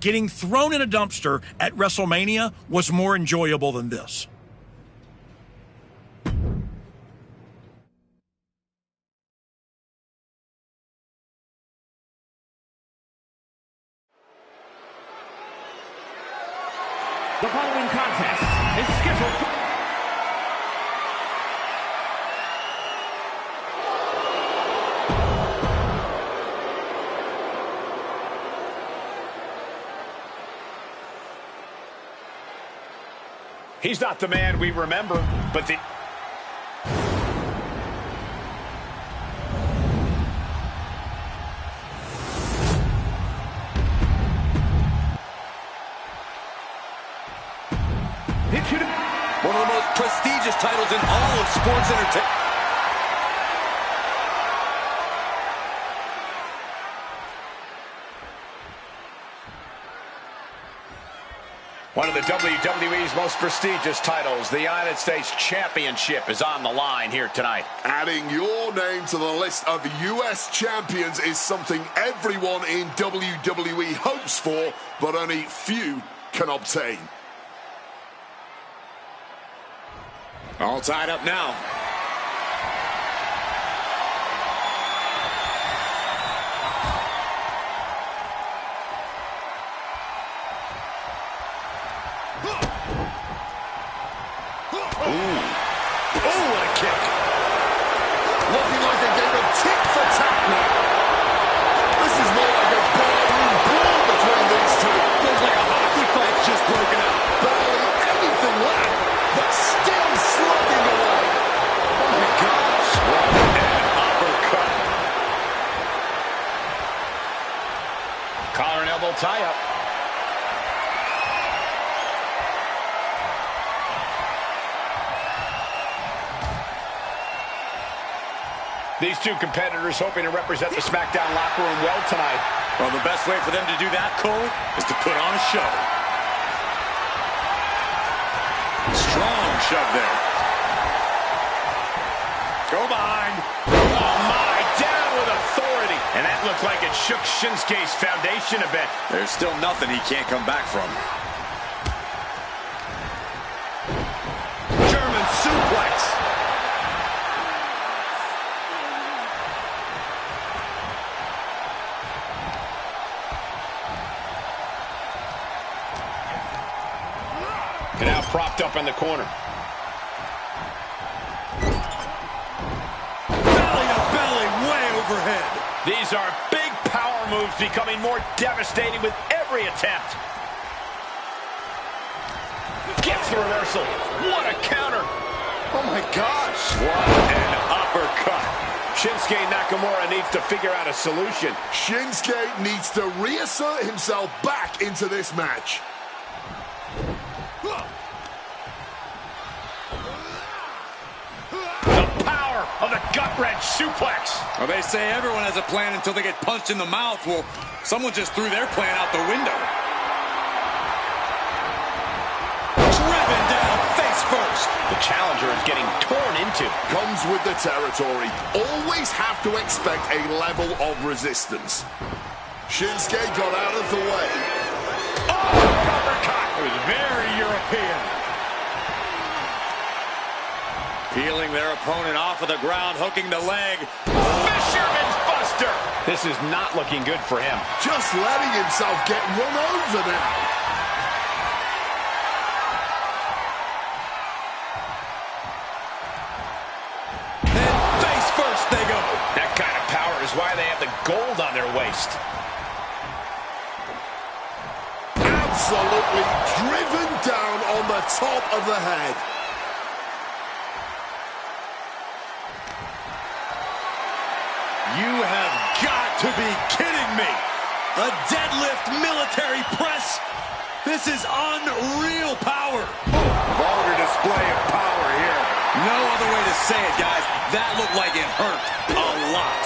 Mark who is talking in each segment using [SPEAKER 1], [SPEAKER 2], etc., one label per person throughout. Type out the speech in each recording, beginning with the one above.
[SPEAKER 1] getting thrown in a dumpster at WrestleMania was more enjoyable than this.
[SPEAKER 2] The following contest is scheduled for...
[SPEAKER 3] He's not the man we remember, but the...
[SPEAKER 4] One of the most prestigious titles in all of sports entertainment.
[SPEAKER 3] One of the WWE's most prestigious titles, the United States Championship, is on the line here tonight.
[SPEAKER 5] Adding your name to the list of U.S. champions is something everyone in WWE hopes for, but only few can obtain.
[SPEAKER 4] All tied up now.
[SPEAKER 5] What a kick. Looking like a game of tit for tat now. This is more like a barroom brawl between these two.
[SPEAKER 4] Looks like a hockey fight's just broken out.
[SPEAKER 5] Barely anything left, but still slugging away.
[SPEAKER 3] Oh my gosh. What an uppercut. Collar and elbow tie-up. These two competitors hoping to represent the SmackDown locker room well tonight.
[SPEAKER 4] Well, the best way for them to do that, Cole, is to put on a show. Strong shove there. Go behind.
[SPEAKER 3] Oh my, down with authority. And that looked like it shook Shinsuke's foundation a bit.
[SPEAKER 4] There's still nothing he can't come back from.
[SPEAKER 3] German suplex. And now propped up in the corner.
[SPEAKER 4] Belly to belly, way overhead.
[SPEAKER 3] These are big power moves becoming more devastating with every attempt. Gets the reversal. What a counter. Oh my gosh. What an uppercut. Shinsuke Nakamura needs to figure out a solution.
[SPEAKER 5] Shinsuke needs to reassert himself back into this match.
[SPEAKER 3] Of the gut-wrench suplex.
[SPEAKER 4] Well, they say everyone has a plan until they get punched in the mouth. Well, someone just threw their plan out the window. Driven down face first.
[SPEAKER 3] The challenger is getting torn into.
[SPEAKER 5] Comes with the territory. Always have to expect a level of resistance. Shinsuke got out of the way.
[SPEAKER 3] Oh, uppercut. It was very European.
[SPEAKER 4] Peeling their opponent off of the ground, hooking the leg.
[SPEAKER 3] Fisherman's Buster. This is not looking good for him.
[SPEAKER 5] Just letting himself get run over now.
[SPEAKER 4] And face first they go.
[SPEAKER 3] That kind of power is why they have the gold on their waist.
[SPEAKER 5] Absolutely driven down on the top of the head.
[SPEAKER 4] You have got to be kidding me. A deadlift military press. This is unreal power.
[SPEAKER 3] Vulgar display of power here.
[SPEAKER 4] No other way to say it, guys. That looked like it hurt a lot.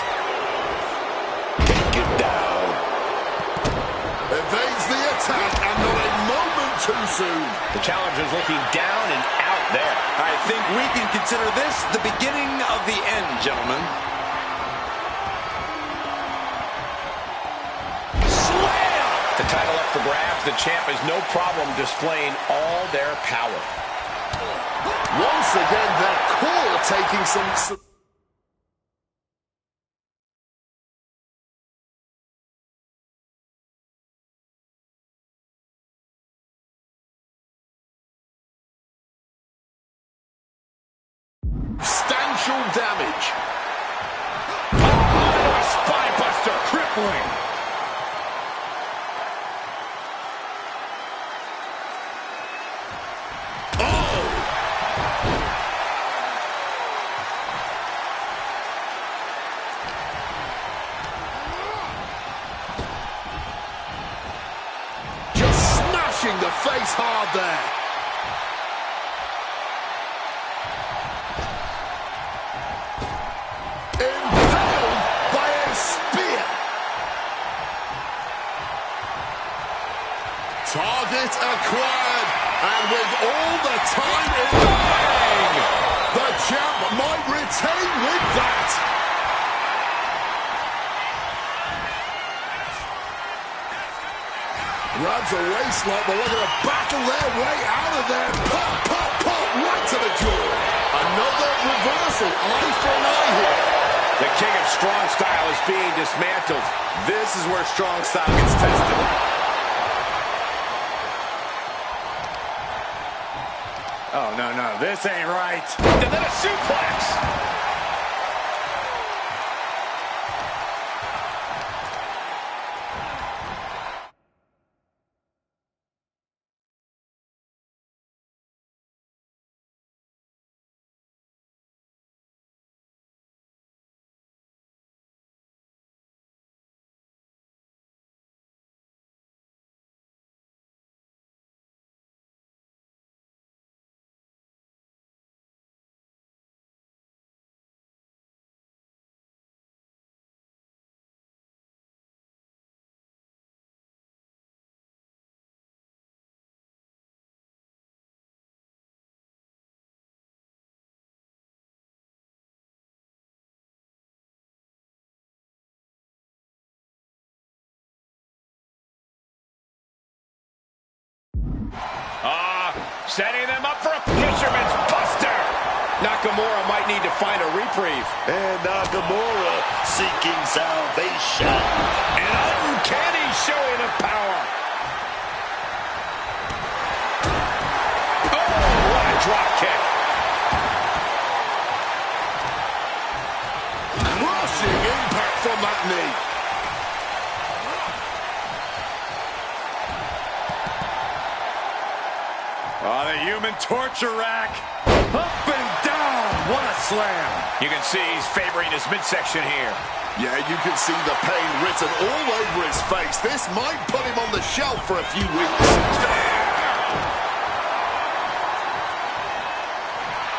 [SPEAKER 3] Take it down.
[SPEAKER 5] Evades the attack and not a moment too soon.
[SPEAKER 3] The challenger's looking down and out there.
[SPEAKER 4] I think we can consider this the beginning of the end, gentlemen.
[SPEAKER 3] The title up for grabs. The champ has no problem displaying all their power.
[SPEAKER 5] Once again, their core taking some... substantial damage.
[SPEAKER 3] Oh, a spine buster, crippling.
[SPEAKER 5] Oh! Just smashing the face hard there. Impaled by a spear. Target acquired, and with all the time in the ring, the champ might retain with that. Grabs a waistline, but they're going to battle their way out of there. Pop, pop, pop, right to the jaw. Another reversal, eye for an eye here.
[SPEAKER 3] The king of strong style is being dismantled. This is where strong style gets tested.
[SPEAKER 4] Oh, no, this ain't right.
[SPEAKER 3] And then a suplex. Setting them up for a fisherman's buster. Nakamura might need to find a reprieve.
[SPEAKER 5] And Nakamura seeking salvation.
[SPEAKER 3] An uncanny showing of power. Oh, what a drop kick.
[SPEAKER 5] Crushing impact from that knee.
[SPEAKER 4] Oh, the human torture rack. Up and down. What a slam.
[SPEAKER 3] You can see he's favoring his midsection here.
[SPEAKER 5] Yeah, you can see the pain written all over his face. This might put him on the shelf for a few weeks.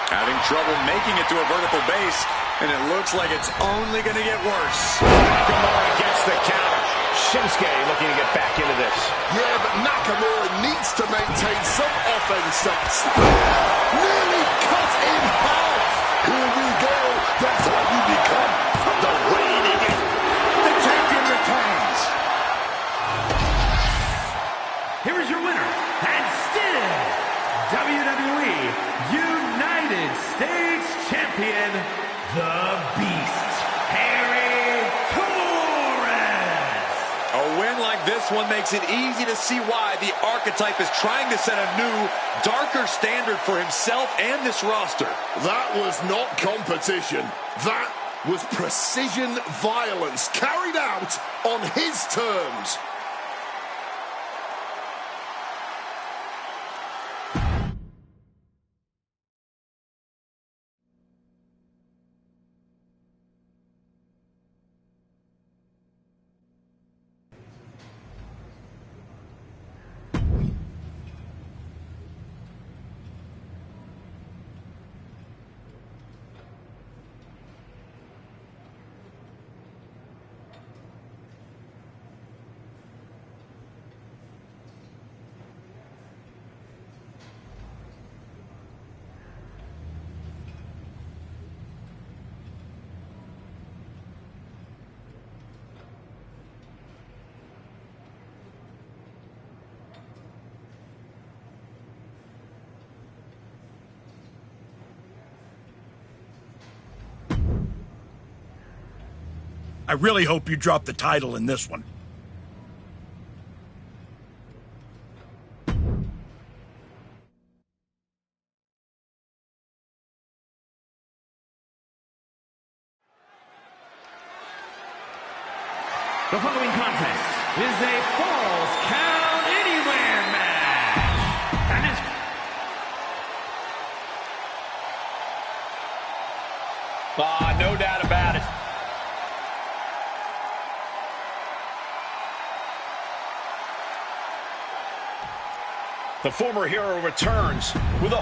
[SPEAKER 4] Having trouble making it to a vertical base, and it looks like it's only going to get worse.
[SPEAKER 3] Nakamura gets the counter. Shinsuke looking to get back into this.
[SPEAKER 5] Yeah, but Nakamura needs to maintain some offense. Nearly cut in half. Here we go. That's how you become the reigning.
[SPEAKER 2] The champion returns. Here is your winner, and still WWE United States Champion, the Beast, Harry Torres.
[SPEAKER 4] A win like this one makes it easy to see why the Archetype is trying to set a new, darker standard for himself and this roster.
[SPEAKER 5] That was not competition. That was precision violence carried out on his terms.
[SPEAKER 1] I really hope you drop the title in this one.
[SPEAKER 2] The following contest is a Falls Count Anywhere match. And is
[SPEAKER 3] no doubt about it. The former hero returns with a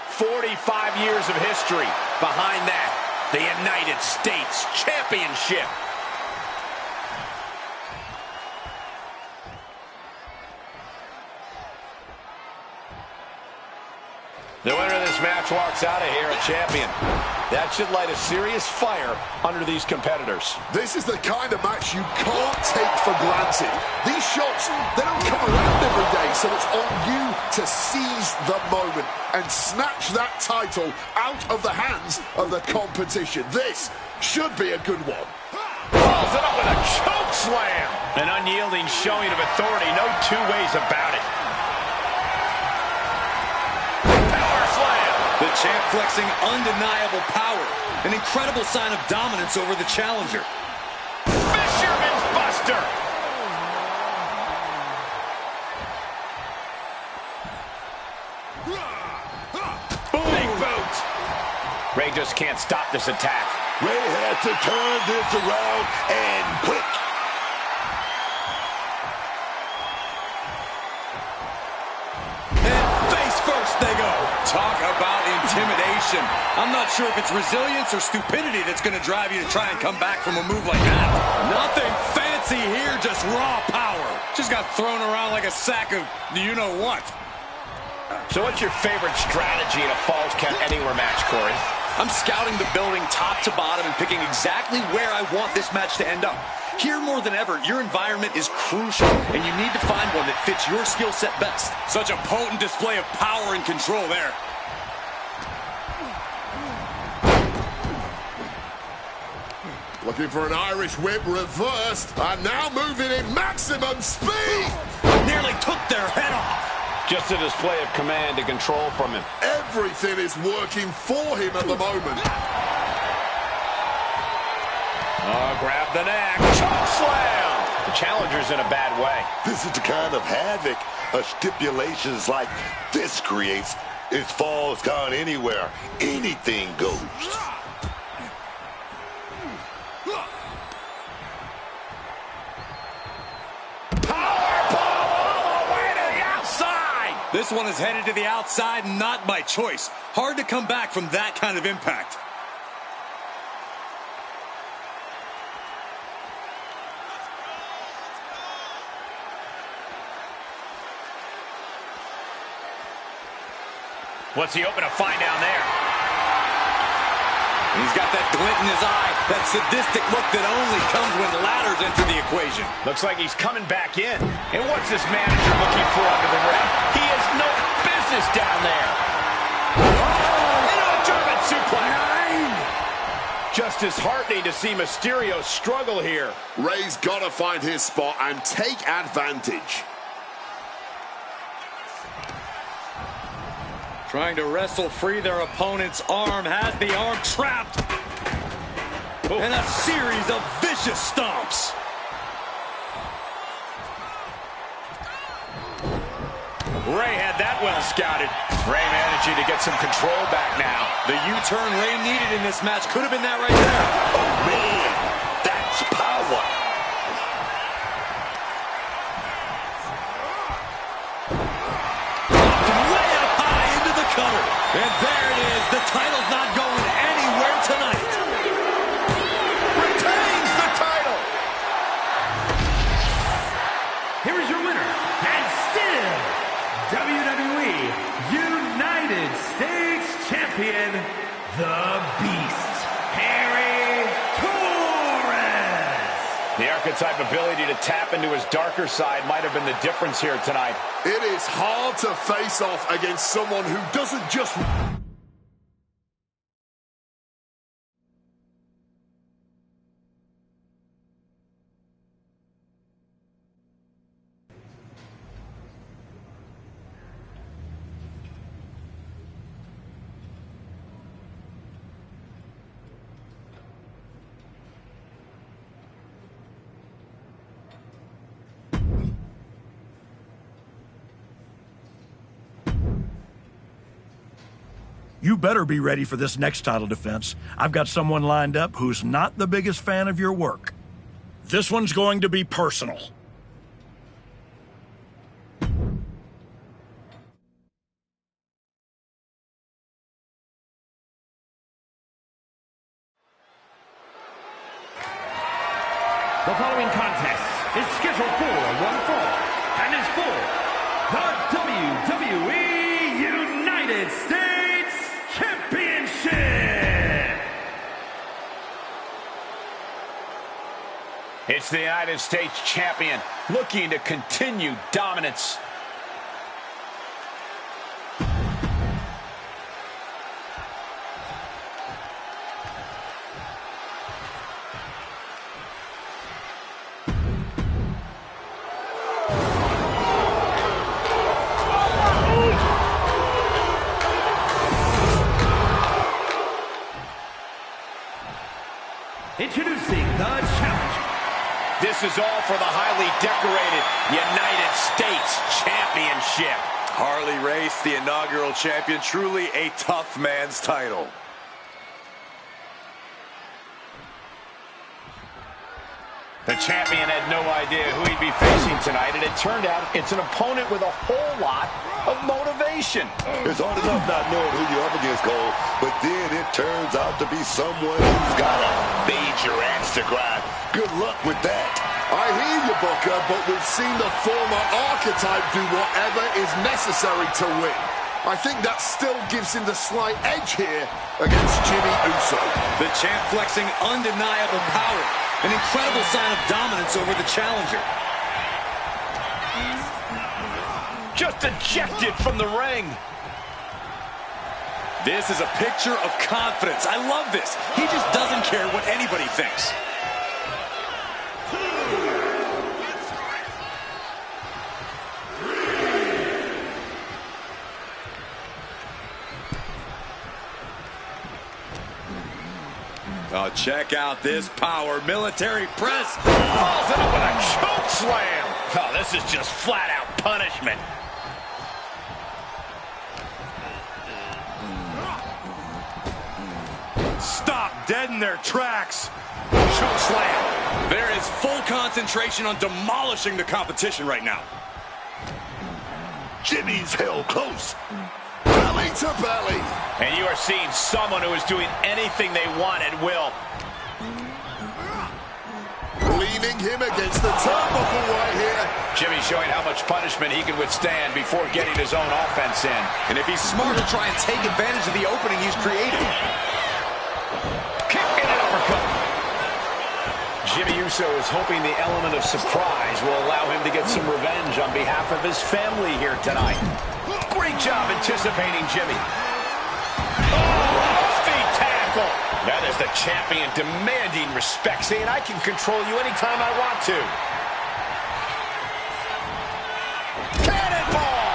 [SPEAKER 3] 45 years of history behind that. The United States Championship. The winner of this match walks out of here a champion. That should light a serious fire under these competitors.
[SPEAKER 5] This is the kind of match you can't take for granted. These shots, they don't come around every day, so it's on you to seize the moment and snatch that title out of the hands of the competition. This should be a good one.
[SPEAKER 3] Follows it up with a choke slam. An unyielding showing of authority, no two ways about it.
[SPEAKER 4] The champ flexing undeniable power. An incredible sign of dominance over the challenger.
[SPEAKER 3] Fisherman's Buster. Big boot. Ray just can't stop this attack.
[SPEAKER 5] Ray had to turn this around and quick.
[SPEAKER 4] First they go. Talk about intimidation. I'm not sure if it's resilience or stupidity that's going to drive you to try and come back from a move like that. Nothing fancy here, just raw power. Just got thrown around like a sack of you-know-what.
[SPEAKER 3] So what's your favorite strategy in a Falls Count Anywhere match, Corey?
[SPEAKER 4] I'm scouting the building top to bottom and picking exactly where I want this match to end up. Here more than ever, your environment is crucial, and you need to find one that fits your skill set best. Such a potent display of power and control there.
[SPEAKER 5] Looking for an Irish whip reversed, and now moving in maximum speed.
[SPEAKER 4] Nearly took their head off.
[SPEAKER 3] Just a display of command and control from him.
[SPEAKER 5] Everything is working for him at the moment.
[SPEAKER 3] Oh, grab the neck. Choke slam. The challenger's in a bad way.
[SPEAKER 6] This is the kind of havoc stipulations like this creates. It Falls Count Anywhere. Anything goes.
[SPEAKER 4] This one is headed to the outside, not by choice. Hard to come back from that kind of impact.
[SPEAKER 3] What's he hoping to find down there?
[SPEAKER 4] He's got that glint in his eye, that sadistic look that only comes when ladders enter the equation.
[SPEAKER 3] Looks like he's coming back in. And what's this manager looking for under the ring? He has no business down there. Oh, into a German suplex. Just disheartening to see Mysterio struggle here.
[SPEAKER 5] Ray's got to find his spot and take advantage.
[SPEAKER 4] Trying to wrestle free their opponent's arm, has the arm trapped. Oh. And a series of vicious stomps.
[SPEAKER 3] Ray had that well scouted. Ray managing to get some control back now.
[SPEAKER 4] The U-turn Ray needed in this match could have been that right there.
[SPEAKER 6] Oh, man, that's power.
[SPEAKER 4] Cutter. And there it is. The title's not going anywhere tonight.
[SPEAKER 3] Retains the title.
[SPEAKER 2] Here is your winner, and still WWE United States Champion, the Beast, Harry Torres.
[SPEAKER 3] The archetype ability to tap into his darker side might have been the difference here tonight.
[SPEAKER 5] It is hard to face off against someone who doesn't just...
[SPEAKER 1] You better be ready for this next title defense. I've got someone lined up who's not the biggest fan of your work. This one's going to be personal.
[SPEAKER 2] The following contest is scheduled for one fall and is for the WWE United States Championship.
[SPEAKER 3] It's the United States champion looking to continue dominance.
[SPEAKER 2] Introducing the challenger.
[SPEAKER 3] This is all for the highly decorated United States Championship.
[SPEAKER 4] Harley Race, the inaugural champion, truly a tough man's title.
[SPEAKER 3] The champion had no idea who he'd be facing tonight, and it turned out it's an opponent with a whole lot of motivation.
[SPEAKER 6] It's hard enough not knowing who you're up against, Cole, but then it turns out to be someone who's got a major axe to grind. Good luck with that.
[SPEAKER 5] I hear you, Booker, but we've seen the former archetype do whatever is necessary to win. I think that still gives him the slight edge here against Jimmy Uso.
[SPEAKER 4] The champ flexing undeniable power. An incredible sign of dominance over the challenger.
[SPEAKER 3] Just ejected from the ring.
[SPEAKER 4] This is a picture of confidence. I love this. He just doesn't care what anybody thinks. Oh, check out this power. Military press.
[SPEAKER 3] Falls into with a choke slam. Oh, this is just flat out punishment.
[SPEAKER 4] Stop dead in their tracks. Choke slam. There is full concentration on demolishing the competition right now.
[SPEAKER 6] Jimmy's held close.
[SPEAKER 5] Belly to belly.
[SPEAKER 3] And you are seeing someone who is doing anything they want at will.
[SPEAKER 5] Leaning him against the turnbuckle right here.
[SPEAKER 3] Jimmy showing how much punishment he can withstand before getting his own offense in.
[SPEAKER 4] And if he's smart, he'll try and take advantage of the opening he's created.
[SPEAKER 3] Kick and an uppercut. Jimmy Uso is hoping the element of surprise will allow him to get some revenge on behalf of his family here tonight. Great job anticipating Jimmy. Oh, feet tackle. That is the champion demanding respect, saying I can control you anytime I want to. Cannonball.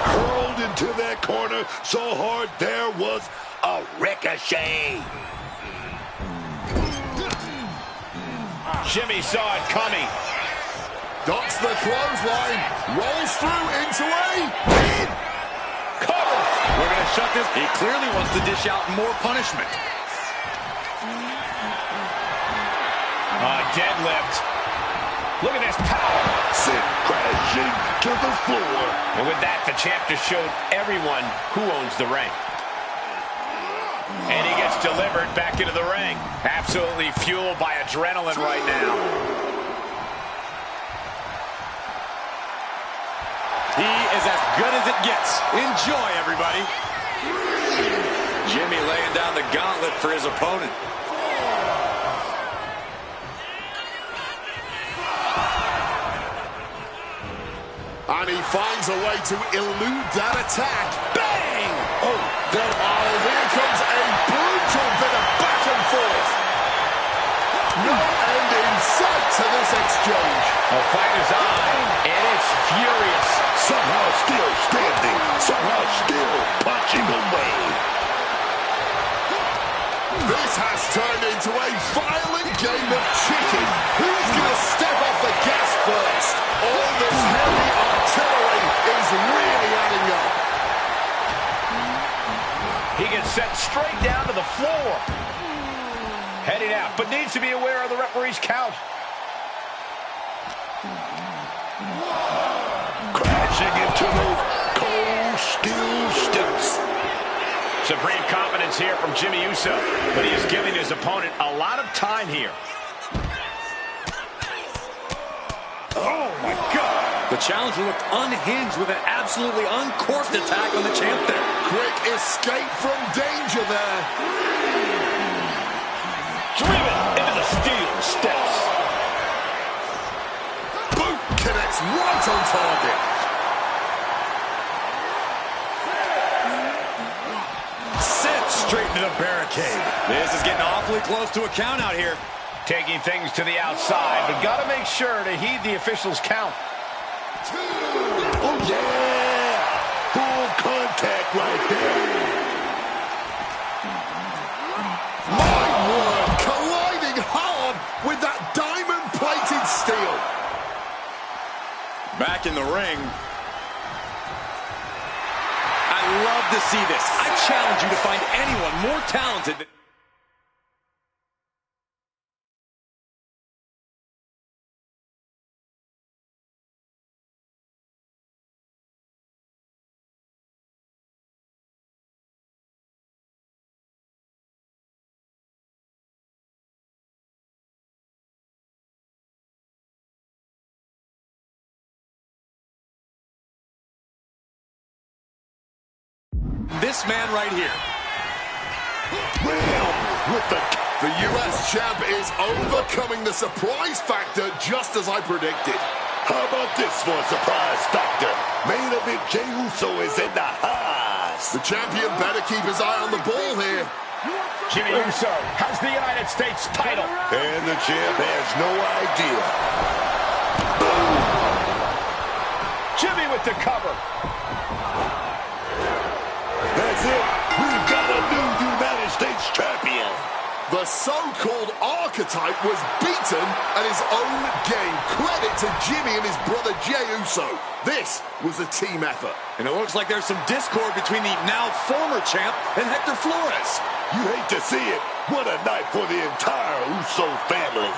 [SPEAKER 6] Hurled into that corner so hard there was a ricochet.
[SPEAKER 3] Jimmy saw it coming.
[SPEAKER 5] Dots the clothesline. Rolls through into a pin.
[SPEAKER 3] Cover.
[SPEAKER 4] We're going to shut this. He clearly wants to dish out more punishment.
[SPEAKER 3] Deadlift. Look at this power.
[SPEAKER 6] Sent crashing to the floor.
[SPEAKER 3] And with that, the champ just showed everyone who owns the ring. And he gets delivered back into the ring. Absolutely fueled by adrenaline right now.
[SPEAKER 4] He is as good as it gets. Enjoy, everybody. Jimmy laying down the gauntlet for his opponent.
[SPEAKER 5] And he finds a way to elude that attack. Bang! Oh, here comes a brutal bit of back and forth. No end in sight to this exchange.
[SPEAKER 3] The fight is on, and it's furious.
[SPEAKER 6] Somehow still standing, somehow still punching away.
[SPEAKER 5] This has turned into a violent game of chicken. Who's going to step off the gas first? All this heavy artillery is really adding up.
[SPEAKER 3] He gets sent straight down to the floor. Heading out, but needs to be aware of the referee's count.
[SPEAKER 6] Crashing into those cold steel steps.
[SPEAKER 3] Supreme confidence here from Jimmy Uso, but he is giving his opponent a lot of time here. Oh, my God.
[SPEAKER 4] The challenger looked unhinged with an absolutely uncorked attack on the champ there.
[SPEAKER 5] Quick escape from danger there.
[SPEAKER 3] Driven into the steel steps.
[SPEAKER 5] Boot connects right on target.
[SPEAKER 4] Sent straight into the barricade. This is getting awfully close to a count out here.
[SPEAKER 3] Taking things to the outside, but got to make sure to heed the official's count.
[SPEAKER 6] Oh, yeah! Full contact right there.
[SPEAKER 5] My word, colliding hard with that diamond-plated steel.
[SPEAKER 4] Back in the ring. I love to see this. I challenge you to find anyone more talented than... this man right here.
[SPEAKER 5] The U.S. champ is overcoming the surprise factor just as I predicted.
[SPEAKER 6] How about this for a surprise factor? Main event Jey Uso is in the house.
[SPEAKER 5] The champion better keep his eye on the ball here.
[SPEAKER 3] Jimmy Uso has the United States title.
[SPEAKER 6] And the champ has no idea.
[SPEAKER 3] Jimmy with the cover.
[SPEAKER 6] That's it. We've got a new United States champion.
[SPEAKER 5] The so-called archetype was beaten at his own game. Credit to Jimmy and his brother Jey Uso. This was a team effort.
[SPEAKER 4] And it looks like there's some discord between the now former champ and Hector Flores.
[SPEAKER 6] You hate to see it. What a night for the entire Uso family.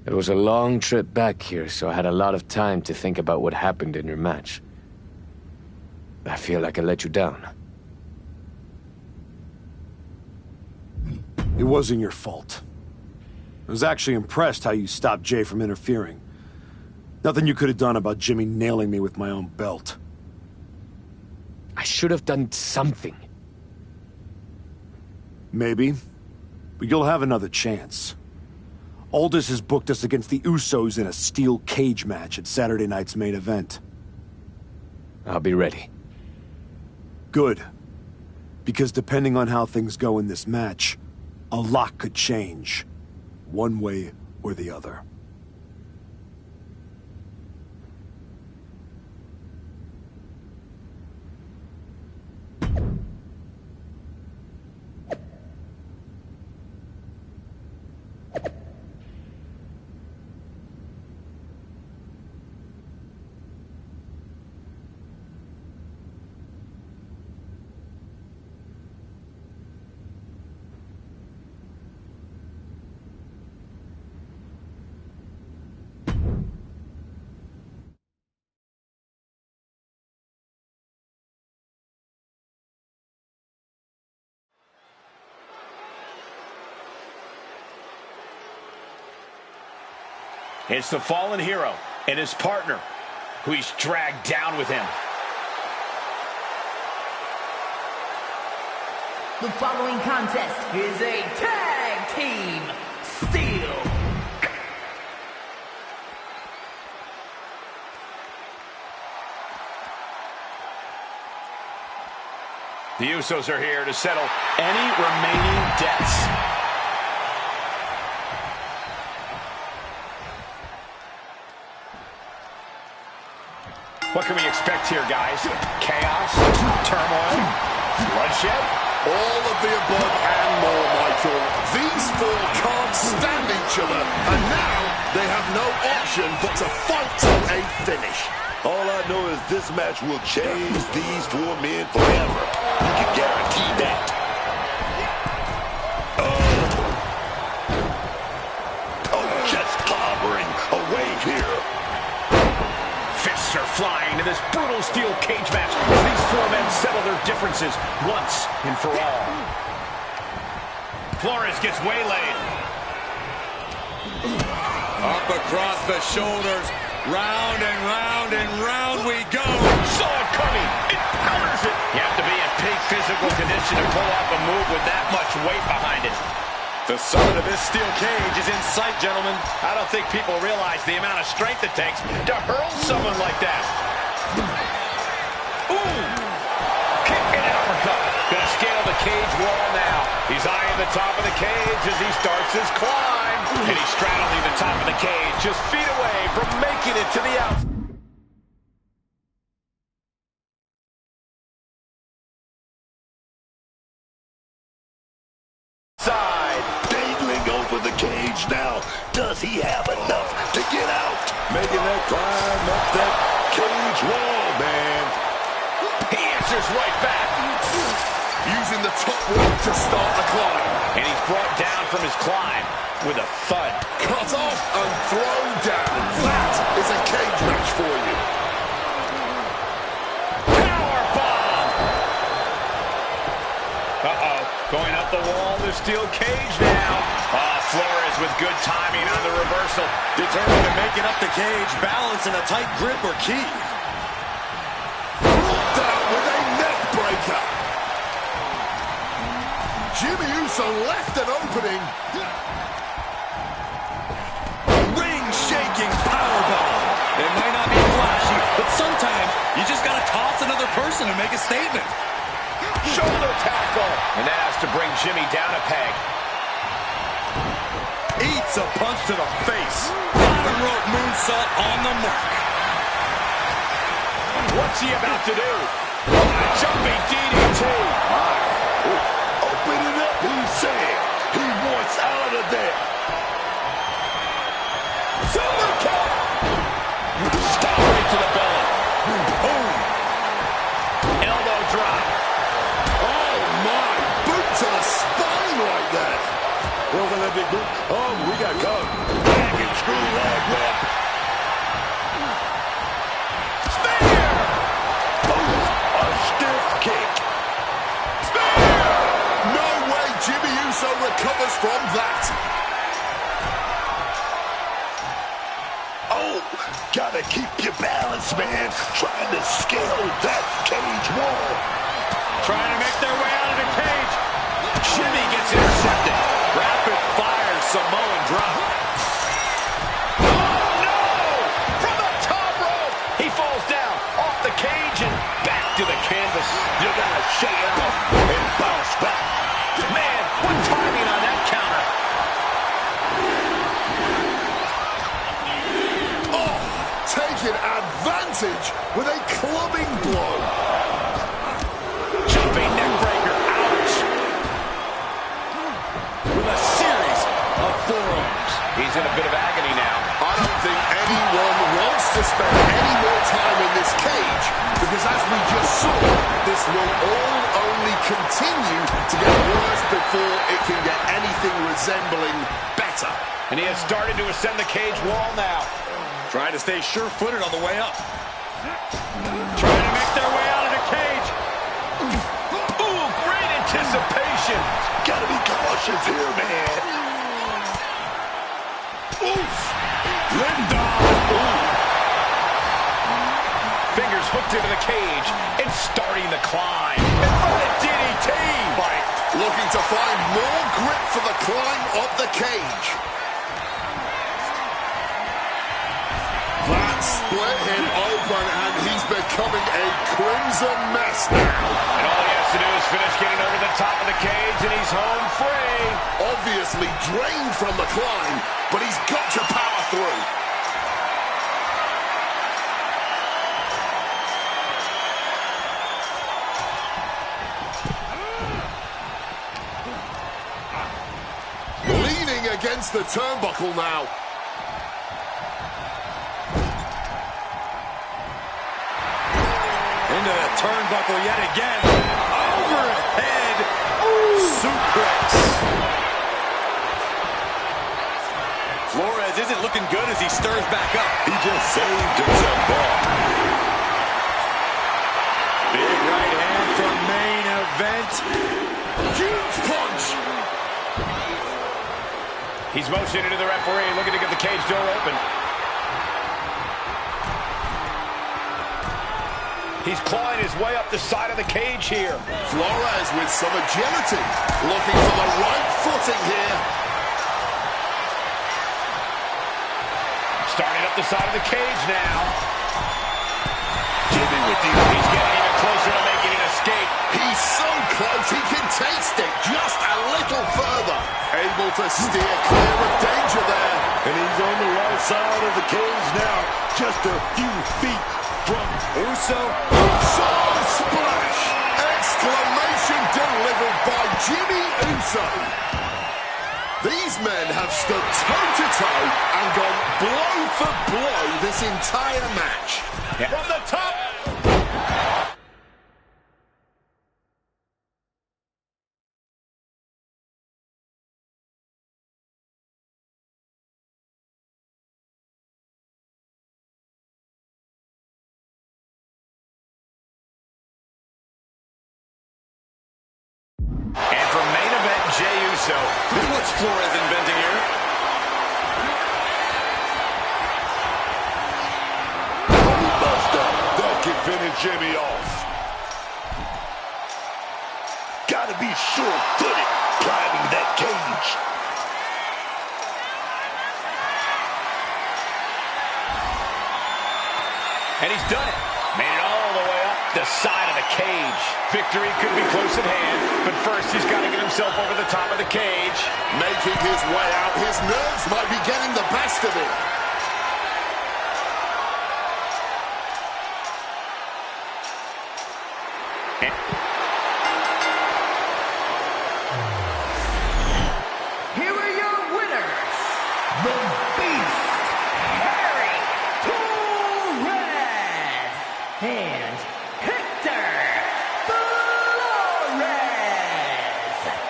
[SPEAKER 7] It was a long trip back here, so I had a lot of time to think about what happened in your match. I feel like I let you down.
[SPEAKER 8] It wasn't your fault. I was actually impressed how you stopped Jay from interfering. Nothing you could have done about Jimmy nailing me with my own belt.
[SPEAKER 7] I should have done something.
[SPEAKER 8] Maybe. But you'll have another chance. Aldis has booked us against the Usos in a steel cage match at Saturday night's main event.
[SPEAKER 7] I'll be ready.
[SPEAKER 8] Good. Because depending on how things go in this match, a lot could change. One way or the other.
[SPEAKER 3] It's the fallen hero and his partner who he's dragged down with him.
[SPEAKER 9] The following contest is a tag team steel.
[SPEAKER 3] The Usos are here to settle any remaining debts. What can we expect here, guys? Chaos? Turmoil? Bloodshed?
[SPEAKER 5] All of the above and more, Michael. These four can't stand each other, and now they have no option but to fight to a finish.
[SPEAKER 6] All I know is this match will change these four men forever. You can guarantee that. Oh, just clobbering away here.
[SPEAKER 3] Fists are flying in this brutal steel cage match as these four men settle their differences once and for all. Flores gets waylaid.
[SPEAKER 4] Up across the shoulders. Round and round and round we go.
[SPEAKER 3] Saw it coming. It counters it. You have to be in peak physical condition to pull off a move with that much weight behind it.
[SPEAKER 4] The summit of this steel cage is in sight, gentlemen.
[SPEAKER 3] I don't think people realize the amount of strength it takes to hurl someone like that. Ooh! Kick and uppercut. Gonna scale the cage wall now. He's eyeing the top of the cage as he starts his climb. And he's straddling the top of the cage, just feet away from making it to the outside.
[SPEAKER 6] Over the cage now. Does he have enough to get out? Making that climb up that cage wall, man.
[SPEAKER 3] He answers right back.
[SPEAKER 5] Using the top rope to start the climb.
[SPEAKER 3] And he's brought down from his climb with a thud.
[SPEAKER 5] Cut off and thrown down. That is a cage match for you.
[SPEAKER 3] Powerbomb! Uh-oh. Going up the wall, the steel cage now. Flores with good timing on the reversal.
[SPEAKER 4] Determined to make it up the cage, balance and a tight grip are key.
[SPEAKER 5] Brought down with a neck breaker. Jimmy Uso left an opening.
[SPEAKER 4] Ring-shaking powerbomb. It might not be flashy, but sometimes you just gotta toss another person and make a statement.
[SPEAKER 3] Shoulder tackle. And that has to bring Jimmy down a peg.
[SPEAKER 4] Eats a punch to the face. Bottom rope moonsault on the mark.
[SPEAKER 3] What's he about to do? Jumping DDT.
[SPEAKER 6] Open it up, he's saying. He wants out of there.
[SPEAKER 3] Super kick. Stop right to the belly. Boom. Elbow drop.
[SPEAKER 5] Oh, my. Boot to the spine like that.
[SPEAKER 6] Over that big boot. Oh, we got caught. Back and screw leg whip.
[SPEAKER 3] Spear!
[SPEAKER 6] Boom. A stiff kick.
[SPEAKER 3] Spear!
[SPEAKER 5] No way Jimmy Uso recovers from that.
[SPEAKER 6] Oh, gotta keep your balance, man. Trying to scale that cage wall.
[SPEAKER 3] Trying to make their way out of the cage. Jimmy gets
[SPEAKER 6] You gotta shake it off and bounce back.
[SPEAKER 3] Man, what timing on that counter.
[SPEAKER 5] Oh, taking advantage with a clubbing blow.
[SPEAKER 3] Jumping neck breaker. Ouch. With a series of forearms. He's in a bit of agony now.
[SPEAKER 5] I don't think anyone wants to spend any more time in this cage, because as we just saw, this will all only continue to get worse before it can get anything resembling better.
[SPEAKER 3] And he has started to ascend the cage wall now.
[SPEAKER 4] Trying to stay sure-footed on the way up.
[SPEAKER 3] Trying to make their way out of the cage. Ooh, great anticipation.
[SPEAKER 6] Gotta be cautious here, man.
[SPEAKER 3] Oof. Lindon. Ooh. Fingers hooked into the cage and starting the climb. And for the DDT.
[SPEAKER 5] Looking to find more grip for the climb of the cage. That split him open, and he's becoming a crimson mess now.
[SPEAKER 3] And all he has to do is finish getting over the top of the cage, and he's home free.
[SPEAKER 5] Obviously drained from the climb, but he's got to power through. Leaning against the turnbuckle now.
[SPEAKER 4] Into the turnbuckle yet again. Overhead suplex. Flores isn't looking good as he stirs back up.
[SPEAKER 6] He just saved himself ball.
[SPEAKER 4] Big right hand from main event.
[SPEAKER 5] Huge punch.
[SPEAKER 3] He's motioning to the referee, looking to get the cage door open. He's clawing his way up the side of the cage here.
[SPEAKER 5] Flores with some agility, looking for the right footing here.
[SPEAKER 3] Starting up the side of the cage now.
[SPEAKER 6] Jimmy with the...
[SPEAKER 3] He's getting even closer to making an escape.
[SPEAKER 5] He's so close, he can taste it just a little further. Able to steer clear of danger there.
[SPEAKER 6] And he's on the right side of the cage now, just a few feet from Uso.
[SPEAKER 5] Uso splash! Exclamation delivered by Jimmy Uso. These men have stood toe-to-toe and gone blow for blow this entire match.
[SPEAKER 3] Yeah. From the top. And from main event, Jey Uso.
[SPEAKER 4] What's Flores inventing here?
[SPEAKER 6] Buster, that can finish Jimmy off. Gotta be sure-footed climbing that cage.
[SPEAKER 3] And he's done it. Made it all the way up the side of the cage. Victory could be close at hand, but first he's got to get himself over the top of the cage.
[SPEAKER 5] Making his way out, his nerves might be getting the best of him.
[SPEAKER 9] Here are your winners, the Beast, Harry Torres, and Hector Flores.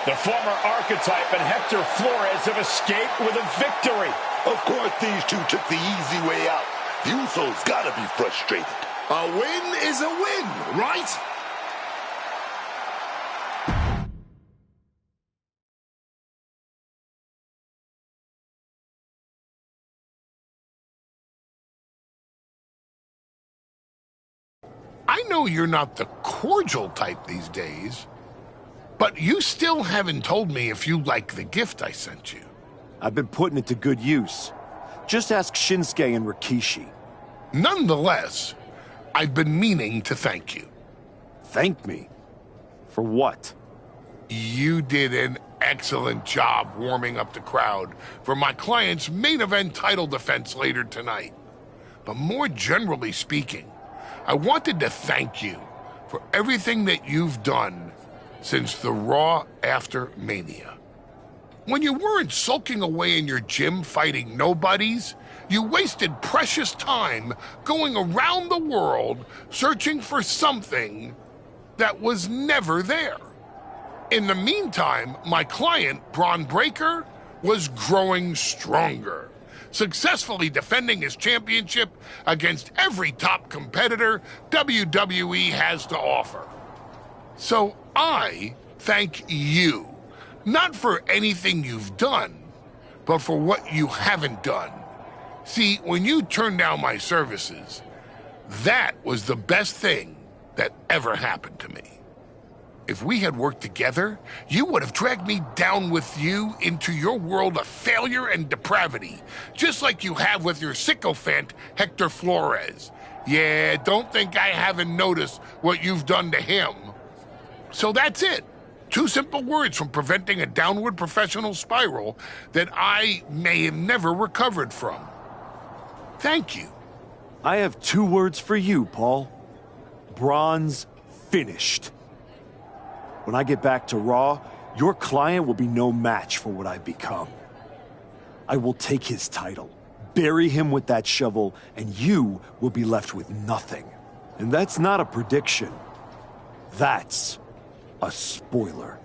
[SPEAKER 3] The former archetype and Hector Flores have escaped with a victory.
[SPEAKER 6] Of course, these two took the easy way out. The Usos gotta be frustrated.
[SPEAKER 5] A win is a win, right?
[SPEAKER 10] I know you're not the cordial type these days, but you still haven't told me if you like the gift I sent you.
[SPEAKER 8] I've been putting it to good use. Just ask Shinsuke and Rikishi.
[SPEAKER 10] Nonetheless, I've been meaning to thank you.
[SPEAKER 8] Thank me? For what?
[SPEAKER 10] You did an excellent job warming up the crowd for my client's main event title defense later tonight. But more generally speaking, I wanted to thank you for everything that you've done since the Raw after Mania. When you weren't sulking away in your gym fighting nobodies, you wasted precious time going around the world searching for something that was never there. In the meantime, my client, Braun Breaker, was growing stronger, successfully defending his championship against every top competitor WWE has to offer. So I thank you, not for anything you've done, but for what you haven't done. See, when you turned down my services, that was the best thing that ever happened to me. If we had worked together, you would have dragged me down with you into your world of failure and depravity, just like you have with your sycophant, Hector Flores. Yeah, don't think I haven't noticed what you've done to him. So that's it. 2 simple words from preventing a downward professional spiral that I may have never recovered from. Thank you.
[SPEAKER 8] I have 2 words for you, Paul. Braun's finished. When I get back to Raw, your client will be no match for what I've become. I will take his title, bury him with that shovel, and you will be left with nothing. And that's not a prediction. That's a spoiler.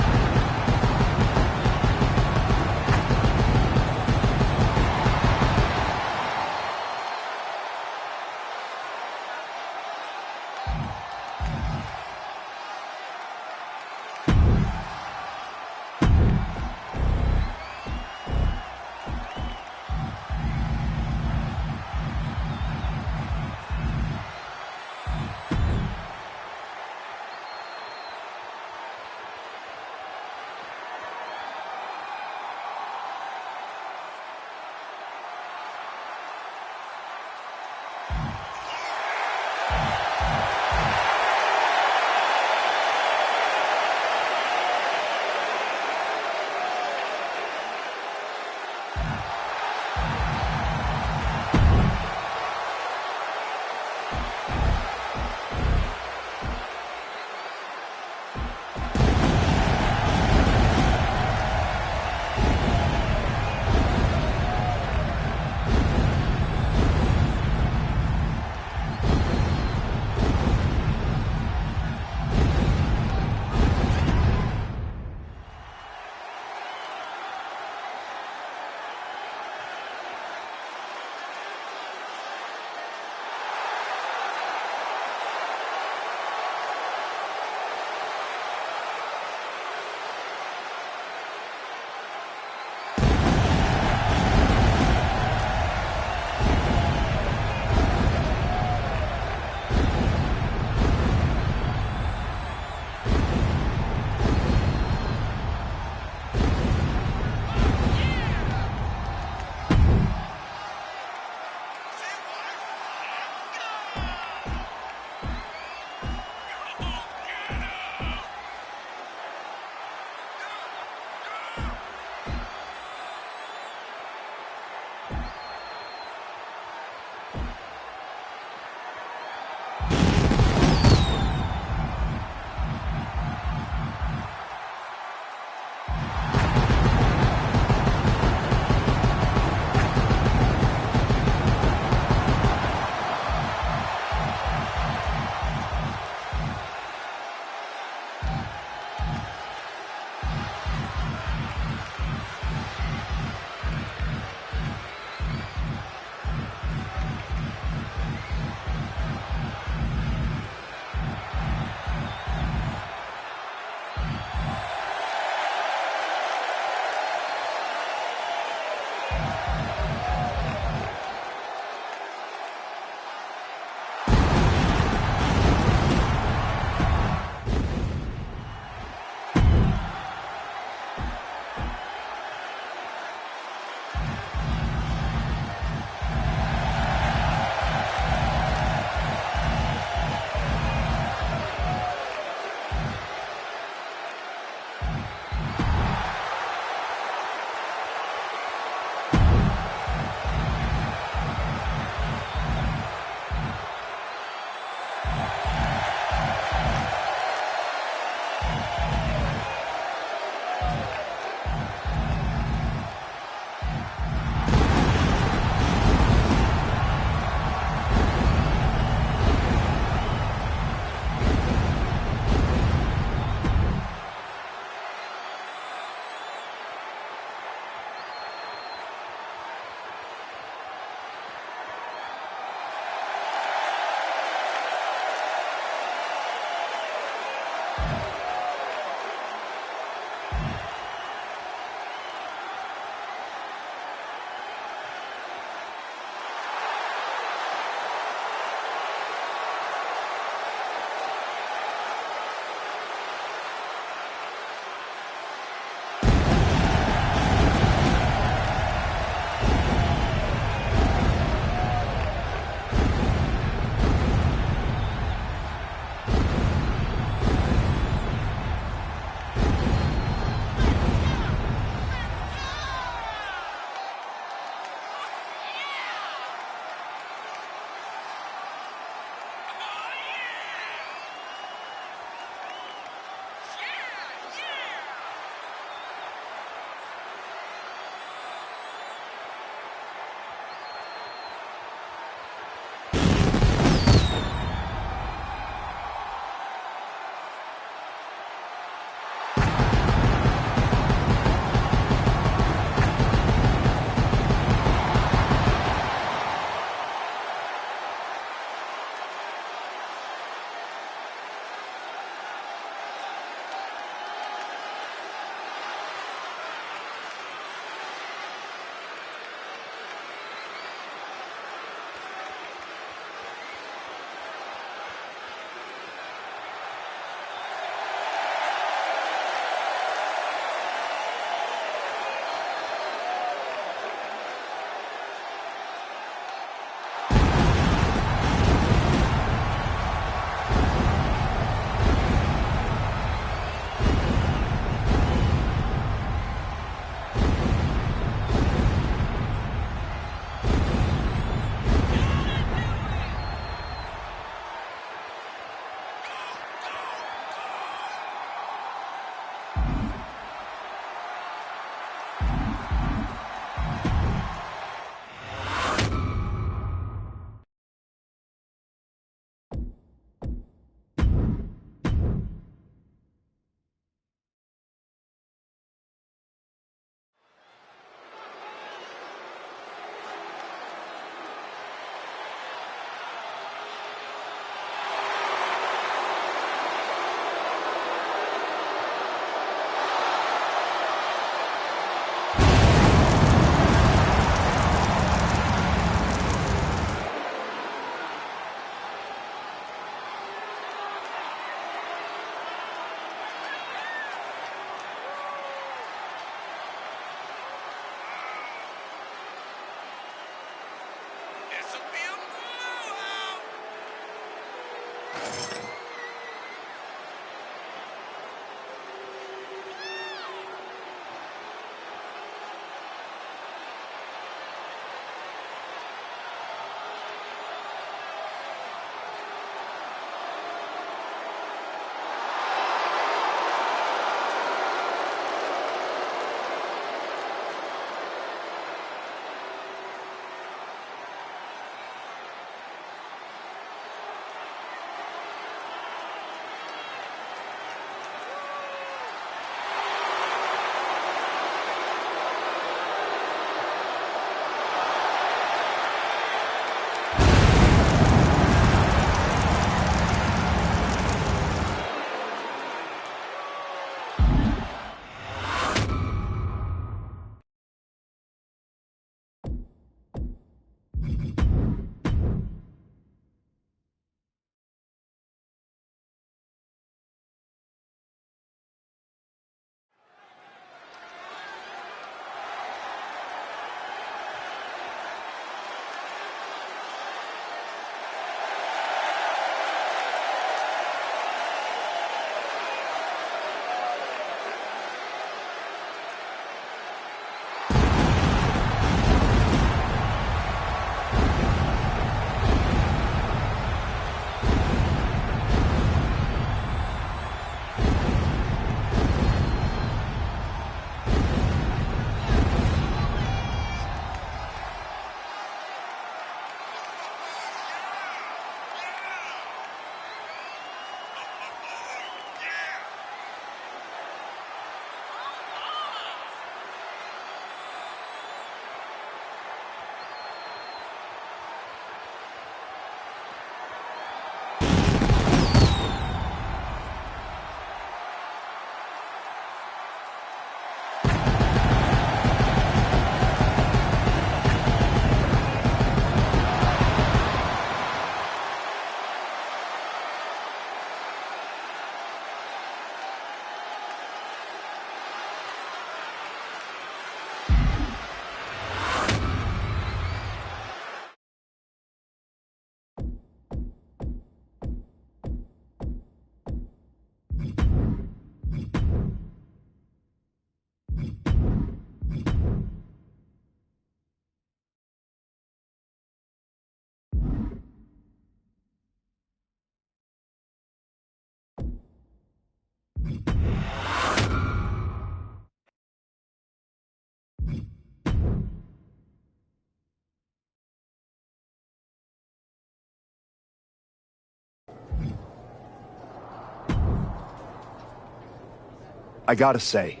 [SPEAKER 11] I gotta say,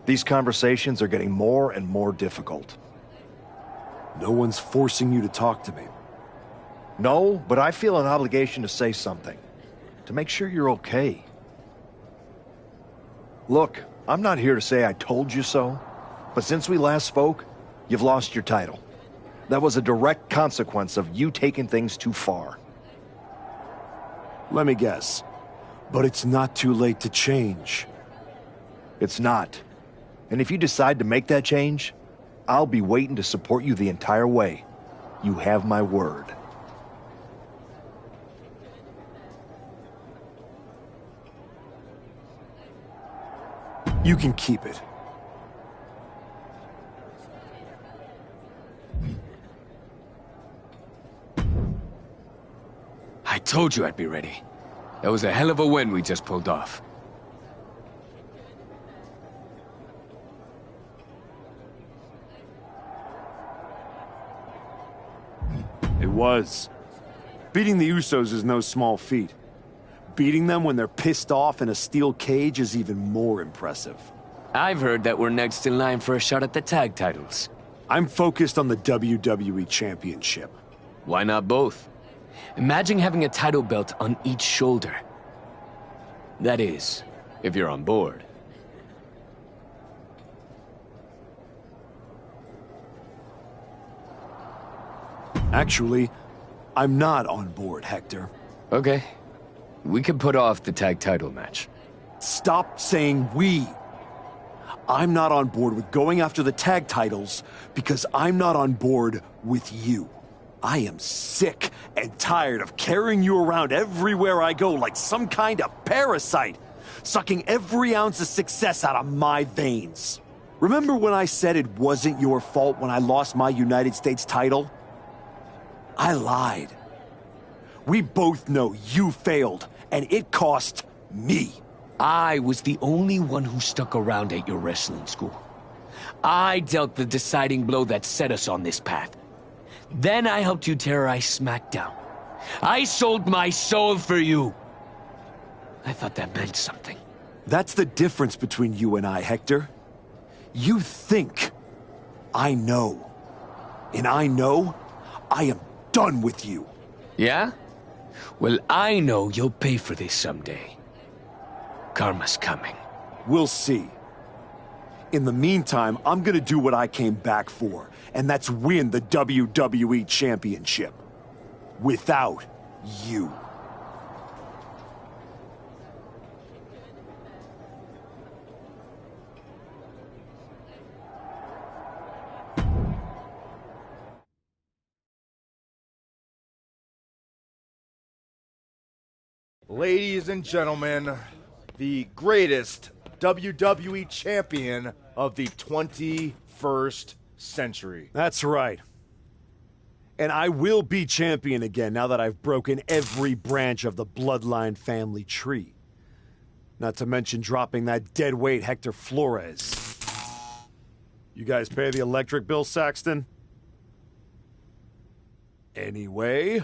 [SPEAKER 11] these conversations are getting more and more difficult.
[SPEAKER 8] No one's forcing you to talk to me.
[SPEAKER 11] No, but I feel an obligation to say something. To make sure you're okay. Look, I'm not here to say I told you so, but since we last spoke, you've lost your title. That was a direct consequence of you taking things too far.
[SPEAKER 8] Let me guess. But it's not too late to change.
[SPEAKER 11] It's not. And if you decide to make that change, I'll be waiting to support you the entire way. You have my word.
[SPEAKER 8] You can keep it.
[SPEAKER 7] I told you I'd be ready. That was a hell of a win we just pulled off.
[SPEAKER 8] It was. Beating the Usos is no small feat. Beating them when they're pissed off in a steel cage is even more impressive.
[SPEAKER 7] I've heard that we're next in line for a shot at the tag titles.
[SPEAKER 8] I'm focused on the WWE Championship.
[SPEAKER 7] Why not both? Imagine having a title belt on each shoulder. That is, if you're on board.
[SPEAKER 8] Actually, I'm not on board, Hector.
[SPEAKER 7] Okay. We could put off the tag title match.
[SPEAKER 8] Stop saying we. I'm not on board with going after the tag titles because I'm not on board with you. I am sick and tired of carrying you around everywhere I go like some kind of parasite, sucking every ounce of success out of my veins. Remember when I said it wasn't your fault when I lost my United States title? I lied. We both know you failed, and it cost me.
[SPEAKER 7] I was the only one who stuck around at your wrestling school. I dealt the deciding blow that set us on this path. Then I helped you terrorize SmackDown. I sold my soul for you. I thought that meant something.
[SPEAKER 8] That's the difference between you and I, Hector. You think I know. And I know I am done with you.
[SPEAKER 7] Yeah? Well, I know you'll pay for this someday. Karma's coming.
[SPEAKER 8] We'll see. In the meantime, I'm gonna do what I came back for, and that's win the WWE Championship. Without you.
[SPEAKER 12] Ladies and gentlemen, the greatest WWE champion of the 21st century.
[SPEAKER 8] That's right. And I will be champion again now that I've broken every branch of the Bloodline family tree. Not to mention dropping that deadweight Hector Flores. You guys pay the electric bill, Saxton? Anyway,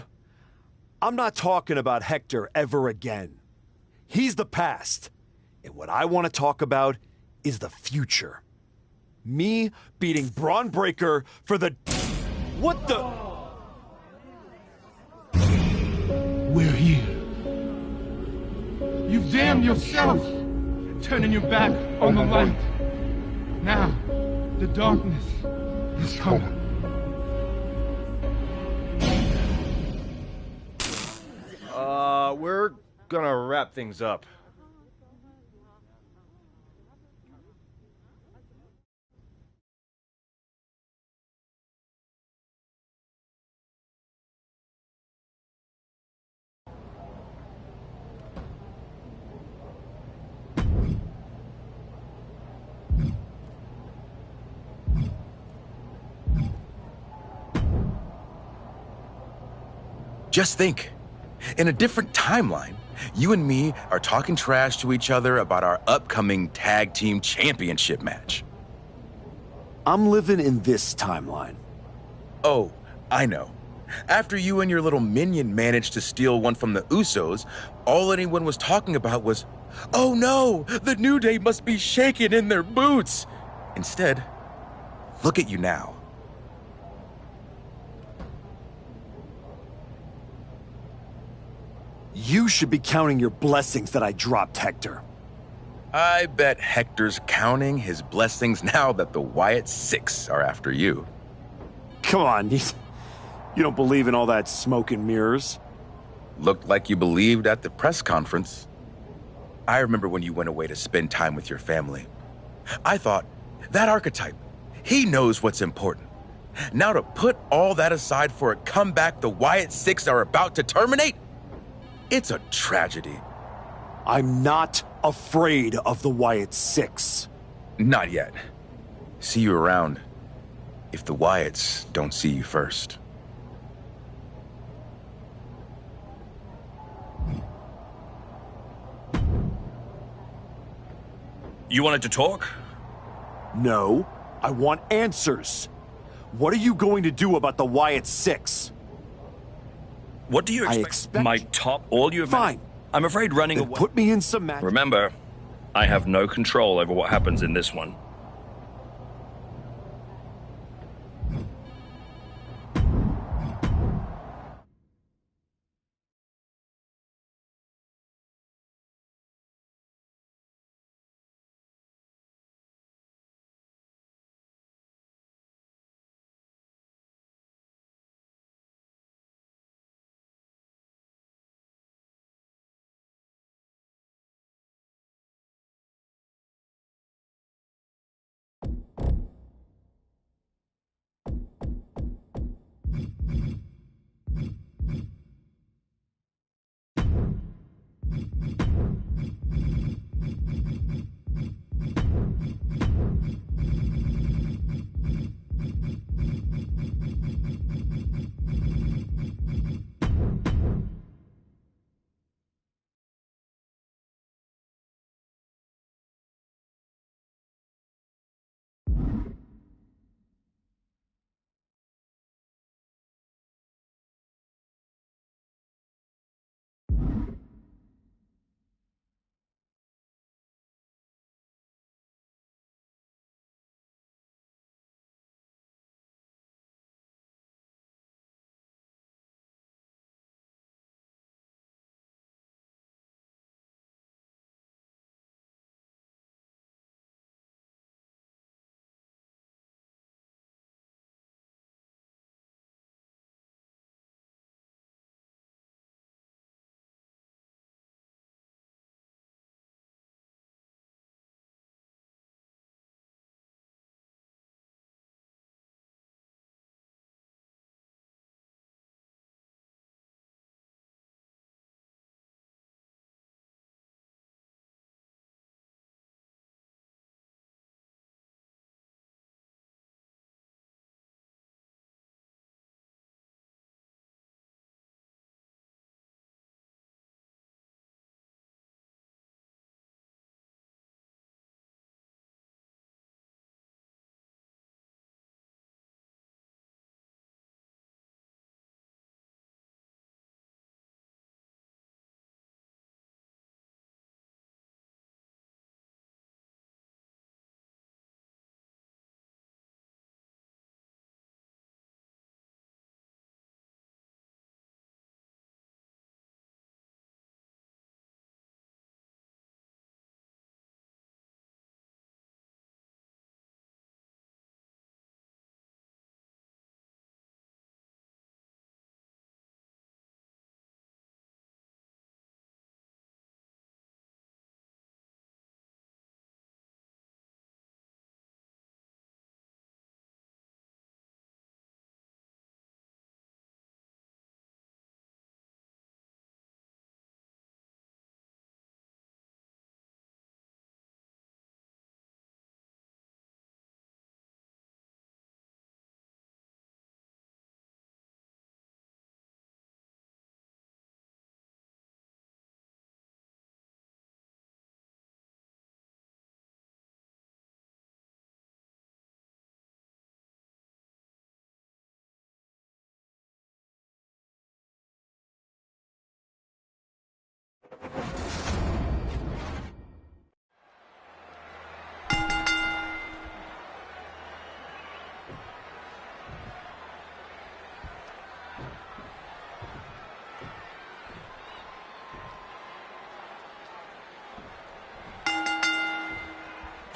[SPEAKER 8] I'm not talking about Hector ever again. He's the past. And what I want to talk about is the future. Me beating Braun Breaker for the... What the...
[SPEAKER 13] We're here. You've damned yourself, turning your back on the light. Now, the darkness is coming.
[SPEAKER 12] We're gonna wrap things up.
[SPEAKER 14] Just think, in a different timeline, you and me are talking trash to each other about our upcoming tag team championship match.
[SPEAKER 8] I'm living in this timeline.
[SPEAKER 14] Oh, I know. After you and your little minion managed to steal one from the Usos, all anyone was talking about was Oh no, the New Day must be shaking in their boots. Instead, look at you now.
[SPEAKER 8] You should be counting your blessings that I dropped, Hector.
[SPEAKER 14] I bet Hector's counting his blessings now that the Wyatt Six are after you.
[SPEAKER 8] Come on, you don't believe in all that smoke and mirrors.
[SPEAKER 14] Looked like you believed at the press conference. I remember when you went away to spend time with your family. I thought, that archetype, he knows what's important. Now to put all that aside for a comeback the Wyatt Six are about to terminate? It's a tragedy.
[SPEAKER 8] I'm not afraid of the Wyatt Six.
[SPEAKER 14] Not yet. See you around if the Wyatts don't see you first.
[SPEAKER 2] You wanted to talk?
[SPEAKER 8] No, I want answers. What are you going to do about the Wyatt Six?
[SPEAKER 2] What do you expect? My top, all you have...
[SPEAKER 8] Fine.
[SPEAKER 2] I'm afraid running
[SPEAKER 8] Then
[SPEAKER 2] away...
[SPEAKER 8] put me in some match.
[SPEAKER 2] Remember, I have no control over what happens in this one.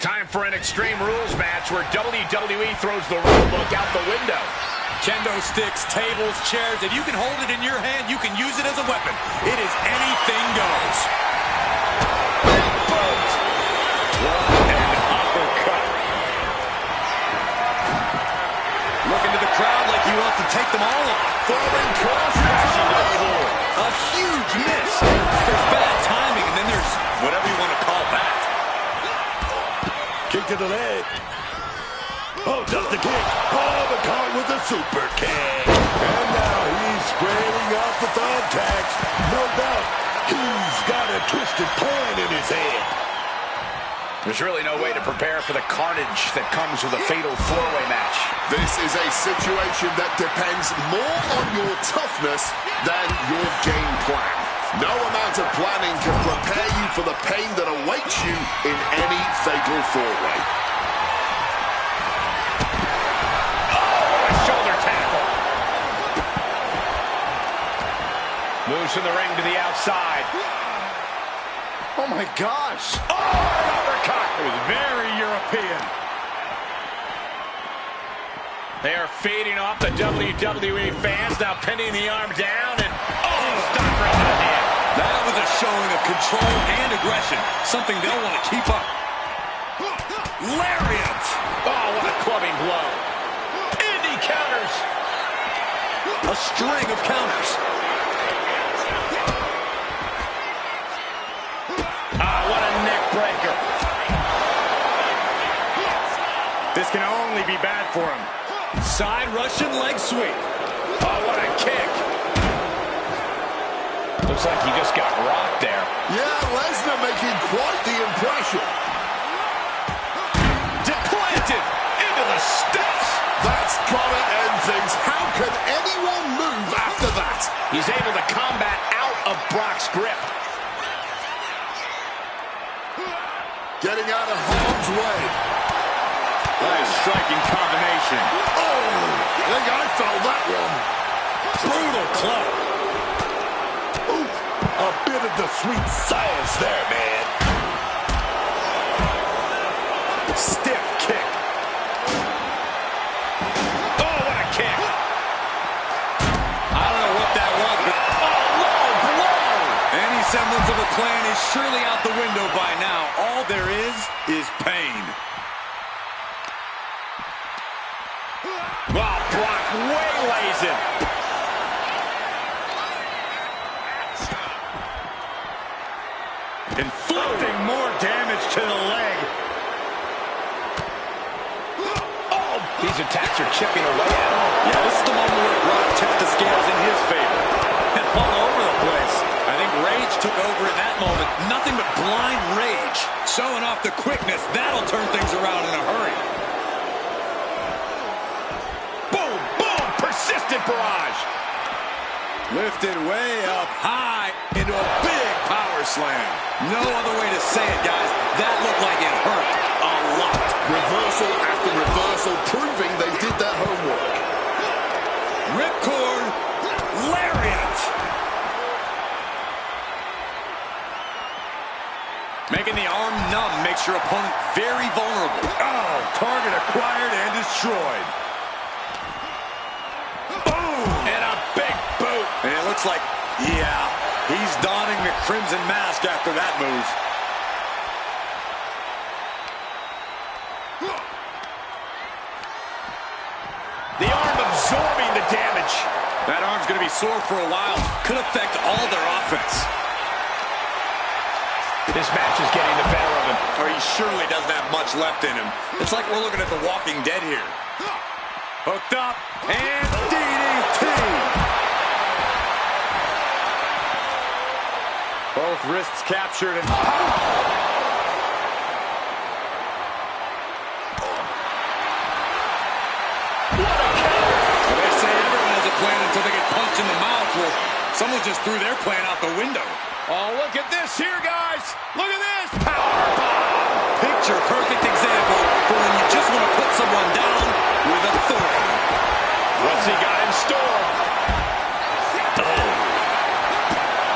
[SPEAKER 3] Time for an Extreme Rules match where WWE throws the rule book out the window. Kendo sticks, tables, chairs. If you can hold it in your hand, you can use it as a weapon. It is anything goes. Boom! What an uppercut. Looking to the crowd like he wants to take them all on. Throwing cross crashing to the floor. A huge miss. There's bad timing, and then there's whatever you want to call that.
[SPEAKER 6] Kick to the leg. Oh, does the kick. Oh, the caught with a super kick. And now he's spreading out the thumbtacks. No doubt he's got a twisted plan in his head.
[SPEAKER 3] There's really no way to prepare for the carnage that comes with a fatal four-way match.
[SPEAKER 5] This is a situation that depends more on your toughness than your game plan. No amount of planning can prepare you for the pain that awaits you in any fatal four-way.
[SPEAKER 3] Oh, a shoulder tackle. Moves from the ring to the outside.
[SPEAKER 5] Oh, my gosh.
[SPEAKER 3] Oh, an uppercut. It was very European. They are feeding off the WWE fans, now pinning the arm down, and stop right to the head. That was a showing of control and aggression, something they'll want to keep up. Lariat! Oh, what a clubbing blow. Indy counters. A string of counters. What a neck breaker. This can only be bad for him. Side Russian leg sweep. Oh, what a kick. Looks like he just got rocked there.
[SPEAKER 5] Yeah, Lesnar making quite the impression.
[SPEAKER 3] Deplanted into the steps.
[SPEAKER 5] That's gotta end things. How can anyone move after that?
[SPEAKER 3] He's able to combat out of Brock's grip.
[SPEAKER 5] Getting out of harm's way.
[SPEAKER 3] Nice striking combination.
[SPEAKER 5] Oh, I think I felt that one.
[SPEAKER 3] Brutal club.
[SPEAKER 6] Ooh, a bit of the sweet science there, man.
[SPEAKER 3] Stiff kick. Oh, what a kick. I don't know what that was, but low blow. Any semblance of a plan is surely out the window by now. All there is pain. Wow, Brock waylays him. Inflicting more damage to the leg. Oh, these attacks are chipping away at him. Yeah, this is the moment where Brock tipped the scales in his favor. And all over the place. I think rage took over in that moment. Nothing but blind rage. Showing off the quickness. That'll turn things around in a hurry. Boom, boom, persistent barrage. Lifted way up high into a big power slam. No other way to say it, guys. That looked like it hurt a lot.
[SPEAKER 5] Reversal after reversal, proving they did their homework.
[SPEAKER 3] Ripcord, lariat. Making the arm numb makes your opponent very vulnerable. Oh, target acquired and destroyed. Boom! And a big boot. And it looks like, yeah, he's donning the crimson mask after that move. The arm absorbing the damage. That arm's going to be sore for a while. Could affect all their offense. This match is getting the better of him, or he surely doesn't have much left in him. It's like we're looking at The Walking Dead here. Hooked up, and DDT! Both wrists captured, and what a counter! Well, they say everyone has a plan until they get punched in the mouth. Well, someone just threw their plan out the window. Oh, look at this here, guys. Look at this. Powerbomb. Picture perfect example for when you just want to put someone down with authority. What's he got in store?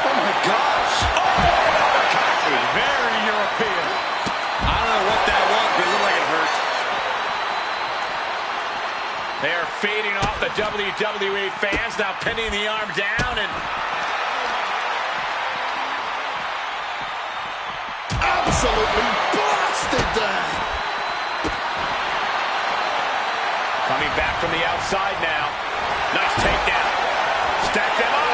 [SPEAKER 3] Oh, my gosh. Oh, it was very European. I don't know what that was, but Fading off the WWE fans, now pinning the arm down and...
[SPEAKER 5] Absolutely blasted there.
[SPEAKER 3] Coming back from the outside now. Nice takedown. Stack them up.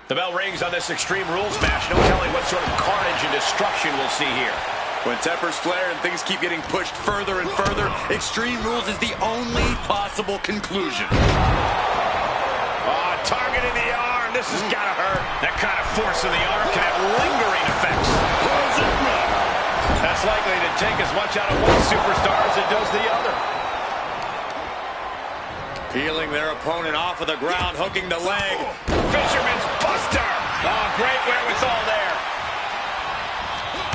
[SPEAKER 3] The bell rings on this Extreme Rules match. No telling what sort of carnage and destruction we'll see here.
[SPEAKER 4] When tempers flare and things keep getting pushed further and further, Extreme Rules is the only possible conclusion.
[SPEAKER 3] Oh, targeting the arm. This has got to hurt. That kind of force in the arm can have lingering effects. That's likely to take as much out of one superstar as it does the other.
[SPEAKER 4] Peeling their opponent off of the ground, hooking the leg.
[SPEAKER 3] Fisherman's Buster. Oh, great wherewithal there.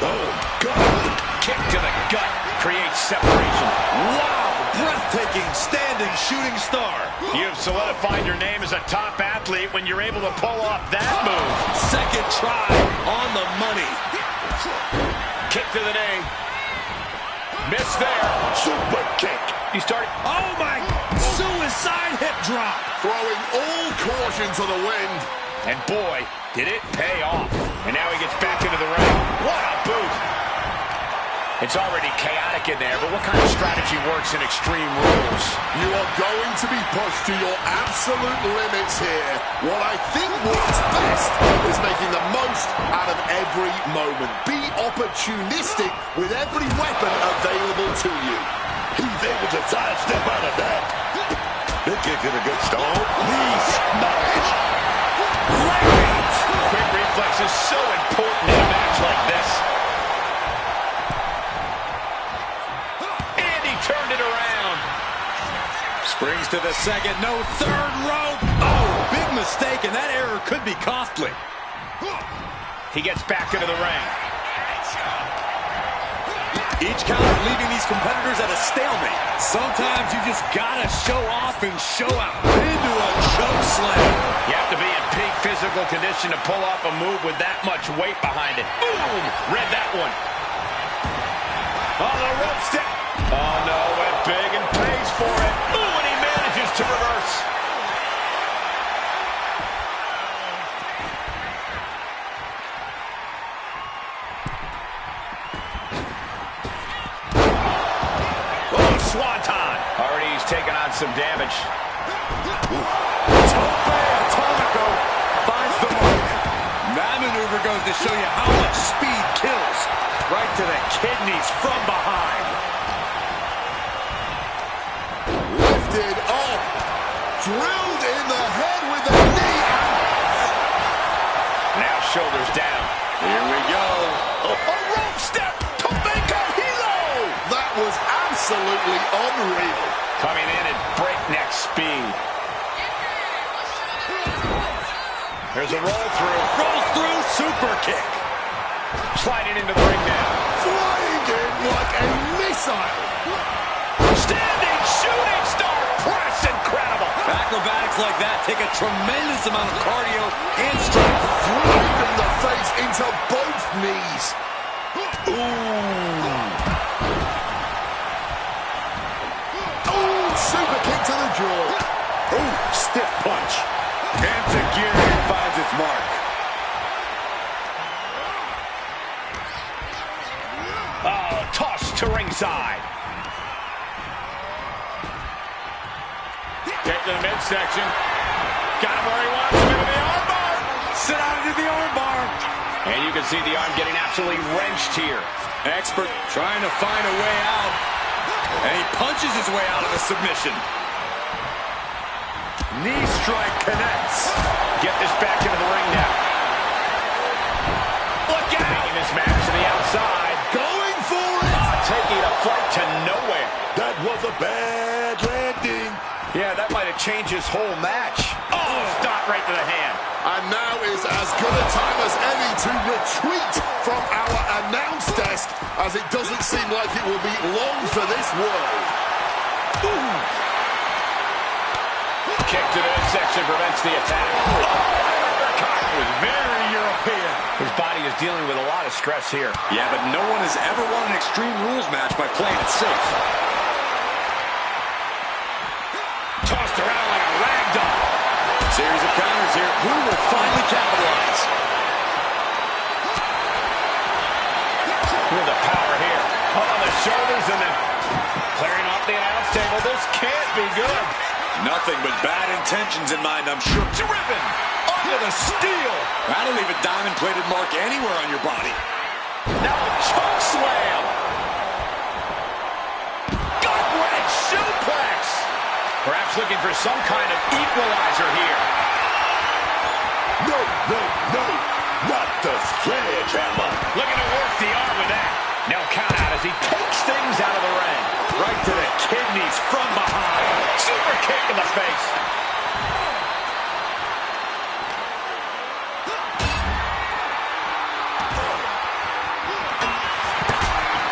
[SPEAKER 6] Oh, God.
[SPEAKER 3] Kick to the gut creates separation.
[SPEAKER 4] Wow, breathtaking Devastating standing shooting star.
[SPEAKER 3] You have solidified your name as a top athlete when you're able to pull off that move.
[SPEAKER 4] Second try on the money.
[SPEAKER 3] Kick to the knee. Missed there.
[SPEAKER 6] Super kick.
[SPEAKER 3] He started. Oh, my. Suicide hip drop.
[SPEAKER 5] Throwing all caution to the wind.
[SPEAKER 3] And boy, did it pay off. And now he gets back into the ring. What a boot. It's already chaotic in there, but what kind of strategy works in Extreme Rules?
[SPEAKER 5] You are going to be pushed to your absolute limits here. What I think works best is making the most out of every moment. Be opportunistic with every weapon available to you.
[SPEAKER 6] He's able to sidestep out of that. Big kick and a good stone. Knee smash.
[SPEAKER 3] Lariat! Quick reflex is so important in a match like this. And he turned it around.
[SPEAKER 4] Springs to the second, no third rope. Oh, big mistake, and that error could be costly.
[SPEAKER 3] He gets back into the ring.
[SPEAKER 4] Each counter leaving these competitors at a stalemate. Sometimes you just gotta show off and show out. Into a choke slam.
[SPEAKER 3] You have to be in peak physical condition to pull off a move with that much weight behind it. Boom! Read that one. On the rope step. Oh no, went big and pays for it. Ooh, and he manages to reverse. Swanton. Already he's taken on some damage.
[SPEAKER 4] Atomico finds the mark. That maneuver goes to show you how much speed kills. Right to the kidneys from behind.
[SPEAKER 5] Lifted up. Drilled in the head with a knee.
[SPEAKER 3] Now shoulders down.
[SPEAKER 4] Here we go.
[SPEAKER 3] A rope step.
[SPEAKER 5] That was absolutely unreal.
[SPEAKER 3] Coming in at breakneck speed. There's a roll through.
[SPEAKER 4] Rolls through, super kick.
[SPEAKER 3] Sliding into the ring now.
[SPEAKER 5] Flying in like a missile.
[SPEAKER 3] Standing shooting star press. Incredible.
[SPEAKER 4] Acrobatics like that take a tremendous amount of cardio and strength.
[SPEAKER 5] Driving the face into both knees.
[SPEAKER 4] Ooh.
[SPEAKER 5] Super kick to the jaw.
[SPEAKER 4] Ooh, stiff punch. Enzuigiri finds its mark.
[SPEAKER 3] Oh, toss to ringside. Kick to the midsection. Got him where he wants him into the armbar.
[SPEAKER 4] Sit out into the armbar.
[SPEAKER 3] And you can see the arm getting absolutely wrenched here.
[SPEAKER 4] Expert trying to find a way out. And he punches his way out of the submission. Knee strike connects.
[SPEAKER 3] Get this back into the ring now. Look out! Taking this match to the outside.
[SPEAKER 5] Going for it!
[SPEAKER 3] Taking a flight to nowhere.
[SPEAKER 6] That was a bad landing.
[SPEAKER 3] Yeah, that might have changed his whole match. Oh, stop right to the hand.
[SPEAKER 5] And now is as good a time as any to retreat from our announce desk, as it doesn't seem like it will be long for this world.
[SPEAKER 3] Ooh. Kick to the midsection prevents the attack. It was very European. His body is dealing with a lot of stress here.
[SPEAKER 4] Yeah, but no one has ever won an Extreme Rules match by playing it safe.
[SPEAKER 3] Tossed around like a rag doll.
[SPEAKER 4] Series of counters here. Who will finally capitalize?
[SPEAKER 3] With the power here. On the shoulders and then clearing off the announce table. This can't be good.
[SPEAKER 4] Nothing but bad intentions in mind, I'm sure.
[SPEAKER 3] Driven under the steel.
[SPEAKER 4] That'll leave a diamond-plated mark anywhere on your body.
[SPEAKER 3] Now a choke slam. Gut-wrench suplex. Perhaps looking for some kind of equalizer here.
[SPEAKER 6] No, no, no. Not the sledgehammer.
[SPEAKER 3] Looking to work the arm with that. No count out as he takes things out of the ring.
[SPEAKER 4] Right to the kidneys from behind.
[SPEAKER 3] Super kick in the face.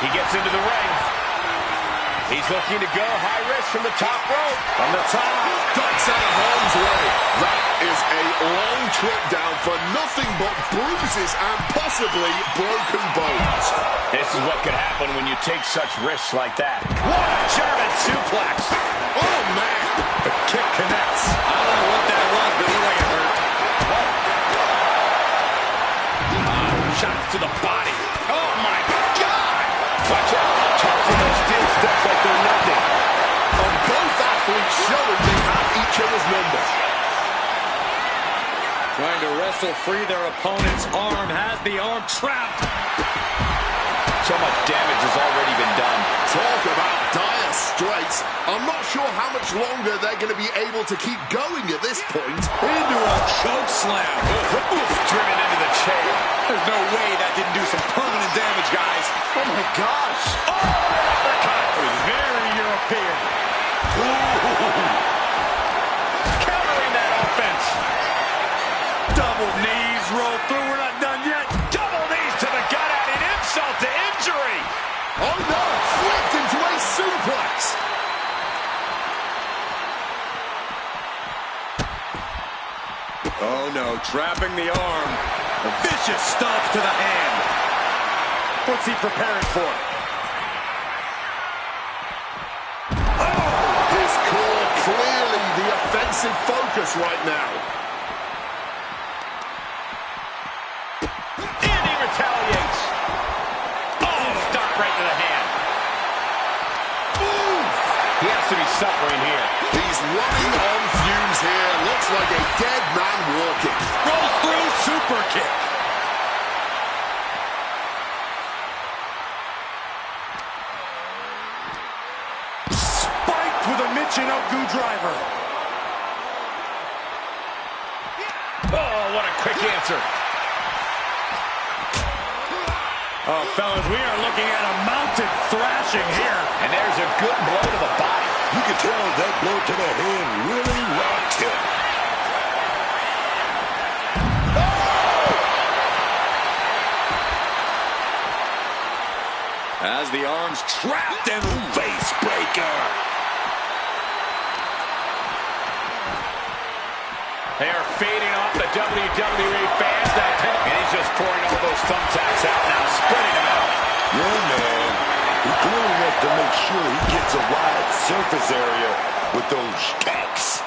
[SPEAKER 3] He gets into the ring. He's looking to go high risk from the top rope.
[SPEAKER 5] On the top, ducks out of harm's way. That is a long trip down for nothing but bruises and possibly broken bones.
[SPEAKER 3] This is what could happen when you take such risks like that. What a German suplex.
[SPEAKER 5] Oh, man.
[SPEAKER 3] The kick connects. I don't know what that was, but it looked like it hurt. Shots to the body. Oh, my God. Watch out. Tossing those steel steps like they're nothing.
[SPEAKER 5] And both athletes showing they have each other's number.
[SPEAKER 3] Trying to wrestle free their opponent's arm. Has the arm trapped. So much damage has already been done.
[SPEAKER 5] Talk about dire straits. I'm not sure how much longer they're going to be able to keep going at this point.
[SPEAKER 3] Into a choke slam. Driven into the chair. There's no way that didn't do some permanent damage, guys.
[SPEAKER 5] Oh, my gosh.
[SPEAKER 3] Oh, uppercut. It was very European. Countering that offense. Double knees roll through. We're not done yet. Double knees to the gut. Adding insult to injury.
[SPEAKER 5] Oh, no. Flipped into a suplex.
[SPEAKER 3] Oh, no. Trapping the arm. A vicious stomp to the hand. What's he preparing for?
[SPEAKER 5] Oh! His core clearly the offensive focus right now.
[SPEAKER 3] And he retaliates. Oh, stop right to the hand.
[SPEAKER 5] Oof!
[SPEAKER 3] He has to be suffering here.
[SPEAKER 5] He's running on fumes here. Looks like a dead man walking.
[SPEAKER 3] Rolls through, super kick. Spiked with a Michinoku driver. Oh, what a quick answer. Oh, fellas, we are looking at a mounted thrashing here. And there's a good blow to the body.
[SPEAKER 6] You can tell that blow to the head really rocked him.
[SPEAKER 3] As the arms trapped and face breaker. They are fading off the WWE fans. And he's just pouring all those thumbtacks out now, spreading them out.
[SPEAKER 6] Yeah, man. He clearly wants to make sure he gets a wide surface area with those tacks.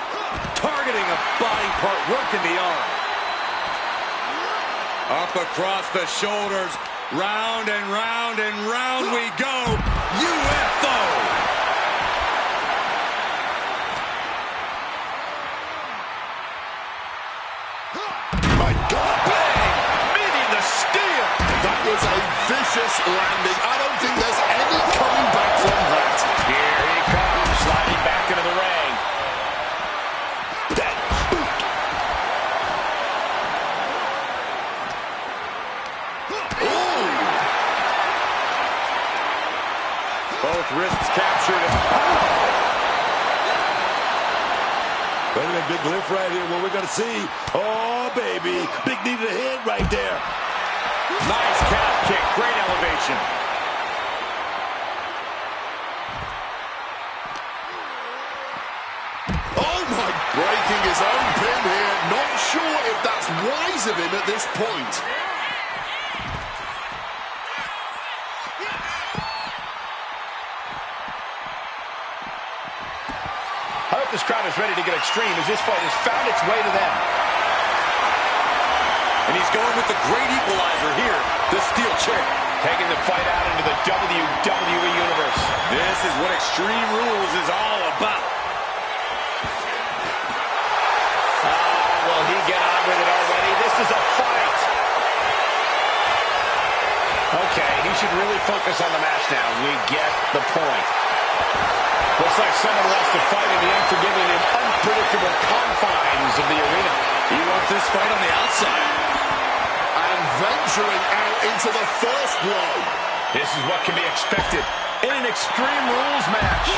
[SPEAKER 3] Targeting a body part, working the arm. Up across the shoulders. Round and round and round we go. UFO.
[SPEAKER 5] My God.
[SPEAKER 3] Bang! Meeting the steel.
[SPEAKER 5] That was a vicious landing. I don't think there's any coming back from that.
[SPEAKER 3] Here he comes, sliding back into the ring.
[SPEAKER 6] That boot.
[SPEAKER 3] Both wrists captured.
[SPEAKER 6] Wait a minute, big lift right here. What we're going to see. Oh, baby. Big knee to the head right there.
[SPEAKER 3] Nice calf kick. Great elevation.
[SPEAKER 5] Oh, my. Breaking his own pin here. Not sure if that's wise of him at this point.
[SPEAKER 3] I hope this crowd is ready to get extreme as this fight has found its way to them. And he's going with the great equalizer here, the steel chair. Taking the fight out into the WWE Universe. This is what Extreme Rules is all about. Will he get on with it already? This is a fight. Okay, he should really focus on the match now. We get the point. Looks like someone wants to fight in the unforgiving and unpredictable confines of the arena. He wants this fight on the outside.
[SPEAKER 5] And venturing out into the first blow.
[SPEAKER 3] This is what can be expected in an Extreme Rules match.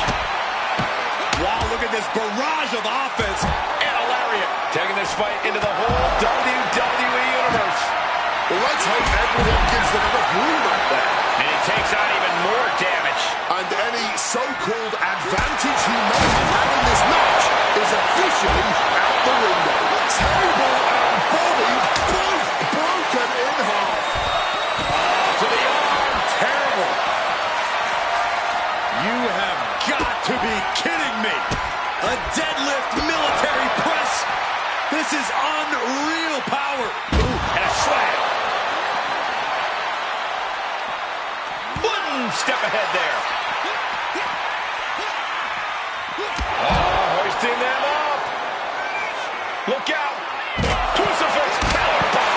[SPEAKER 3] Wow, look at this barrage of offense and a lariat. Taking this fight into the whole WWE Universe.
[SPEAKER 5] Well, let's hope everyone gives them enough room out there.
[SPEAKER 3] And he takes out even more damage.
[SPEAKER 5] And any so-called
[SPEAKER 3] to be kidding me. A deadlift military press. This is unreal power. Ooh, and a slam. One step ahead there. Hoisting them up. Look out. Crucifix powerbomb.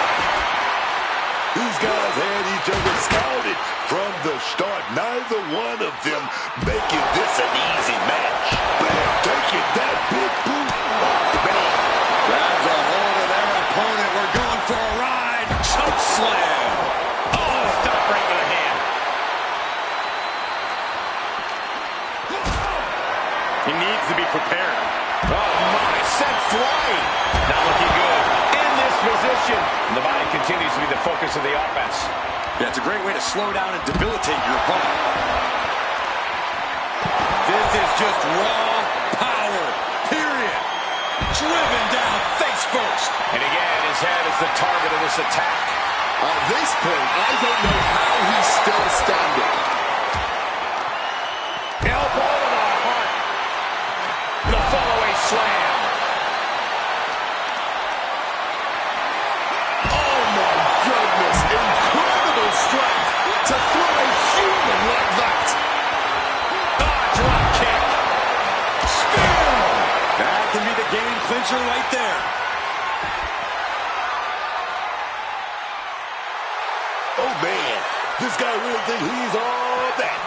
[SPEAKER 6] These guys had each other scouted from the start. Neither one of them making this an easy match. Bam, taking that big boot. Oh, man.
[SPEAKER 3] Grabs a hold of their opponent. We're going for a ride. Choke slam. Oh, stop right with a hand. He needs to be prepared. Oh, my. Set flying. Not looking good. In this position. The body continues to be the focus of the offense. Yeah, it's a great way to slow down and debilitate your opponent. This is just raw power, period. Driven down face first. And again, his head is the target of this attack.
[SPEAKER 5] At this point, I don't know how he's still standing.
[SPEAKER 3] Elbow to the heart. The follow-away slam.
[SPEAKER 5] Incredible strength to throw a human like that.
[SPEAKER 3] Drop kick. Spear. That can be the game clincher right there.
[SPEAKER 6] Oh, man. This guy really thinks he's all that.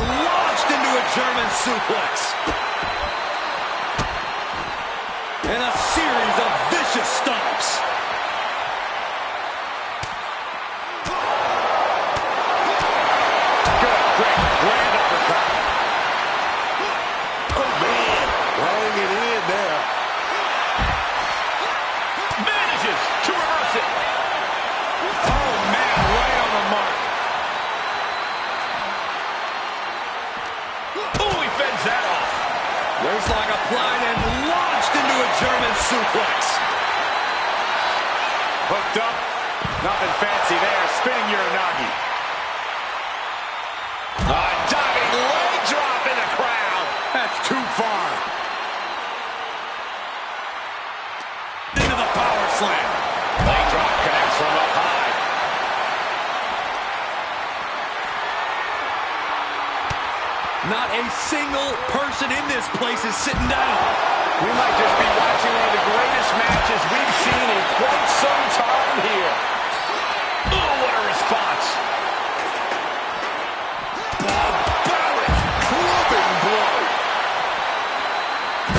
[SPEAKER 3] Launched into a German suplex. And a series of vicious stomps. Grand uppercut.
[SPEAKER 6] Oh, man. Laying it in there.
[SPEAKER 3] Manages to reverse it. Oh, man. Right on the mark. Oh, he fends that off. Waistlock applied and launched into a German suplex. Hooked up. Nothing fancy there. Spinning Uranagi. Diving leg drop in the crowd. That's too far. Into the power slam. Leg drop connects from up high. Not a single person in this place is sitting down. We might just be watching one of the greatest matches we've seen in quite some time here. Oh, what a response.
[SPEAKER 5] Barbaric clubbing blow.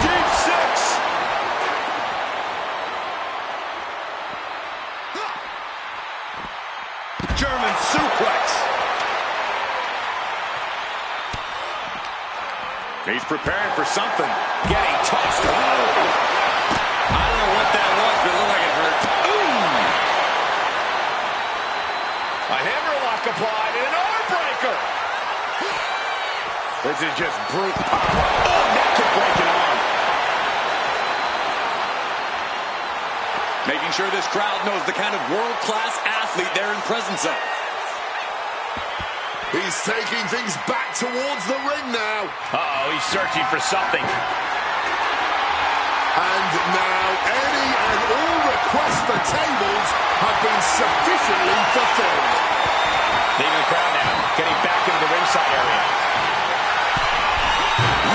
[SPEAKER 3] Deep six. German suplex. He's preparing for something. Getting tossed around. I don't know what that was, but it looked like it hurt. Ooh. A hammerlock applied and an arm breaker. This is just brute power. Oh, neck kick breaking arm. Making sure this crowd knows the kind of world-class athlete they're in presence of.
[SPEAKER 5] He's taking things back towards the ring now.
[SPEAKER 3] Uh-oh, he's searching for something.
[SPEAKER 5] And now any and all requests for tables have been sufficiently fulfilled.
[SPEAKER 3] Leaving the crowd now, getting back into the ringside area.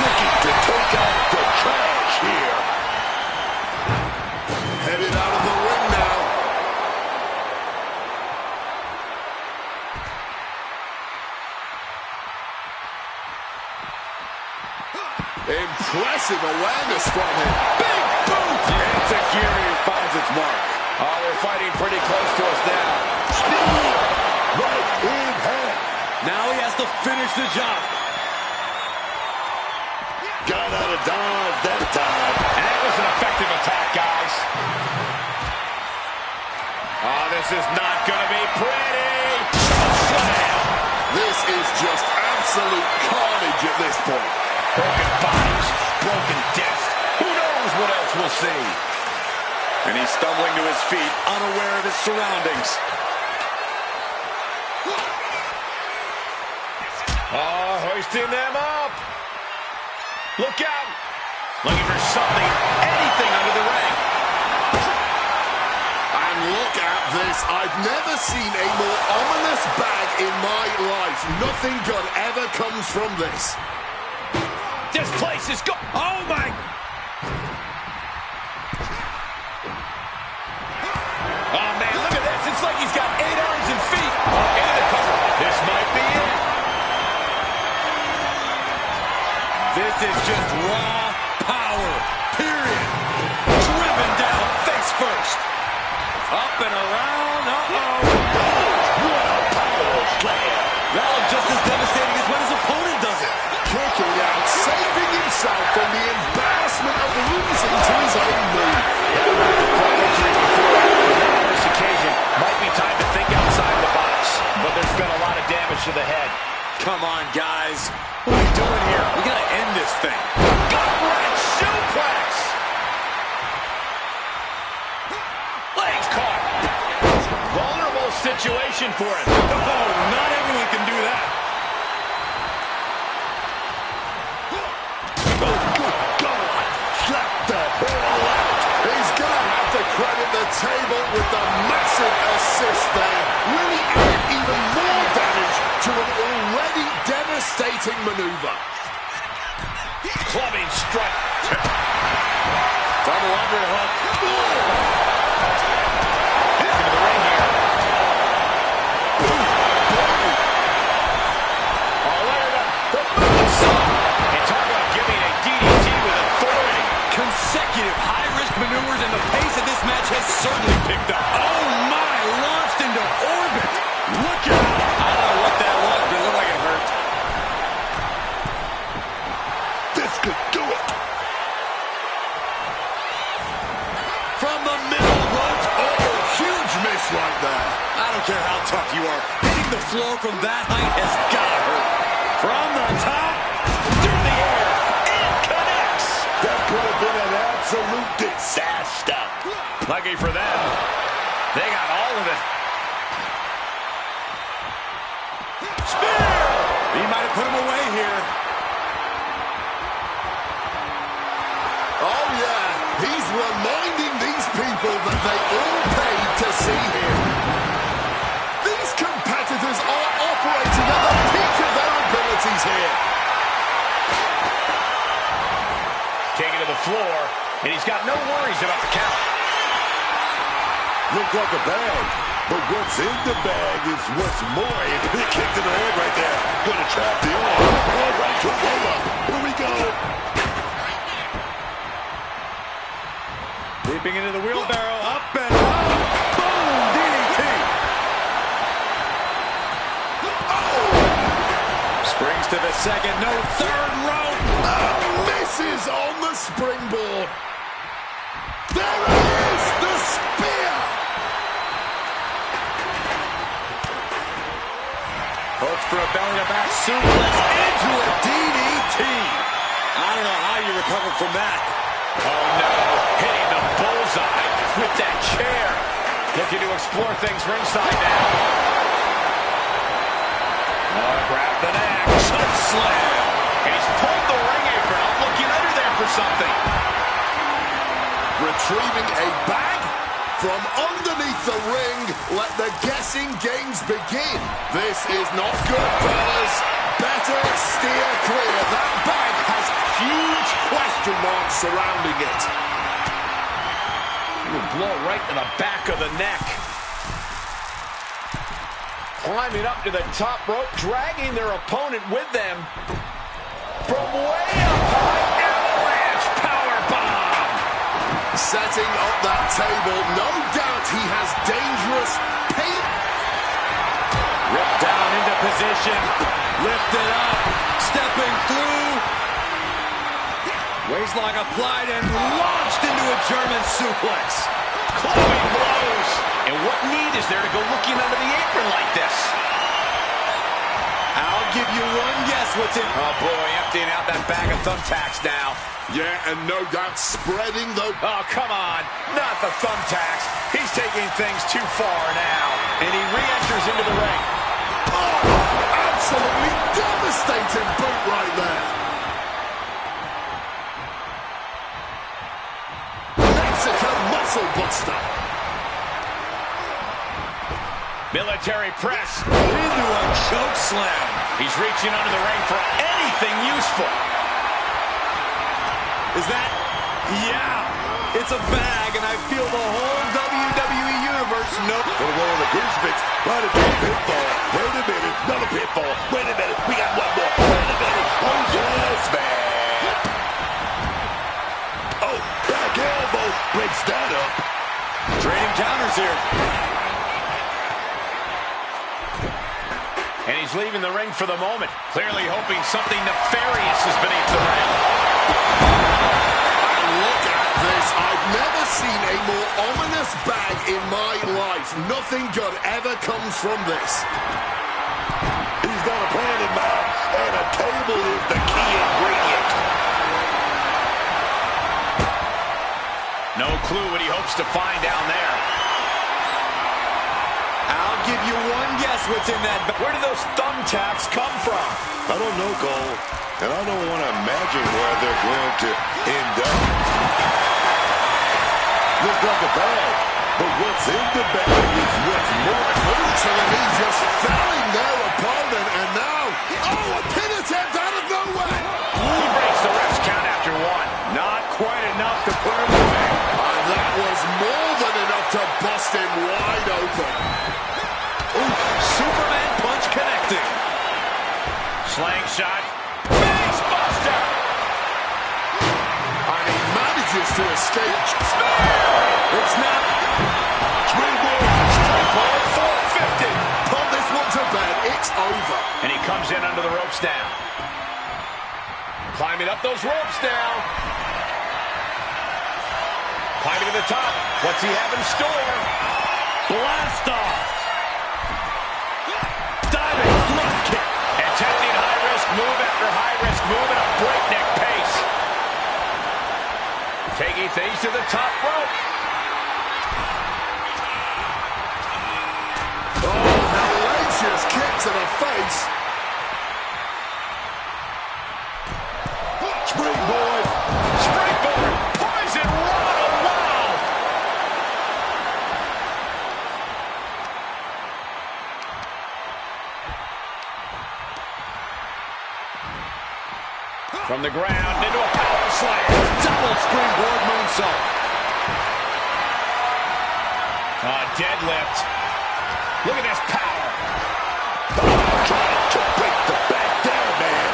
[SPEAKER 6] Looking to take out the trash here.
[SPEAKER 5] Headed out of the ring now. Impressive awareness from him. Big boot!
[SPEAKER 3] It's a Fury who finds its mark. Oh, they're fighting pretty close to us now.
[SPEAKER 6] Spear right in hand.
[SPEAKER 3] Now he has to finish the job.
[SPEAKER 6] Got out of dodge that time.
[SPEAKER 3] And that was an effective attack, guys. Oh, this is not going to be pretty. Slam.
[SPEAKER 5] This is just absolute carnage at this point.
[SPEAKER 3] Broken bodies, broken discs. Who knows what else we'll see? And he's stumbling to his feet, unaware of his surroundings. Oh, hoisting them up. Look out. Looking for something, anything under the ring.
[SPEAKER 5] And look at this. I've never seen a more ominous bag in my life. Nothing good ever comes from this.
[SPEAKER 3] This place is oh my. Oh man, look at this. It's like he's got 8 arms and feet. Into the cover. This might be it. This is just raw power, period. Driven down face first. Up and around,
[SPEAKER 6] What a power slam.
[SPEAKER 3] That looked just as devastating as when his opponent does it.
[SPEAKER 5] Kicking out, saving himself from the embarrassment of losing to his own move.
[SPEAKER 3] This occasion might be time to think outside the box, but there's been a lot of damage to the head. Come on, guys. What are we doing here? We gotta end this thing. Gut-wrench suplex! Legs caught. Vulnerable situation for him. Oh, not everyone can do that.
[SPEAKER 6] Oh, good God. Slap the hell out.
[SPEAKER 5] He's going to have to credit the table with the massive assist there. Really added even more damage to an already devastating maneuver.
[SPEAKER 3] Clubbing strike. Double underhook. Into the ring here. Oh, look at that. The moonsault. And talk about giving a DDT with authority. Consecutive high-risk maneuvers, and the pace of this match has certainly picked up. Oh, my. Launched into orbit. Look out. I don't know what that was, but it looked like it hurt.
[SPEAKER 6] This could do it.
[SPEAKER 3] From the middle rope.
[SPEAKER 5] Oh, huge miss right there.
[SPEAKER 3] I don't care how tough you are. Hitting the floor from that height has got to hurt. From the top, through the air, it connects.
[SPEAKER 6] That could have been an absolute disaster.
[SPEAKER 3] Lucky for them, they got all of it. Spear! He might have put him away here.
[SPEAKER 5] Oh, yeah. He's reminding these people that they all paid to see him. These competitors are operating at the peak of their abilities here.
[SPEAKER 3] Taken to the floor, and he's got no worries about the count.
[SPEAKER 6] Looked like a bag, but what's in the bag is what's more. He kicked in the head right there. Gonna trap the arm. All right, to roll up. Here we go.
[SPEAKER 3] Leaping into the wheelbarrow, up and up. Boom! DDT. Springs to the second, no third rope.
[SPEAKER 5] Misses on the springboard. There it is, the spear.
[SPEAKER 3] Hopes for a belly-to-back suplex into a DDT. I don't know how you recover from that. Oh, no. Hitting the bullseye with that chair. Looking to explore things ringside now. Oh, grab the neck. Choke slam. And he's pulled the ring apron up, looking under there for something.
[SPEAKER 5] Retrieving a bag from underneath the ring. Let the guessing games begin. This is not good, fellas. Better steer clear. That bag has huge question marks surrounding it.
[SPEAKER 3] Ooh, blow right to the back of the neck. Climbing up to the top rope, dragging their opponent with them. From way up high, avalanche powerbomb.
[SPEAKER 5] Setting up that table. No doubt he has dangerous pain.
[SPEAKER 3] Ripped down into position. Lifted up. Stepping through. Waistlock applied and launched into a German suplex. Clubbing blows. And what need is there to go looking under the apron like this? I'll give you one guess what's in. Oh boy, emptying out that bag of thumbtacks now.
[SPEAKER 5] Yeah, and no doubt spreading the...
[SPEAKER 3] Oh, come on. Not the thumbtacks. He's taking things too far now. And he re-enters into the ring.
[SPEAKER 5] Oh, absolutely devastating boot right there. muscle buster.
[SPEAKER 3] Military press into a choke slam. He's reaching under the ring for anything useful.
[SPEAKER 4] Is that? Yeah. It's a bag, and I feel the whole WWE Universe know.
[SPEAKER 6] Gonna go on the crucifix. Right into a pitfall. Wait a minute. Another pitfall. Wait a minute. We got one more. Wait a minute. Oh, yes, man. Oh, back elbow. Breaks that up.
[SPEAKER 3] Trading counters here. And he's leaving the ring for the moment, clearly hoping something nefarious is beneath the ring.
[SPEAKER 5] Look at this. I've never seen a more ominous bag in my life. Nothing good ever comes from this.
[SPEAKER 6] He's got a plan in mind, and a table is the key ingredient.
[SPEAKER 3] No clue what he hopes to find down there.
[SPEAKER 4] I'll give you one guess what's in that bag. Where did those thumbtacks come from?
[SPEAKER 6] I don't know, Cole, and I don't want to imagine where they're going to end up. Looks like a bag, but what's in the bag is what's more.
[SPEAKER 5] Until he just felling their opponent, and now, oh, a pin attempt out of nowhere.
[SPEAKER 3] He breaks the ref's count after one. Not quite enough to put him away.
[SPEAKER 5] And that was more than enough to bust him wide open.
[SPEAKER 3] Ooh, Superman punch connecting. Slingshot. Face buster.
[SPEAKER 5] And he manages to escape.
[SPEAKER 3] It's not. Springboard 450.
[SPEAKER 5] Put this one to bed. It's over.
[SPEAKER 3] And he comes in under the ropes now. Climbing up those ropes now. Climbing to the top. What's he have in store? Blast off. Diving drop kick. Attempting high-risk move after high-risk move at a breakneck pace. Taking things to the top rope.
[SPEAKER 5] Oh, hellacious kick to the face.
[SPEAKER 6] Springboard.
[SPEAKER 3] Springboard. Poison Rana. Wow. From the ground into a power slam. Double springboard moonsault. Deadlift. Look at this power.
[SPEAKER 6] Trying to break the back down, man.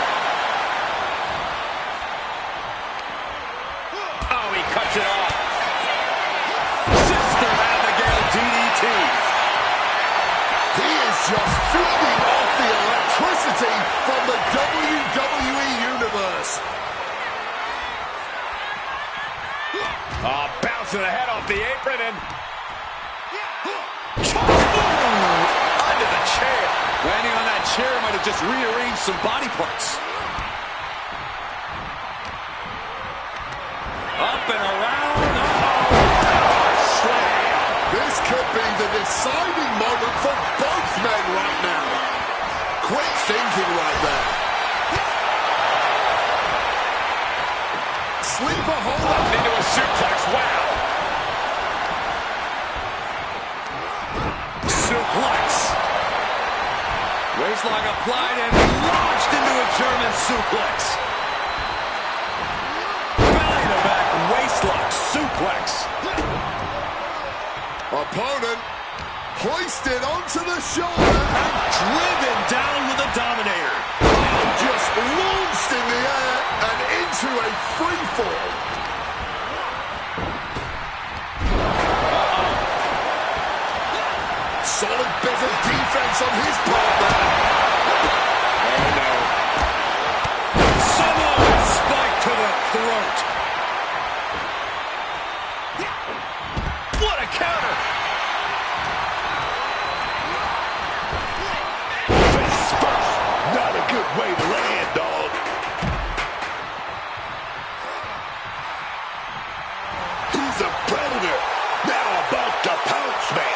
[SPEAKER 3] Oh, he cuts it off. Sister Abigail DDT.
[SPEAKER 5] He is just feeding off the electricity from the WWE Universe.
[SPEAKER 3] Bouncing the head off the apron and... Under the chair.
[SPEAKER 4] Landing on that chair might have just rearranged some body parts. Up and around.
[SPEAKER 3] Slam.
[SPEAKER 5] This could be the deciding moment for both men right now. Quick thinking right there. Sleeper hold up
[SPEAKER 3] into a suplex. Wow. Suplex.
[SPEAKER 4] Waistlock applied and launched into a German suplex.
[SPEAKER 3] Belly to back waistlock suplex.
[SPEAKER 5] Opponent hoisted onto the shoulder and driven down with a dominator. Just launched in the air and into a free fall. Solid bit of defense on his part there.
[SPEAKER 3] Oh no. Samoan spike to the throat. What a counter.
[SPEAKER 6] Face first. Not a good way to land, dog. He's a predator. Now about to pounce, man.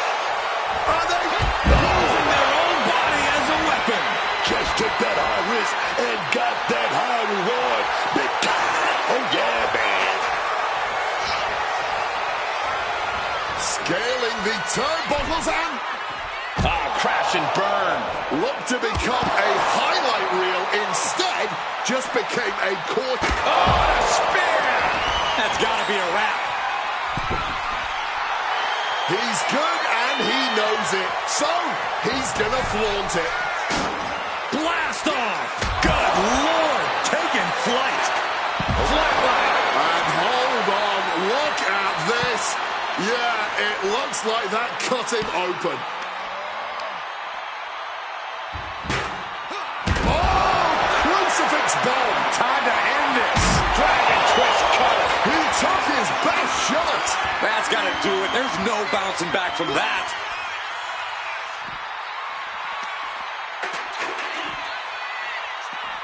[SPEAKER 5] Are they
[SPEAKER 6] using their own body as a weapon? Just took that high risk and got that high reward. Big time. Oh, yeah, man.
[SPEAKER 5] turnbuckles and...
[SPEAKER 3] Crash and burn.
[SPEAKER 5] Looked to become a highlight reel. Instead, just became a court...
[SPEAKER 3] Oh, and a spear! That's got to be a wrap.
[SPEAKER 5] He's good and he knows it. So, he's going to flaunt it.
[SPEAKER 3] Blast off! Good Lord! Taking flight. Flatline.
[SPEAKER 5] And hold on, look at this. Yeah, it looks like that cut him open. Oh, crucifix bomb.
[SPEAKER 3] Time to end this. Dragon twist cutter.
[SPEAKER 5] He took his best shot.
[SPEAKER 3] That's got to do it. There's no bouncing back from that.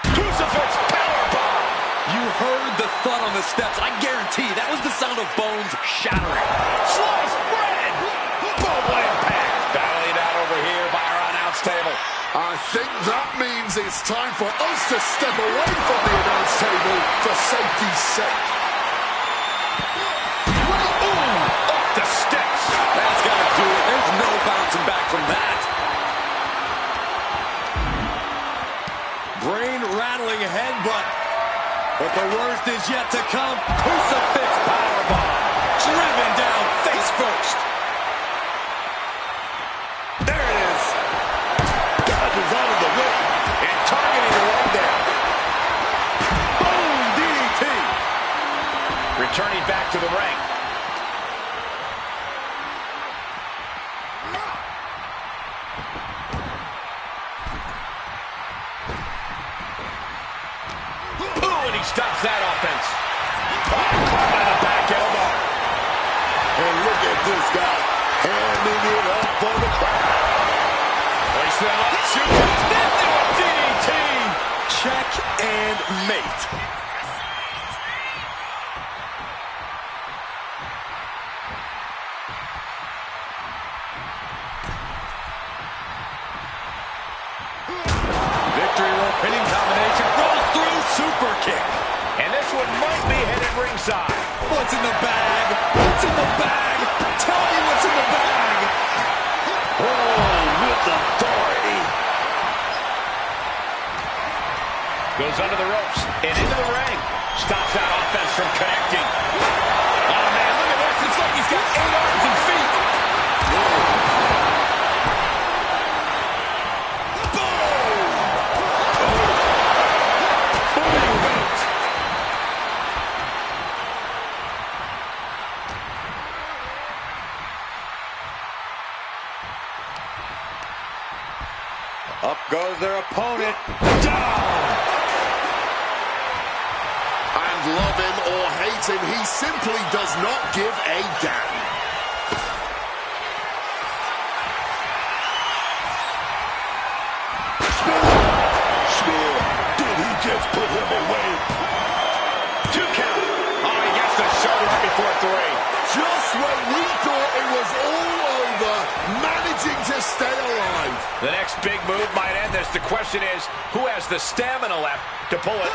[SPEAKER 3] Crucifix powerbomb. You heard the thud on the steps. I guarantee that was the sound of bones shattering. Sliced bread. Boom impact. Battling out over here by our announce table.
[SPEAKER 5] I think that means it's time for us to step away from the announce table for safety's sake.
[SPEAKER 3] Ooh, off the steps. That's got to do it. There's no bouncing back from that. Brain-rattling headbutt. But the worst is yet to come. Crucifix powerbomb. Driven down face first. There it is.
[SPEAKER 6] Dodges out of the way.
[SPEAKER 3] And targeting the leg there. Boom, DDT. Returning back to the ring. Stops that offense. Caught by the back elbow.
[SPEAKER 6] And look at this guy handing it up for the crowd.
[SPEAKER 3] Place that up. Suplex. Then do a DDT. Check and mate. Victory roll pinning combination. Rolls through. Super kick. And this one might be headed ringside. What's in the bag? What's in the bag? Tell me what's in the bag.
[SPEAKER 6] Oh, with authority.
[SPEAKER 3] Goes under the ropes and into the ring. Stops that offense from connecting. Oh, man, look at this. It's like he's got 8 arms and feet. Up goes their opponent. Down!
[SPEAKER 5] And love him or hate him, he simply does not give a damn.
[SPEAKER 6] Spear. Did he just put him away?
[SPEAKER 3] 2 count. Oh, he gets the shoulder right before 3.
[SPEAKER 5] Just when we thought it was all over, managing to stay alive.
[SPEAKER 3] The next big move might end this. The question is, who has the stamina left to pull it?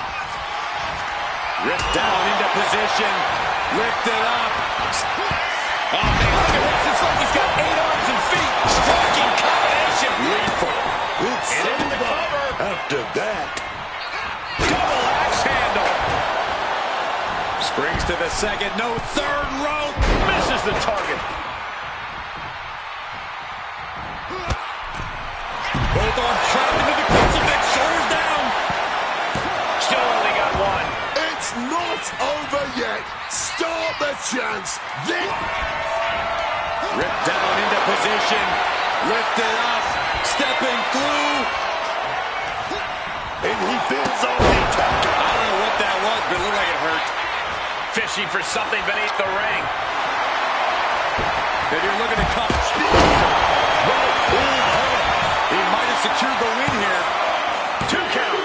[SPEAKER 3] Ripped down into position. Lifted up. Oh, man, look at this. It's like he's got 8 arms and feet. Striking combination. Lethal.
[SPEAKER 6] It's
[SPEAKER 3] And into the cover.
[SPEAKER 6] after that.
[SPEAKER 3] Double axe handle. Springs to the second. No third rope. Misses the target. Both arms trapped into the crucifix. Shoulders down. Still only got 1.
[SPEAKER 5] It's not over yet. Start the chance. This...
[SPEAKER 3] Ripped down into position. Lifted up. Stepping through.
[SPEAKER 6] And he feels all the attack.
[SPEAKER 3] I don't know what that was, but it looked like it hurt. Fishing for something beneath the ring. If you're looking to cut. He might have secured the win here. 2 count.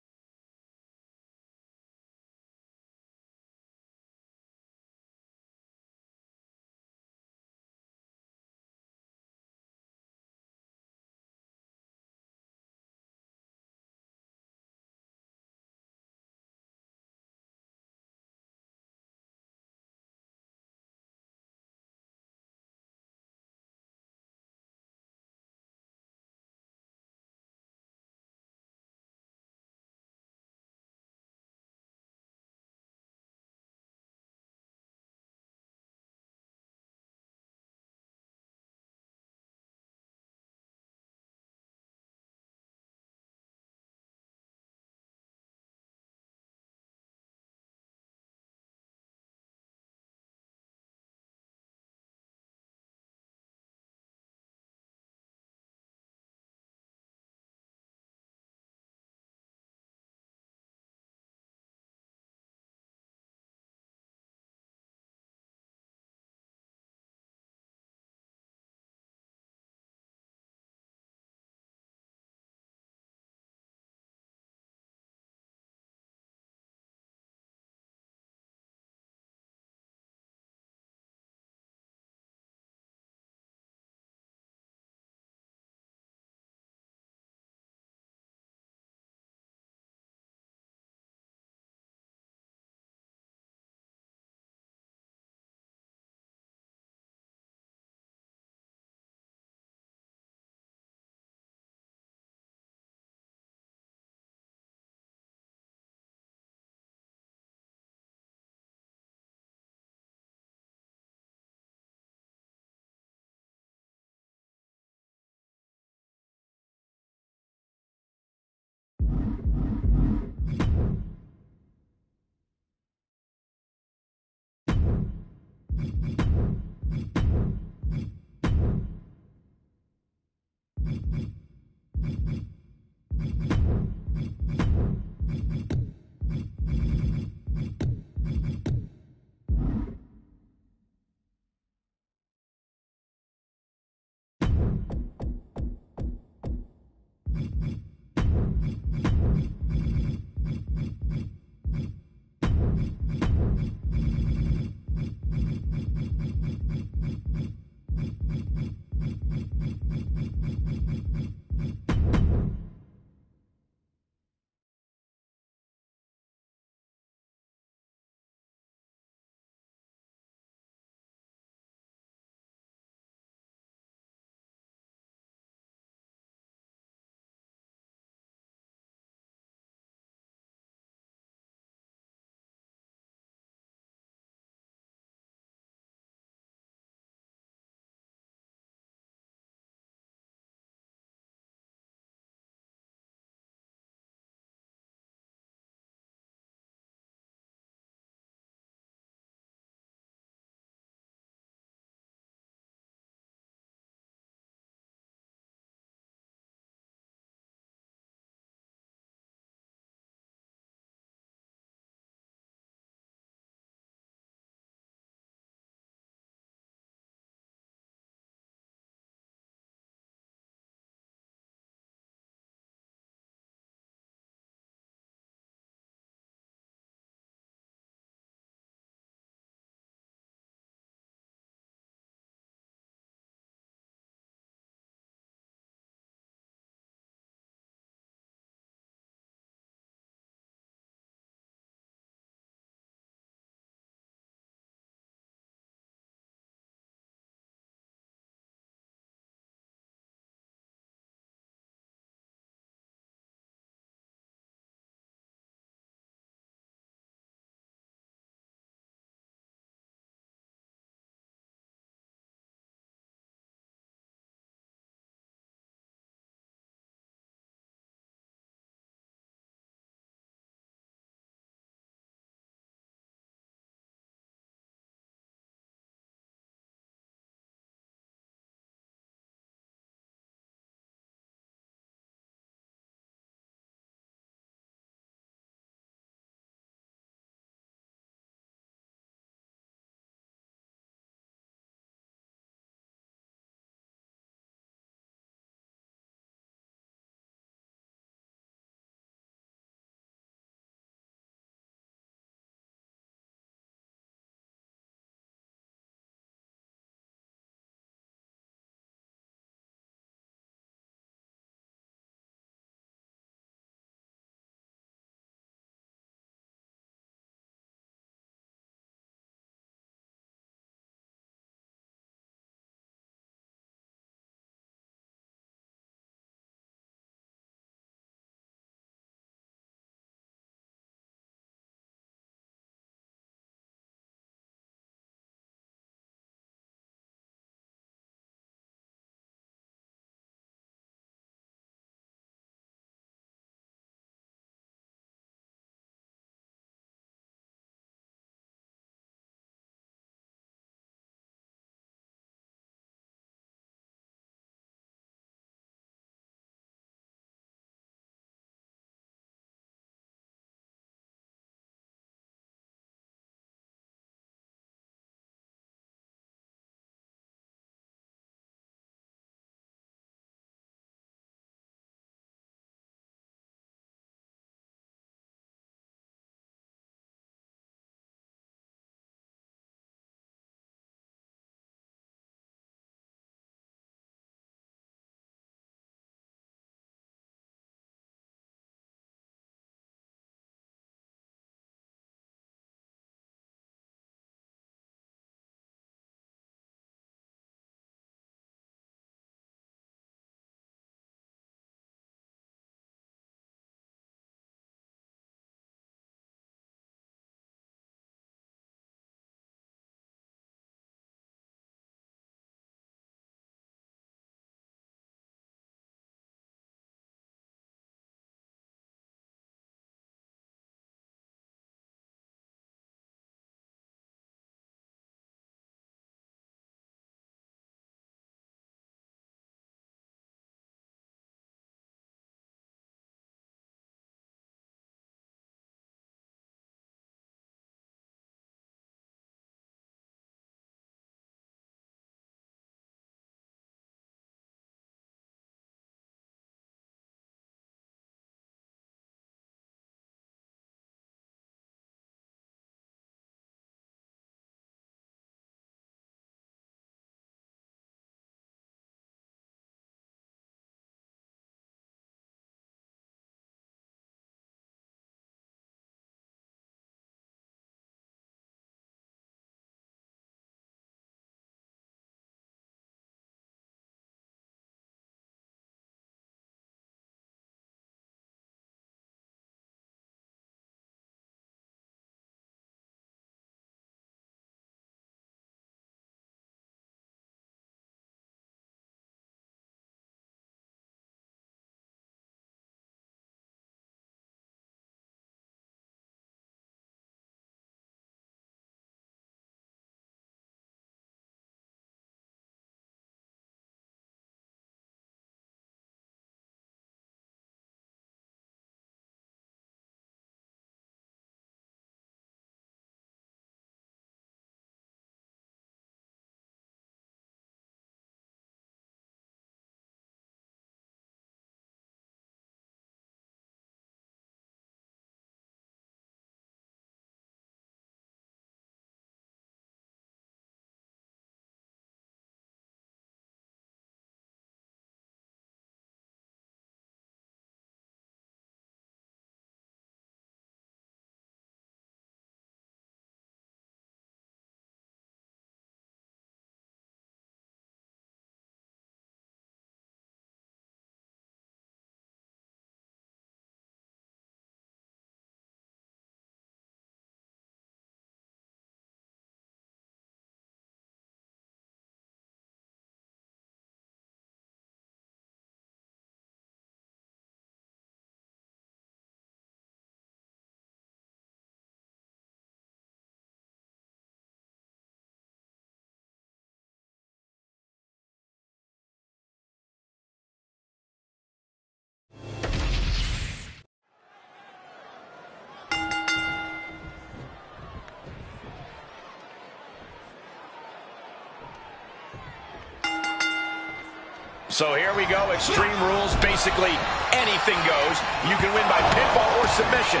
[SPEAKER 3] So here we go, Extreme Rules, basically anything goes. You can win by pinfall or submission.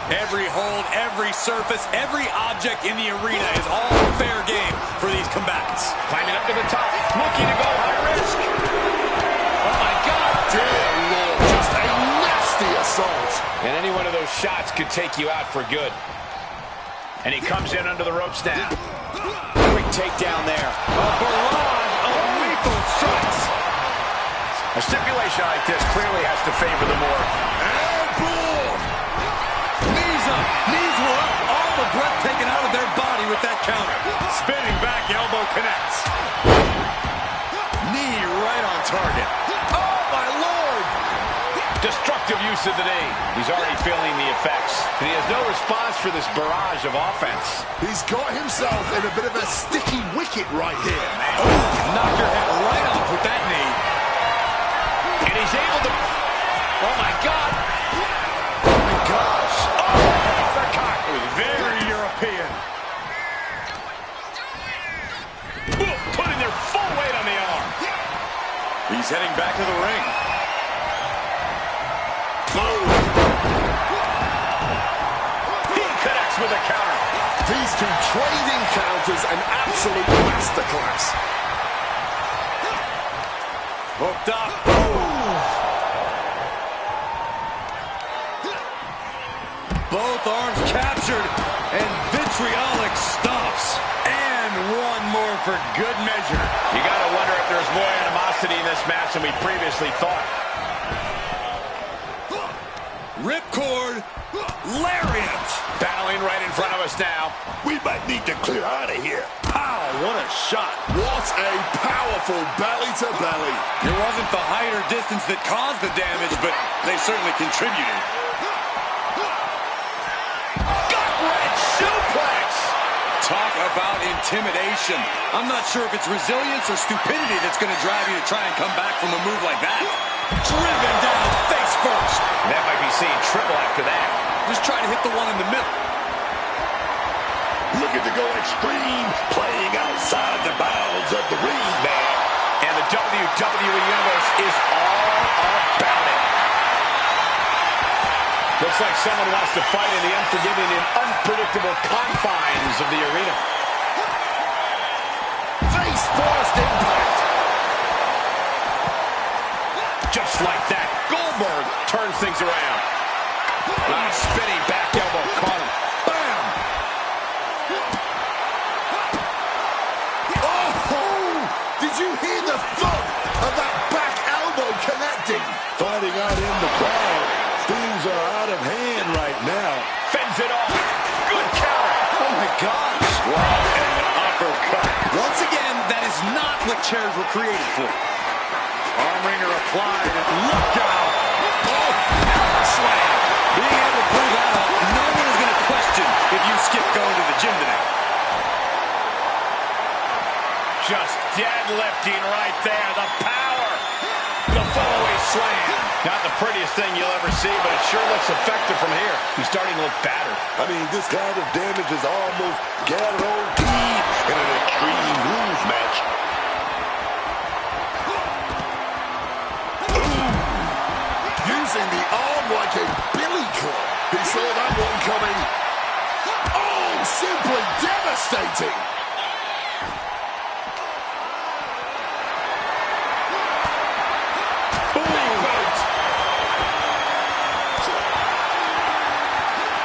[SPEAKER 4] Every hold, every surface, every object in the arena is all fair game for these combatants.
[SPEAKER 3] Climbing up to the top, looking to go high risk. Oh my God!
[SPEAKER 5] Dear Lord, just a nasty assault.
[SPEAKER 3] And any one of those shots could take you out for good. And he comes in under the ropes now.
[SPEAKER 4] Quick takedown there.
[SPEAKER 3] A barrage of lethal strikes. A stipulation like this clearly has to favor the more.
[SPEAKER 4] And boom! Knees up, knees were up, all the breath taken out of their body with that counter.
[SPEAKER 3] Spinning back elbow connects.
[SPEAKER 4] Knee right on target. Oh, my Lord!
[SPEAKER 3] Destructive use of the knee. He's already feeling the effects. And he has no response for this barrage of offense.
[SPEAKER 5] He's got himself in a bit of a sticky wicket right here.
[SPEAKER 4] Oh, knock your head right off with that knee.
[SPEAKER 3] And he's able to... Oh, my God.
[SPEAKER 4] Oh, my gosh.
[SPEAKER 3] Oh, uppercut. It was very European. Ooh, putting their full weight on the arm.
[SPEAKER 4] He's heading back to the ring.
[SPEAKER 3] He connects with a counter.
[SPEAKER 5] These two trading counters, an absolute masterclass.
[SPEAKER 4] Hooked up. Both arms captured, and vitriolic stops.
[SPEAKER 3] And one more for good measure. You got to wonder if there's more animosity in this match than we previously thought.
[SPEAKER 4] Ripcord, lariat.
[SPEAKER 3] Battling right in front of us now.
[SPEAKER 6] We might need to clear out of here.
[SPEAKER 4] Pow, what a shot.
[SPEAKER 5] What a powerful belly-to-belly.
[SPEAKER 4] It wasn't the height or distance that caused the damage, but they certainly contributed.
[SPEAKER 3] Gut-wrench suplex.
[SPEAKER 4] Talk about intimidation. I'm not sure if it's resilience or stupidity that's going to drive you to try and come back from a move like that. Driven down face first.
[SPEAKER 3] That might be seeing triple after that.
[SPEAKER 4] Just trying to hit the one in the middle.
[SPEAKER 6] Looking to go extreme, playing outside the bounds of the ring, man.
[SPEAKER 3] And the WWE Universe is all about it. Looks like someone wants to fight in the unforgiving and unpredictable confines of the arena.
[SPEAKER 5] Face first impact.
[SPEAKER 3] Just like that, Goldberg turns things around. Spinning back elbow caught him. Bam!
[SPEAKER 5] Oh! Did you hear the thud of that back elbow connecting?
[SPEAKER 6] Fighting out in the crowd. Things are out of hand right now.
[SPEAKER 3] Fends it off. Good counter.
[SPEAKER 4] Oh, my gosh.
[SPEAKER 3] Wow, and an uppercut.
[SPEAKER 4] Once again, that is not what chairs were created for.
[SPEAKER 3] Arm wringer applied. Look out.
[SPEAKER 4] Oh, slam. Being able to pull that off, no one is going to question if you skip going to the gym today.
[SPEAKER 3] Just deadlifting right there. The power. The fallaway slam. Not the prettiest thing you'll ever see, but it sure looks effective from here. He's starting to look battered.
[SPEAKER 6] I mean, this kind of damage is almost guaranteed in an Extreme Rules match.
[SPEAKER 5] Using the arm like a billy club. He saw that one coming. Oh, simply devastating.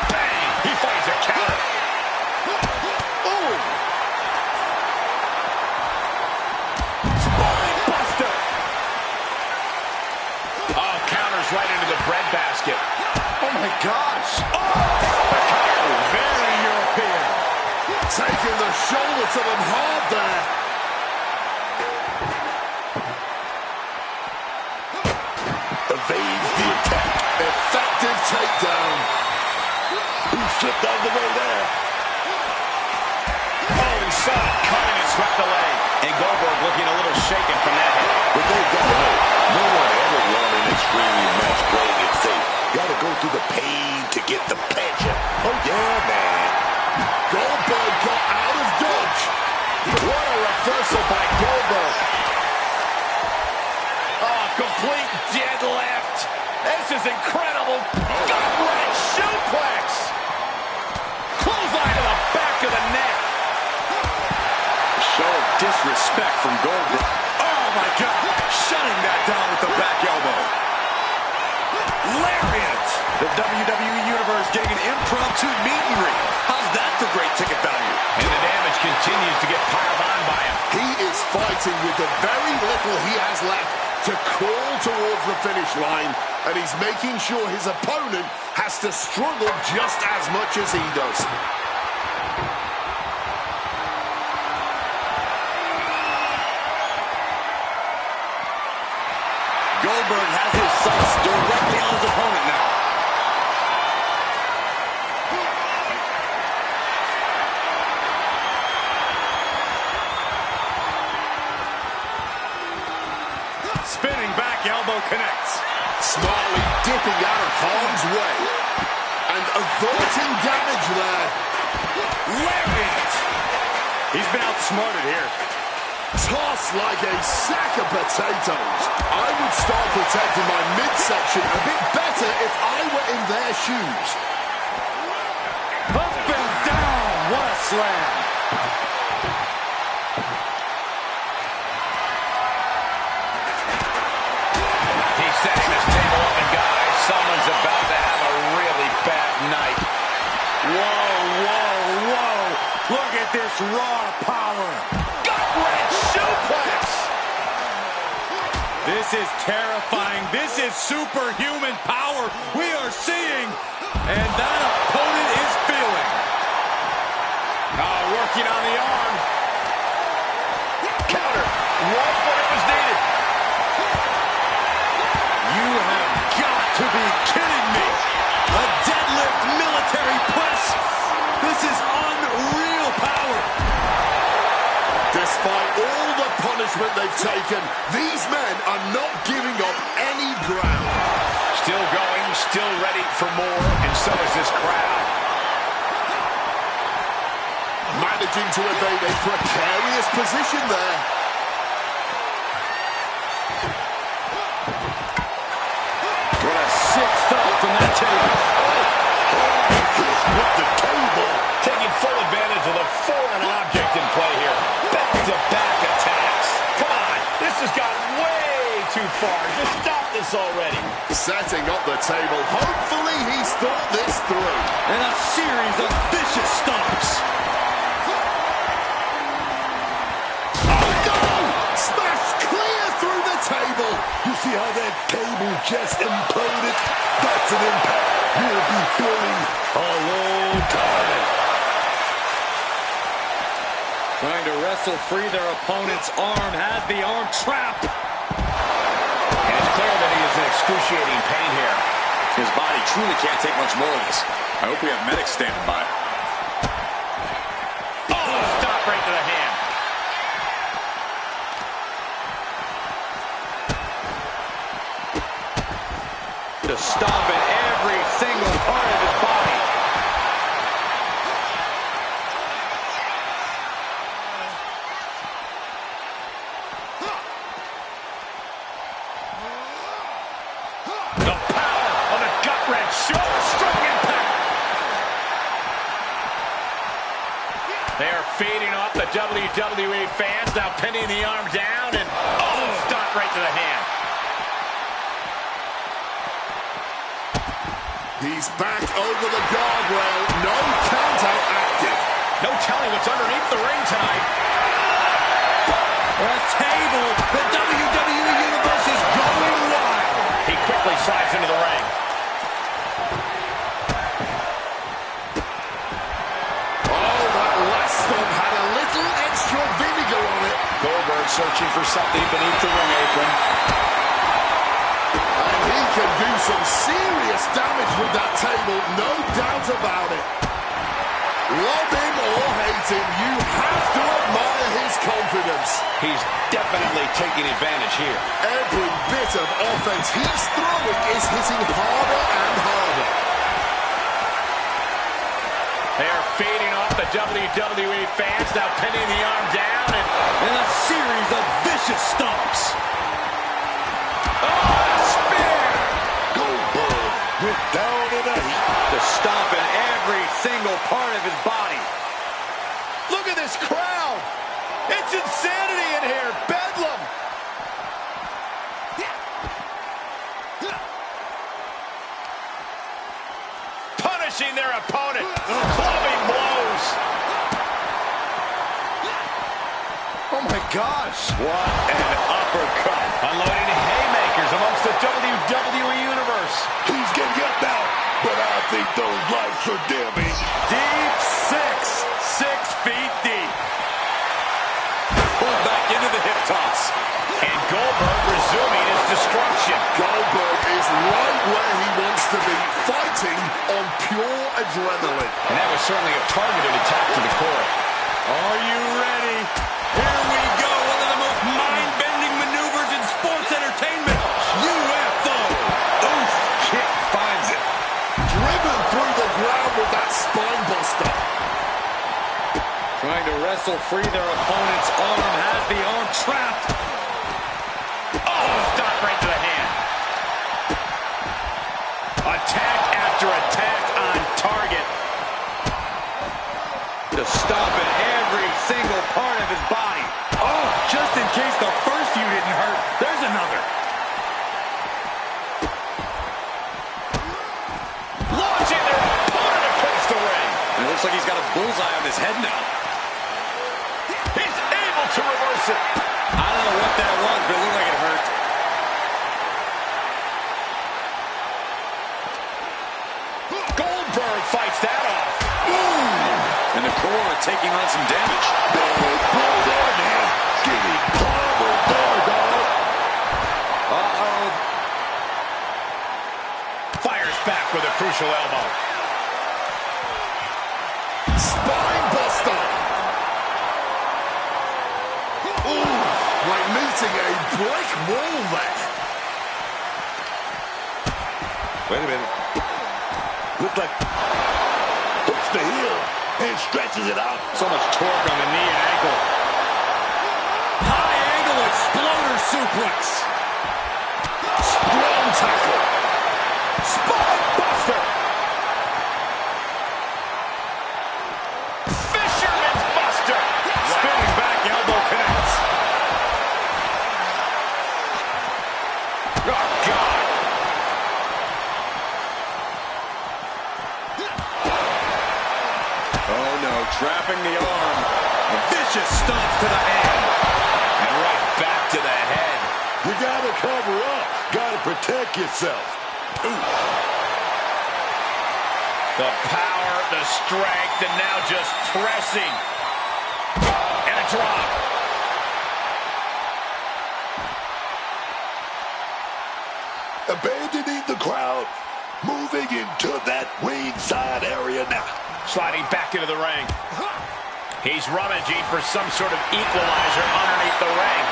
[SPEAKER 3] Bang! He finds a counter.
[SPEAKER 5] Oh!
[SPEAKER 3] Spine buster. Oh, counters right into the breadbasket.
[SPEAKER 5] Oh, my gosh.
[SPEAKER 3] Very European.
[SPEAKER 5] Taking the shoulder to them hard there.
[SPEAKER 6] Evades the attack.
[SPEAKER 5] Effective takedown.
[SPEAKER 6] He slipped out of the way there.
[SPEAKER 3] Oh, he saw it coming and swept the leg. And Goldberg looking a little shaken from that hit.
[SPEAKER 6] But they've got to know, no one ever won an Extreme match playing it safe. Got to go through the pain to get the passion. Oh, yeah, man.
[SPEAKER 5] Goldberg got out of dodge.
[SPEAKER 3] What a reversal by Goldberg. lift. This is incredible. Gut-wrench suplex. Clothesline to the back of the neck. Show of disrespect from Goldberg. Oh, my God. Shutting that down with the back elbow. Lariat. The WWE Universe getting an impromptu meet and greet. How's that for great ticket value? And the damage continues to get piled on by him.
[SPEAKER 5] He is fighting with the very little he has left to crawl towards the finish line, and he's making sure his opponent has to struggle just as much as he does.
[SPEAKER 3] Goldberg has his sights directly on his opponent now. Spinning back elbow connects.
[SPEAKER 5] Smartly dipping out of harm's way and averting damage there.
[SPEAKER 3] Lariat. He's been outsmarted here.
[SPEAKER 5] Tossed like a sack of potatoes. I would start protecting my midsection a bit better if I were in their shoes.
[SPEAKER 3] Up and down. What a slam. He's setting this table up, and guys, someone's about to have a really bad night. Whoa, whoa, whoa. Look at this raw power. Gut-wrench suplex. This is terrifying. This is superhuman power we are seeing. And that opponent is feeling. Working on the arm. Counter. Right when it was needed. You have got to be kidding me. A deadlift military press. This is unreal power.
[SPEAKER 5] Despite all the punishment they've taken, these men are not giving up any ground.
[SPEAKER 3] Still going, still ready for more, and so is this crowd.
[SPEAKER 5] Managing to evade a precarious position there.
[SPEAKER 3] What a sick thump from that table.
[SPEAKER 5] With the table.
[SPEAKER 3] Taking full advantage of the foreign object in play here. Back-to-back attacks. Come on, this has gone way too far. Just stop this already.
[SPEAKER 5] Setting up the table. Hopefully he's thought this through.
[SPEAKER 3] And a series of vicious stomps.
[SPEAKER 5] Table.
[SPEAKER 6] You see how that table just imploded? That's an impact you'll be feeling a long time.
[SPEAKER 3] Trying to wrestle free their opponent's arm, has the arm trapped. And it's clear that he is in excruciating pain here. His body truly can't take much more of this. I hope we have medics standing by. Oh, stop right to the hand. To stomp in every single part of his body. The power of the gut-wrench. Strong impact. They are feeding off the WWE fans. Now pinning the arm down and stop right to the hand.
[SPEAKER 5] He's back over the guardrail. No count-out active.
[SPEAKER 3] No telling what's underneath the ring tonight. A table. The WWE Universe is going wild. He quickly slides into the ring.
[SPEAKER 5] Oh, that last stomp had a little extra vinegar on it.
[SPEAKER 3] Goldberg searching for something beneath the ring apron.
[SPEAKER 5] He can do some serious damage with that table, no doubt about it. Love him or hate him, you have to admire his confidence.
[SPEAKER 3] He's definitely taking advantage here.
[SPEAKER 5] Every bit of offense he's throwing is hitting harder and harder.
[SPEAKER 3] They are feeding off the WWE fans, now pinning the arm down and a series of vicious stomps. Oh, spin! this crowd. It's insanity in here. Bedlam. Punishing their opponent. Clubbing blows. Oh my gosh. What an uppercut. Unloading haymakers amongst the WWE Universe.
[SPEAKER 6] He's getting up now, but I think those lights are dimming.
[SPEAKER 3] Deep six. 6 feet deep. Pulled back into the hip toss. And Goldberg resuming his destruction.
[SPEAKER 5] Goldberg is right where he wants to be, fighting on pure adrenaline.
[SPEAKER 3] And that was certainly a targeted attack to the core. Are you ready? Here we go. One of the most mind-bending maneuvers in sports entertainment. UFO. Oof. Kick finds it.
[SPEAKER 5] Driven through the ground with that spine buster.
[SPEAKER 3] Trying to wrestle free their opponent's arm. Has the arm trapped. Oh, stop right to the hand. Attack after attack on target. Just stomping every single part of his body. Oh, just in case the first few didn't hurt, there's another. Launching their opponent across the ring. And it looks like he's got a bullseye on his head now. He's able to reverse it. I don't know what that was, but it looked like it hurt. Goldberg fights that off. Ooh. And the core taking on some damage.
[SPEAKER 6] Blow there, man. Getting clobbered there, dog.
[SPEAKER 3] Uh-oh. Fires back with a crucial elbow.
[SPEAKER 5] Spine buster. Ooh, like meeting a brick wall there.
[SPEAKER 6] Wait a minute. Looks like hooks the heel and stretches it out.
[SPEAKER 3] So much torque on the knee and ankle. High angle exploder suplex.
[SPEAKER 5] Strong tackle.
[SPEAKER 3] Spine buster. Fisherman's buster. Spinning back elbow connects. Oh, God. Oh, no. Trapping the arm. A vicious stomp to the hand. And right back to the head.
[SPEAKER 6] You gotta cover up. Gotta protect yourself.
[SPEAKER 3] Ooh. The power, the strength, and now just pressing. And a drop.
[SPEAKER 6] Abandoning the crowd. Moving into that ringside area now.
[SPEAKER 3] Sliding back into the ring. He's rummaging for some sort of equalizer underneath the ring.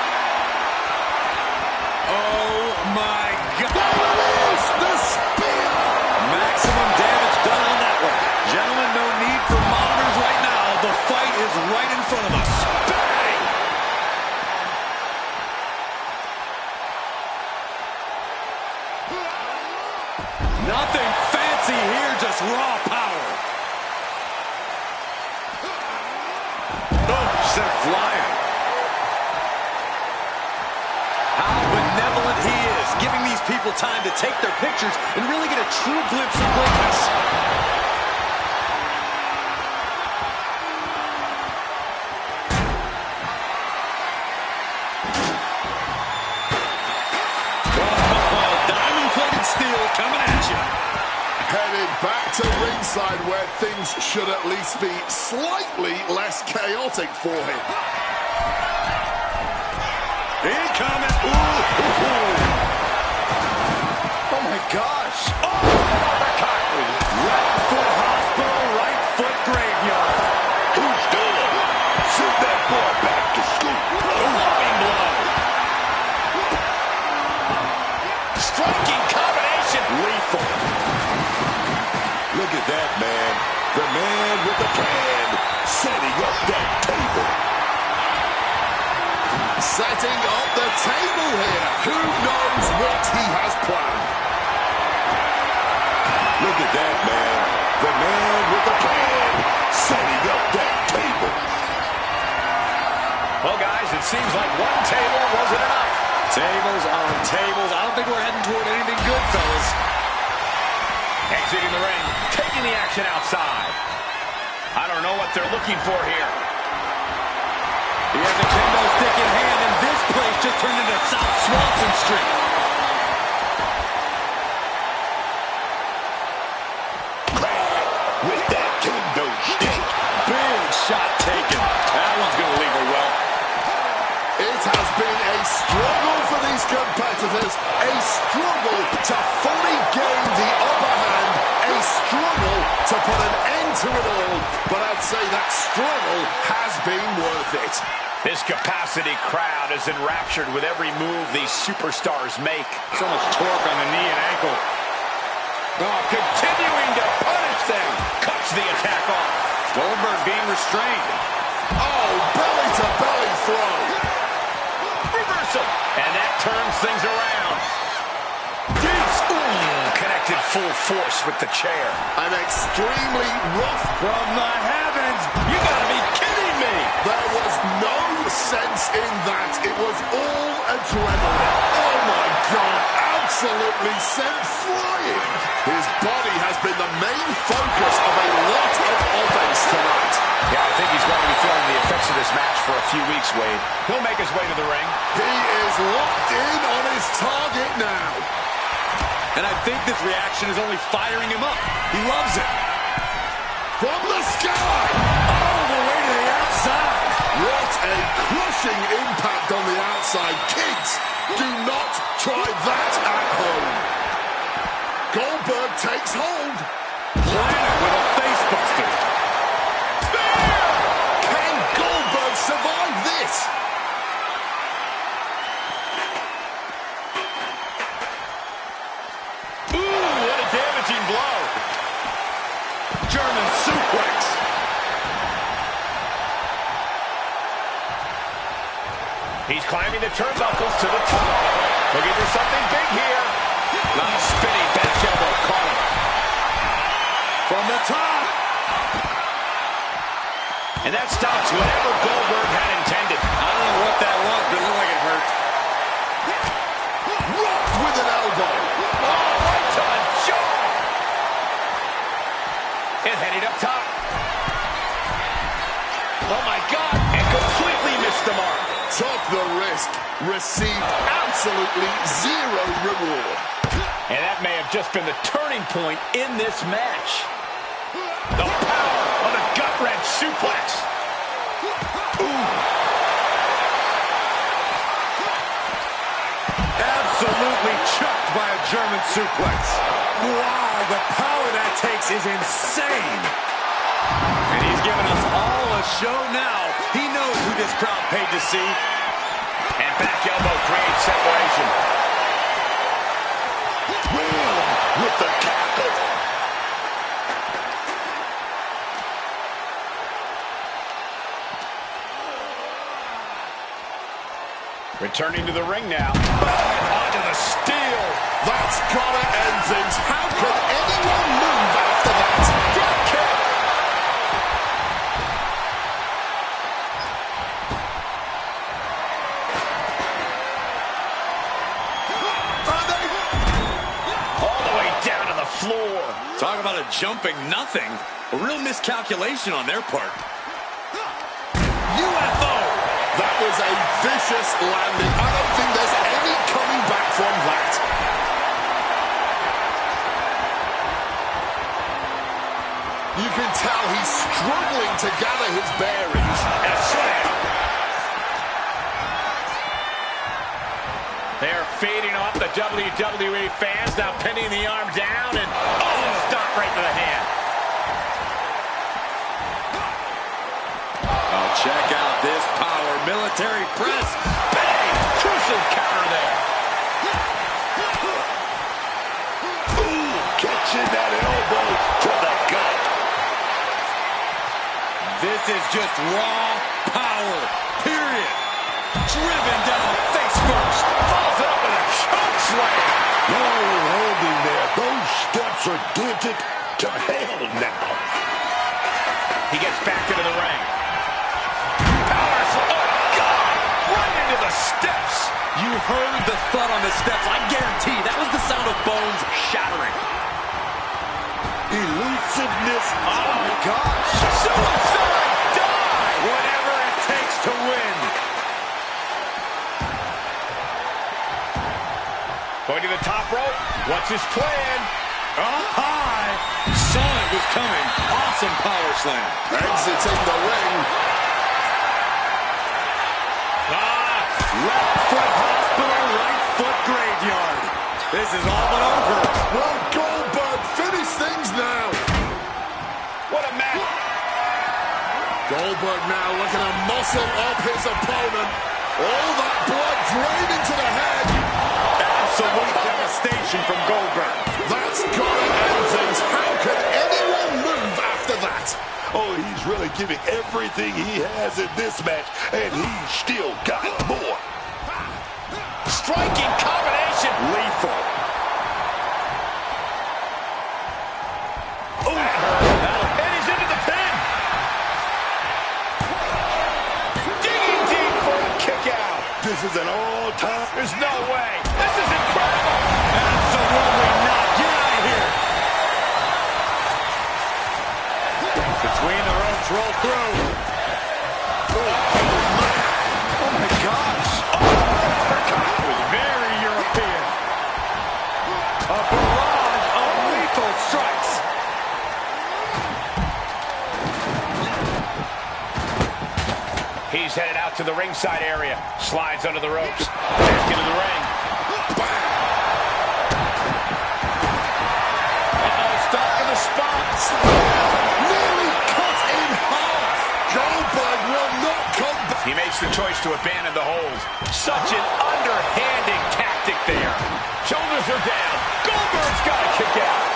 [SPEAKER 3] Oh, my God.
[SPEAKER 5] There it is, the spear.
[SPEAKER 3] Maximum damage done on that one. Gentlemen, no need for monitors right now. The fight is right in front of us. Bang! Nothing fancy here, just raw power. Oh, sent flying. How benevolent he is, giving these people time to take their pictures and really get a true glimpse of greatness. Oh, diamond-plated steel coming at you.
[SPEAKER 5] Headed back to ringside where things should at least be slightly less chaotic for him.
[SPEAKER 3] Incoming. Ooh. Oh, my gosh. Oh, uppercut. Right foot hospital, right foot graveyard.
[SPEAKER 6] Who's doing? Send that boy back to school.
[SPEAKER 3] Loving blow. Striking combination. Lethal.
[SPEAKER 6] Look at that, man. The man with the plan. Setting up that table.
[SPEAKER 5] Setting up the table here. Who knows what he has planned?
[SPEAKER 6] Look at that, man. The man with the plan. Setting up that table.
[SPEAKER 3] seems like one table wasn't enough.
[SPEAKER 4] Tables on tables. I don't think we're heading toward anything good, fellas.
[SPEAKER 3] Exiting the ring, taking the action outside. I don't know what they're looking for here.
[SPEAKER 4] He has a kendo stick in hand, and this place just turned into South Swanson Street.
[SPEAKER 6] With that kendo stick.
[SPEAKER 4] Big shot taken. That one's going to leave her well.
[SPEAKER 5] It has been a struggle for these competitors, a struggle to fully gain the upper hand, a struggle to put an end to it all, but I'd say that struggle has been worth it.
[SPEAKER 3] This capacity crowd is enraptured with every move these superstars make.
[SPEAKER 4] So much torque on the knee and ankle.
[SPEAKER 3] Oh, continuing to punish them. Cuts the attack off.
[SPEAKER 4] Goldberg being restrained.
[SPEAKER 5] Oh, belly-to-belly throw.
[SPEAKER 3] Reversal. And that turns things around. Connected full force with the chair.
[SPEAKER 5] An extremely rough...
[SPEAKER 3] From the heavens. You gotta be kidding me.
[SPEAKER 5] There was no sense in that. It was all adrenaline. Oh, my God. Absolutely sent flying. His body has been the main focus of a lot of offense tonight.
[SPEAKER 3] Yeah, I think he's going to be feeling the effects of this match for a few weeks, Wade. He'll make his way to the ring.
[SPEAKER 5] He is locked in on his target now.
[SPEAKER 4] And I think this reaction is only firing him up. He loves it.
[SPEAKER 5] From the sky.
[SPEAKER 4] All the way to the outside.
[SPEAKER 5] What a crushing impact on the outside. Kids, do not try that at home. Goldberg takes hold.
[SPEAKER 4] Planet with a face buster.
[SPEAKER 5] Can Goldberg survive this?
[SPEAKER 3] Ooh, what a damaging blow.
[SPEAKER 4] German suplex.
[SPEAKER 3] He's climbing the turnbuckles to the top. Looking for something big here. Nice spinning back elbow caught him.
[SPEAKER 4] From the top.
[SPEAKER 3] And that stops whatever Goldberg had intended.
[SPEAKER 4] I don't know what that was, but it looked like it hurt.
[SPEAKER 5] Rocked with an elbow.
[SPEAKER 3] Oh, right to the jaw. And heading up top. Oh, my God. And completely missed the mark.
[SPEAKER 5] Took the risk. Received absolutely zero reward.
[SPEAKER 3] And that may have just been the turning point in this match. The power of a gut-wrench suplex. Ooh.
[SPEAKER 4] Absolutely chucked by a German suplex. Wow, the power that takes is insane. And he's giving us all a show now. He knows who this crowd paid to see.
[SPEAKER 3] And back elbow creates separation.
[SPEAKER 6] With the tackle.
[SPEAKER 3] Returning to the ring now. Onto the steel.
[SPEAKER 5] That's gotta end things. How can anyone move after that? Drop kick.
[SPEAKER 3] All the way down to the floor.
[SPEAKER 4] Talk about a jumping nothing. A real miscalculation on their part.
[SPEAKER 3] UFO.
[SPEAKER 5] That was a vicious landing. I don't think there's any coming back from that. You can tell he's struggling to gather his bearings.
[SPEAKER 3] And a slam. They're feeding off the WWE fans, now pinning the arm down, and stop right to the hand.
[SPEAKER 4] Oh, check out this power. Military press.
[SPEAKER 3] Bang! Crucial counter there.
[SPEAKER 6] Ooh, catching that elbow to the gut.
[SPEAKER 4] This is just raw power, period. Driven down face first.
[SPEAKER 3] Follows it up with a choke slam.
[SPEAKER 6] No holding there. Those steps are dented to hell now.
[SPEAKER 3] He gets back into the ring. Power slam. Oh, God! Right You heard the thud on the steps. I guarantee that was the sound of bones shattering.
[SPEAKER 6] Elusiveness.
[SPEAKER 3] Oh, my gosh. Suicide dive. Whatever it takes to win. Going to the top rope. What's his plan? Up high. Saw it was coming. Awesome power slam.
[SPEAKER 5] Exiting the ring.
[SPEAKER 3] Left foot hospital, right foot graveyard. This is all but over.
[SPEAKER 5] Will Goldberg finish things now?
[SPEAKER 3] What a match.
[SPEAKER 5] Goldberg now looking to muscle up his opponent. All that blood draining to the head.
[SPEAKER 3] Absolute devastation from Goldberg.
[SPEAKER 5] That's gotta end things. How can anyone move after that?
[SPEAKER 6] Oh, he's really giving everything he has in this match, and he's still got more.
[SPEAKER 3] Striking combination. Lethal. Oh, and he's into the pin. Digging deep for a kick out.
[SPEAKER 6] This is an all-time.
[SPEAKER 3] There's no way. This is incredible. Absolutely not. Get out of here. Between the ropes, roll through. Oh my gosh. It was very European. A barrage of lethal strikes. He's headed out to the ringside area. Slides under the ropes. Back into the ring. Uh-oh, stuck in the spot. He makes the choice to abandon the hold. Such an underhanded tactic there. Shoulders are down. Goldberg's got to kick out.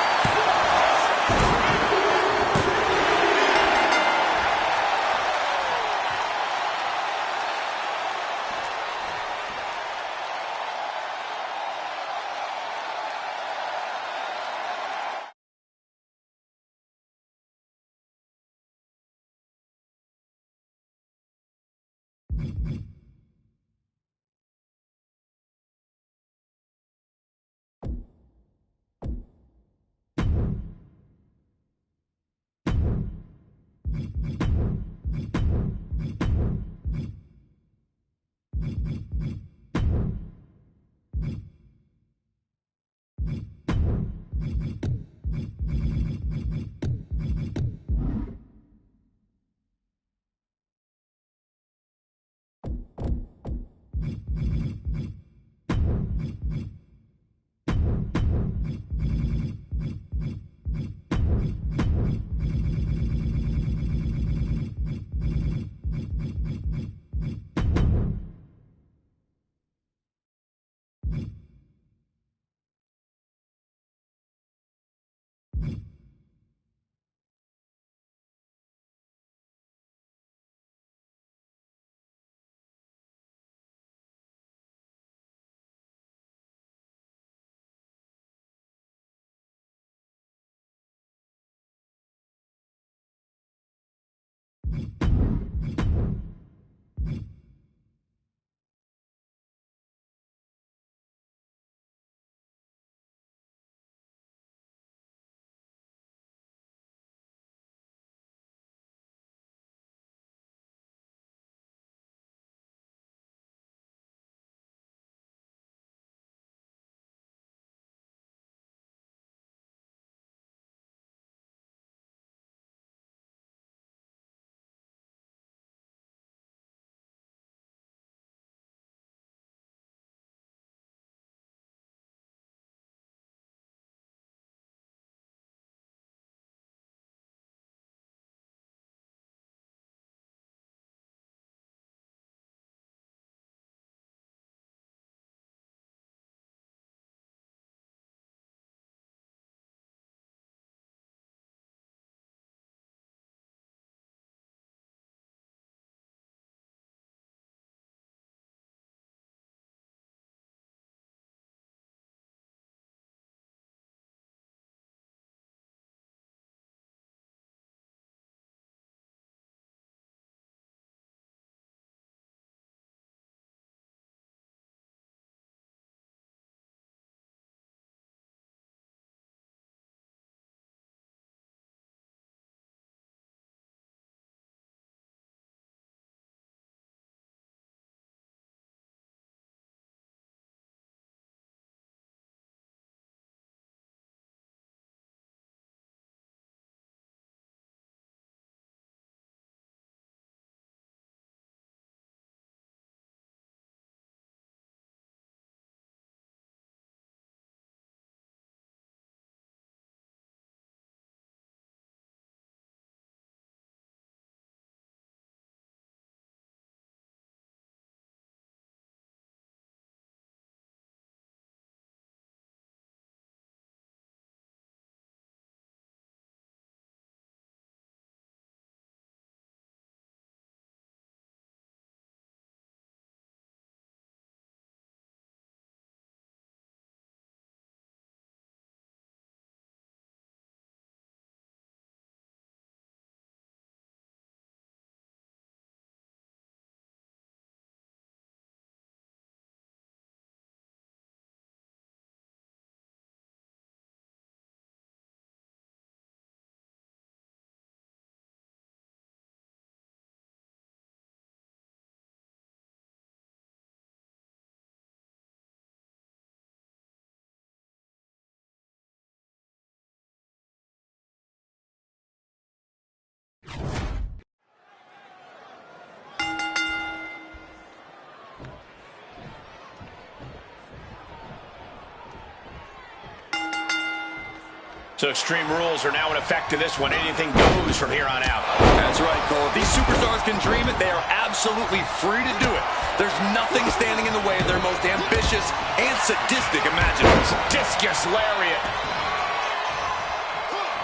[SPEAKER 3] So Extreme Rules are now in effect to this one. Anything goes from here on out.
[SPEAKER 4] That's right, Cole. If these superstars can dream it, they are absolutely free to do it. There's nothing standing in the way of their most ambitious and sadistic imaginations.
[SPEAKER 3] Discus lariat.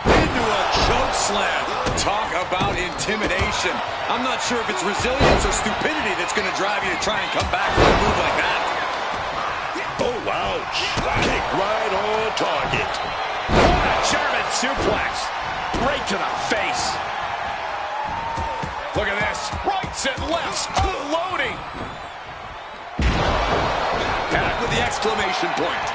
[SPEAKER 4] Into a choke slam. Talk about intimidation. I'm not sure if it's resilience or stupidity that's going to drive you to try and come back from a move like that.
[SPEAKER 6] Oh, ouch. Kick right on target.
[SPEAKER 3] What a German suplex. Right to the face. Look at this. Rights and lefts. Unloading.
[SPEAKER 4] Back with the exclamation point.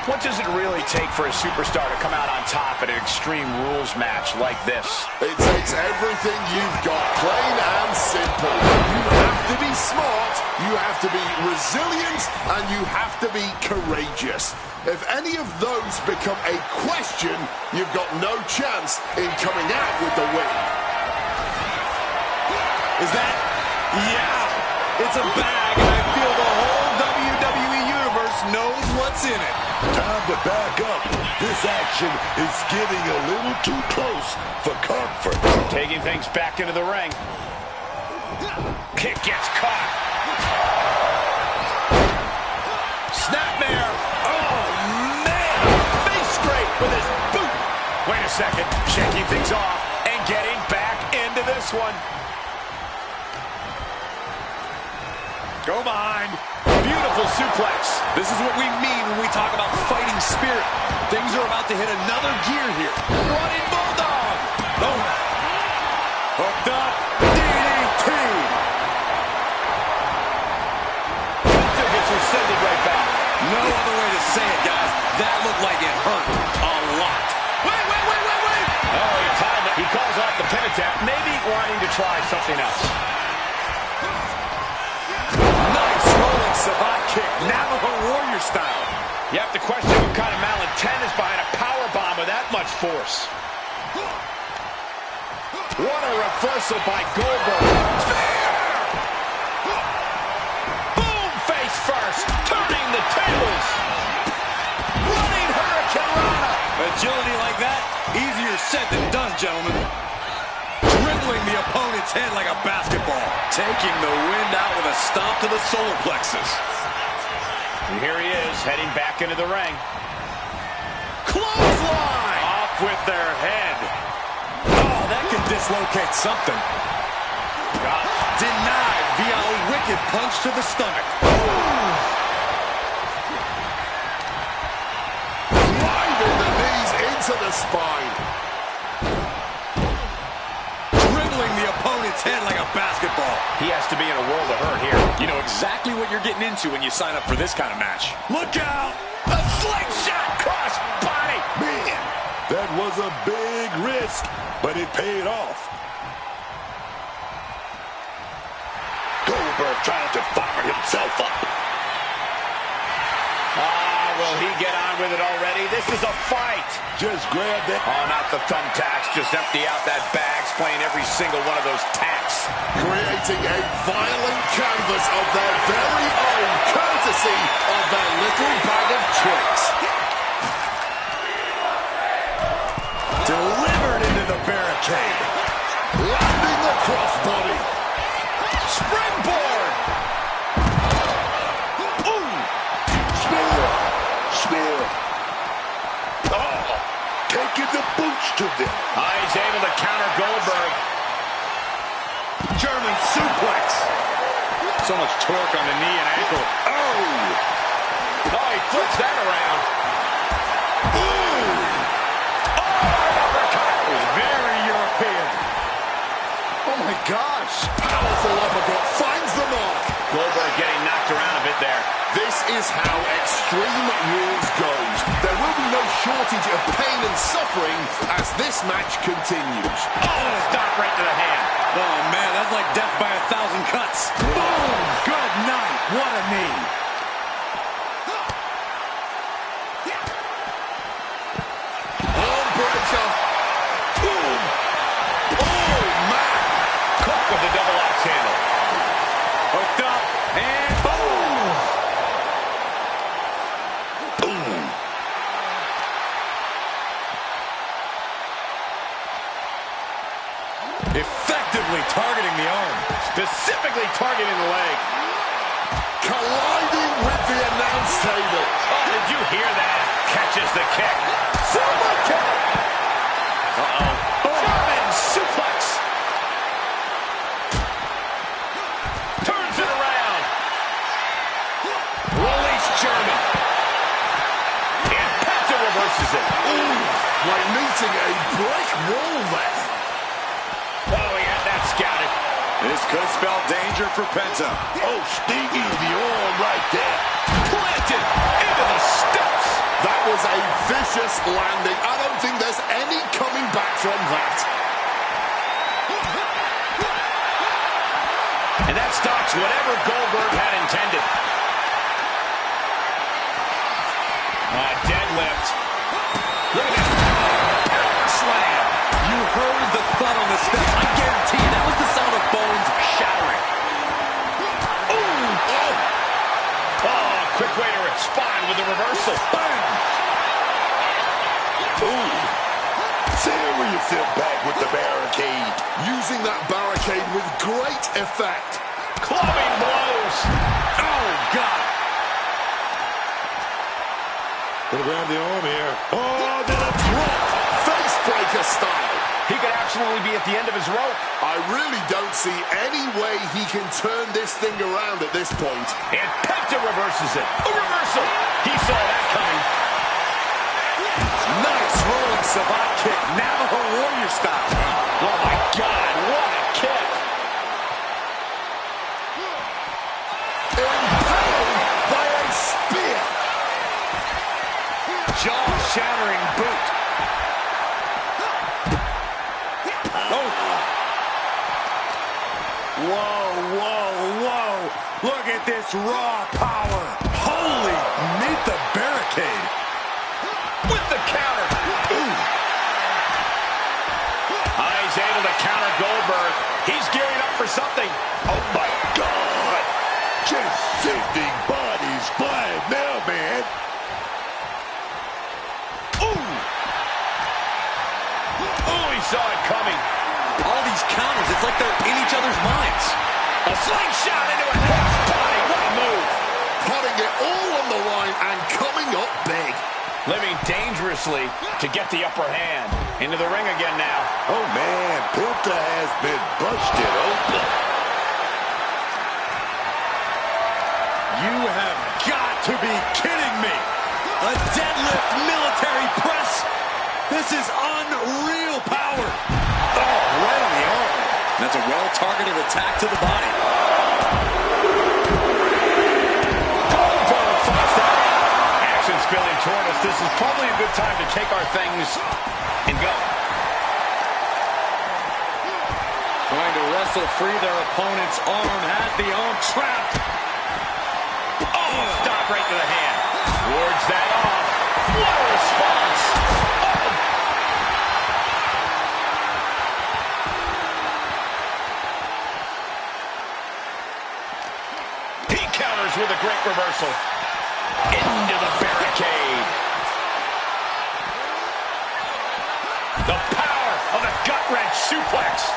[SPEAKER 3] What does it really take for a superstar to come out on top at an Extreme Rules match like this?
[SPEAKER 5] It takes everything you've got, plain and simple. You have to be smart, you have to be resilient, and you have to be courageous. If any of those become a question, you've got no chance in coming out with the win.
[SPEAKER 4] Is that? Yeah! It's a bag, and I feel the whole WWE Universe knows what's in it.
[SPEAKER 6] Time to back up. This action is getting a little too close for comfort.
[SPEAKER 3] Taking things back into the ring. Kick gets caught. Snapmare. Oh, man. Face scrape with his boot. Wait a second. Shaking things off and getting back into this one. Go behind. Beautiful suplex.
[SPEAKER 4] This is what we mean when we talk about fighting spirit. Things are about to hit another gear here. Running Bulldog. Oh. Hooked up. DDT.
[SPEAKER 3] Gets her sending right back.
[SPEAKER 4] No other way to say it, guys. That looked like it hurt a lot. Wait.
[SPEAKER 3] Oh, he timed it. He calls off the pin attempt, maybe wanting to try something else.
[SPEAKER 4] Nice rolling savate kick. Navajo Warrior style.
[SPEAKER 3] You have to question what kind of malintent is behind a powerbomb with that much force. What a reversal by Goldberg. Boom, face first, turning the tables. Running Hurricane Rana.
[SPEAKER 4] Agility like that, easier said than done, gentlemen. Dribbling the opponent's head like a basketball. Taking the wind out with a stomp to the solar plexus.
[SPEAKER 3] And here he is, heading back into the ring.
[SPEAKER 4] Clothesline!
[SPEAKER 3] Off with their head.
[SPEAKER 4] Oh, that can dislocate something. Denied via a wicked punch to the stomach.
[SPEAKER 5] Driving the knees into the spine.
[SPEAKER 4] Dribbling the opponent's head like a basketball.
[SPEAKER 3] He has to be in a world of hurt here.
[SPEAKER 4] You know exactly what you're getting into when you sign up for this kind of match.
[SPEAKER 6] Look out!
[SPEAKER 3] A slingshot cross body.
[SPEAKER 6] Man, that was a big risk, but it paid off. Goldberg trying to fire himself up.
[SPEAKER 3] Will he get on with it already? This is a fight.
[SPEAKER 6] Just grab that.
[SPEAKER 3] Oh, not the thumbtacks. Just empty out that bag, playing every single one of those tacks.
[SPEAKER 5] Creating a violent canvas of their very own, courtesy of their little bag of tricks.
[SPEAKER 6] Delivered into the barricade.
[SPEAKER 5] Landing the crossbody.
[SPEAKER 3] Springboard.
[SPEAKER 6] Spear. Oh, taking the boots to them.
[SPEAKER 3] He's able to counter Goldberg.
[SPEAKER 4] German suplex. So much torque on the knee and ankle.
[SPEAKER 3] Oh, he flips that around.
[SPEAKER 4] Uppercut. It was very European.
[SPEAKER 5] Oh my gosh. Powerful uppercut finds the mark.
[SPEAKER 3] Goldberg getting knocked around a bit there.
[SPEAKER 5] This is how Extreme Rules goes. There will be no shortage of pain and suffering as this match continues.
[SPEAKER 3] Oh, stop right to the hand.
[SPEAKER 4] Oh, man, that's like death by 1,000 cuts.
[SPEAKER 3] Boom! Good night. What a knee.
[SPEAKER 5] Armbreaker. Boom. Oh, man.
[SPEAKER 3] Caught with the double axe handle. Hooked up and boom. Effectively targeting the arm.
[SPEAKER 2] Specifically targeting the leg.
[SPEAKER 5] Colliding with the announce table.
[SPEAKER 2] Oh, did you hear that? Catches the kick.
[SPEAKER 5] Super kick.
[SPEAKER 2] Uh-oh. German suplex. Turns it around. Release German. And Penta reverses it.
[SPEAKER 5] Ooh, like meeting a brick wall there.
[SPEAKER 2] Oh, he had that scouted.
[SPEAKER 3] This could spell danger for Penta.
[SPEAKER 6] Oh, stingy the arm right there.
[SPEAKER 2] Planted into the steps.
[SPEAKER 5] That was a vicious landing. I don't think there's any coming back from that.
[SPEAKER 2] And that stops whatever Goldberg had intended. Deadlift. Look at that. Power slam.
[SPEAKER 3] You heard the thud on the steps. I guarantee you that was the sound of bones shattering.
[SPEAKER 2] Ooh. Oh, quick way to respond with the reversal. Bam.
[SPEAKER 6] Ooh. Serious impact with the barricade.
[SPEAKER 5] Using that barricade with great effect.
[SPEAKER 2] Clubbing blows. Oh, God.
[SPEAKER 6] Gonna grab the arm here. Oh, then a drop.
[SPEAKER 5] Face breaker style.
[SPEAKER 2] He could absolutely be at the end of his rope.
[SPEAKER 5] I really don't see any way he can turn this thing around at this point.
[SPEAKER 2] And Penta reverses it. A reversal. He saw that coming.
[SPEAKER 3] Nice rolling savate kick. Navajo Warrior style.
[SPEAKER 2] Oh, my God. What a kick.
[SPEAKER 5] Impaled by a spear.
[SPEAKER 2] Jaw-shattering boot.
[SPEAKER 6] Oh. Whoa, whoa, whoa. Look at this raw power. Holy, meet the barricade.
[SPEAKER 2] With the counter.
[SPEAKER 6] Ooh.
[SPEAKER 2] He's able to counter Goldberg. He's gearing up for something.
[SPEAKER 6] Oh, my God. Just sifting bodies flying now, man.
[SPEAKER 2] Ooh. Oh, he saw it coming.
[SPEAKER 3] All these counters, it's like they're in each other's minds.
[SPEAKER 2] A slingshot into a cross body. What a move.
[SPEAKER 5] Putting it all on the line and coming up big.
[SPEAKER 2] Living dangerously to get the upper hand. Into the ring again now.
[SPEAKER 6] Oh, man, Penta has been busted open.
[SPEAKER 3] You have got to be kidding me. A deadlift military press. This is unreal power. Oh, right on the arm. That's a well-targeted attack to the body.
[SPEAKER 2] Goldberg fights that out. Action spilling toward us. This is probably a good time to take our things and go.
[SPEAKER 3] Trying to wrestle free their opponent's arm. Has the arm trapped.
[SPEAKER 2] Oh, stop right to the hand. Wards that off. What a response. Oh. He counters with a great reversal. Into the barricade. The power of the gut-wrench suplex.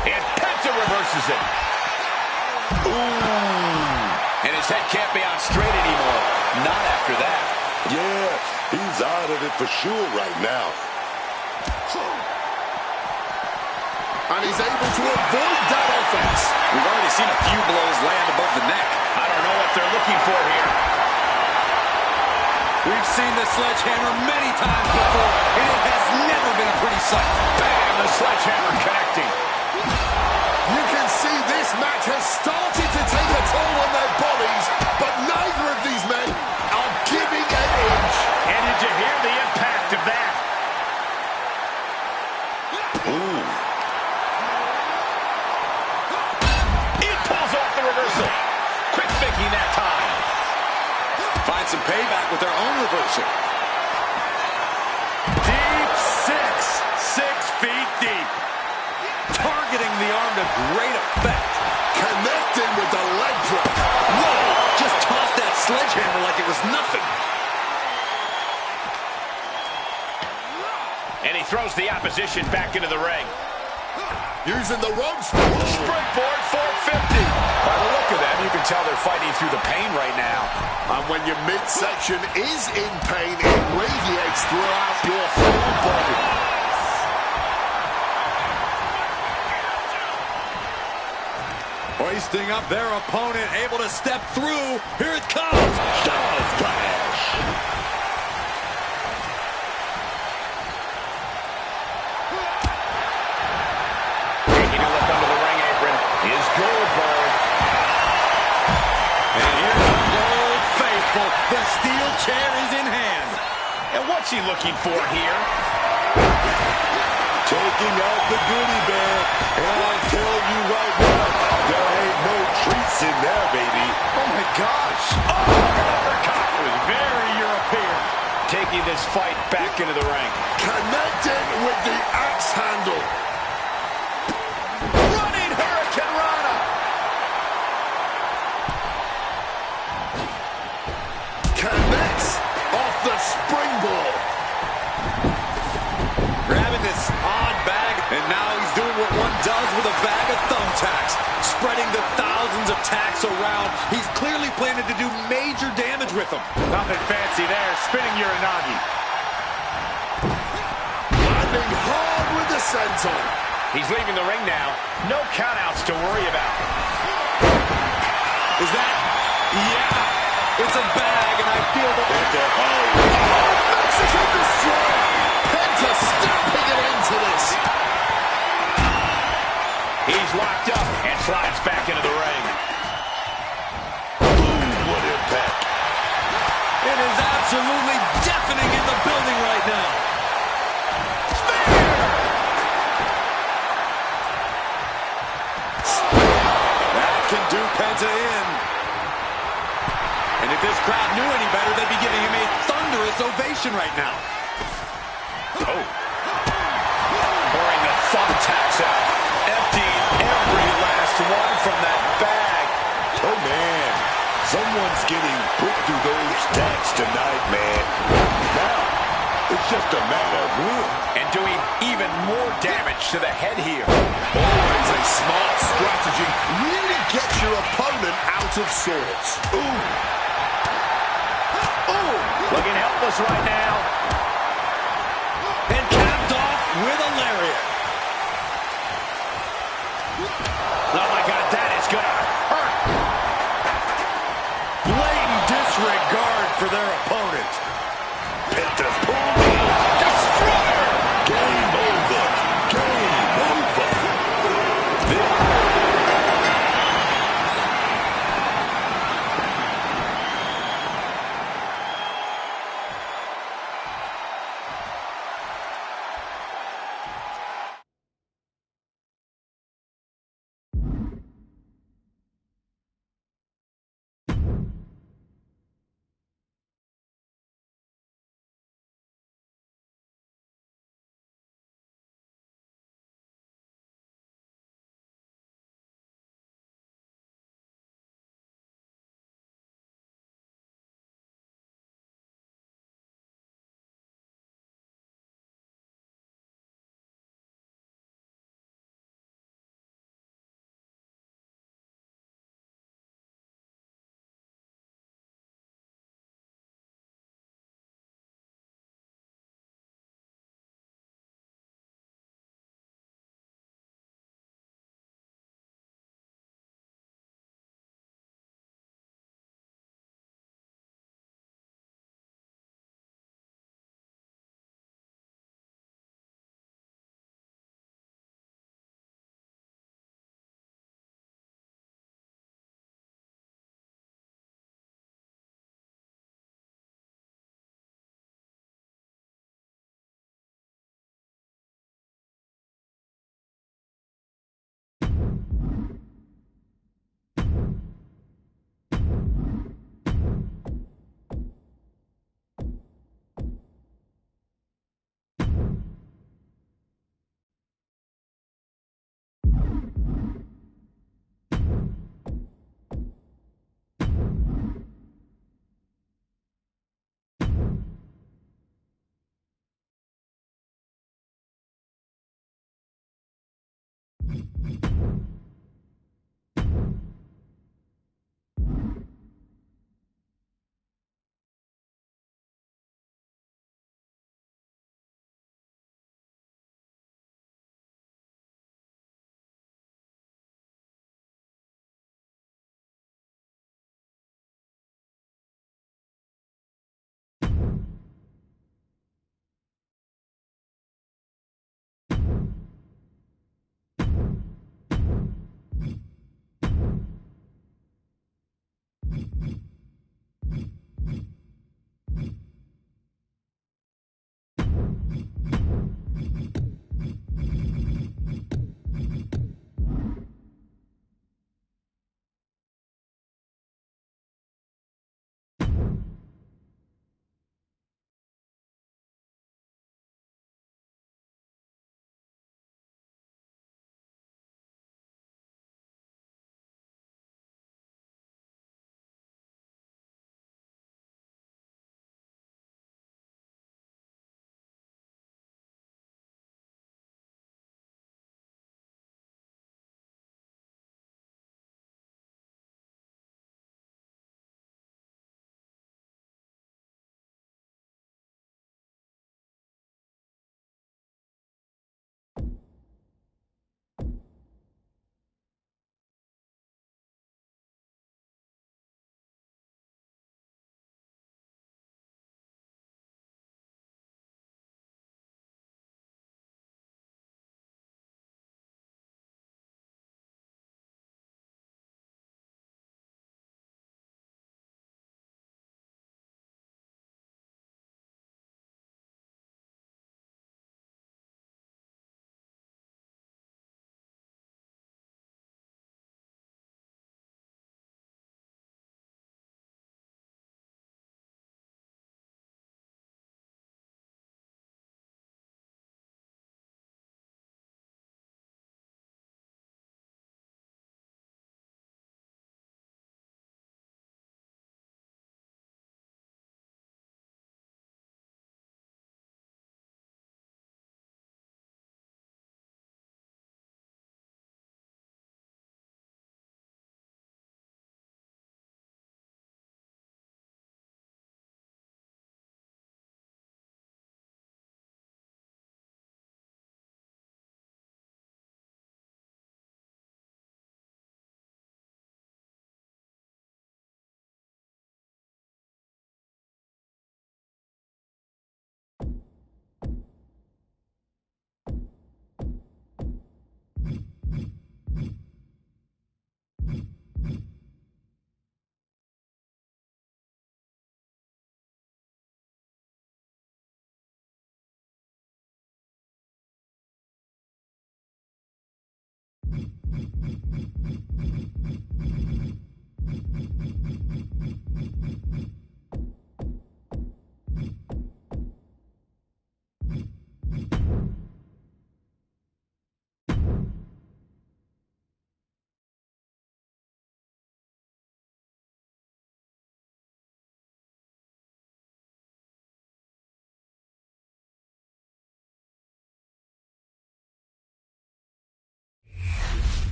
[SPEAKER 2] And Penta reverses it. Ooh. And his head can't be on straight anymore. Not after that.
[SPEAKER 6] Yeah, he's out of it for sure right now.
[SPEAKER 5] And he's able to avoid that offense.
[SPEAKER 3] We've already seen a few blows land above the neck.
[SPEAKER 2] I don't know what they're looking for here.
[SPEAKER 3] We've seen the sledgehammer many times before, and it has never been a pretty sight.
[SPEAKER 2] Bam! The sledgehammer connecting.
[SPEAKER 5] You can see this match has started to take a toll on their bodies, but neither of these men are giving an inch.
[SPEAKER 2] And did you hear the impact of that?
[SPEAKER 6] Ooh.
[SPEAKER 2] He pulls off the reversal. Quick thinking that time.
[SPEAKER 3] Find some payback with their own reversal.
[SPEAKER 2] Deep six. 6 feet deep.
[SPEAKER 3] Targeting the arm to great effect.
[SPEAKER 5] Connecting with the leg drop.
[SPEAKER 3] Whoa! Just tossed that sledgehammer like it was nothing.
[SPEAKER 2] And he throws the opposition back into the ring.
[SPEAKER 5] Using the ropes.
[SPEAKER 3] Springboard 450. By the look of them, you can tell they're fighting through the pain right now.
[SPEAKER 5] And when your midsection is in pain, it radiates throughout your whole body.
[SPEAKER 4] Hoisting up their opponent, able to step through. Here it comes. Dove Crash.
[SPEAKER 3] Taking a look under the ring apron is Goldberg.
[SPEAKER 4] And here comes Old Faithful. The steel chair is in hand.
[SPEAKER 3] And what's he looking for here?
[SPEAKER 6] Taking out the goodie bag. And I tell you right now, there ain't no treats in there, baby.
[SPEAKER 3] Oh, my gosh. Oh, uppercut. It was very European. Taking this fight back into the ring.
[SPEAKER 5] Connecting with the axe handle.
[SPEAKER 3] Running Hurricane Rana.
[SPEAKER 5] Connects off the springboard.
[SPEAKER 4] Grabbing this odd bag, and now he's doing what one does with a bag of thumbtacks. Spreading the thousands of tacks around. He's clearly planning to do major damage with them.
[SPEAKER 3] Nothing fancy there. Spinning Uranagi.
[SPEAKER 5] Landing hard with the senton.
[SPEAKER 3] He's leaving the ring now. No countouts to worry about.
[SPEAKER 4] Is that? Yeah. It's a bag, and I feel the...
[SPEAKER 5] Mexican destroyer. Penta stamping it into this.
[SPEAKER 3] He's locked up and slides back into the ring.
[SPEAKER 6] Boom, what impact.
[SPEAKER 4] It is absolutely deafening in the building right now. That can do Penta in. And if this crowd knew any better, they'd be giving him a thunderous ovation right now.
[SPEAKER 3] Oh. Pouring the thumbtacks out. Emptying every last one from that bag.
[SPEAKER 6] Oh, man. Someone's getting put through those tacks tonight, man. Now, it's just a matter of when.
[SPEAKER 3] And doing even more damage to the head here.
[SPEAKER 5] Always a smart strategy. Really gets your opponent out of sorts. Ooh.
[SPEAKER 3] Ooh. Looking helpless right now.
[SPEAKER 4] And capped off with a lariat.
[SPEAKER 3] Oh, my God, that is going to hurt.
[SPEAKER 4] Blatant disregard for their opponent.
[SPEAKER 6] Penta's pulled in.
[SPEAKER 3] Destroyer.
[SPEAKER 6] Game over. Game over.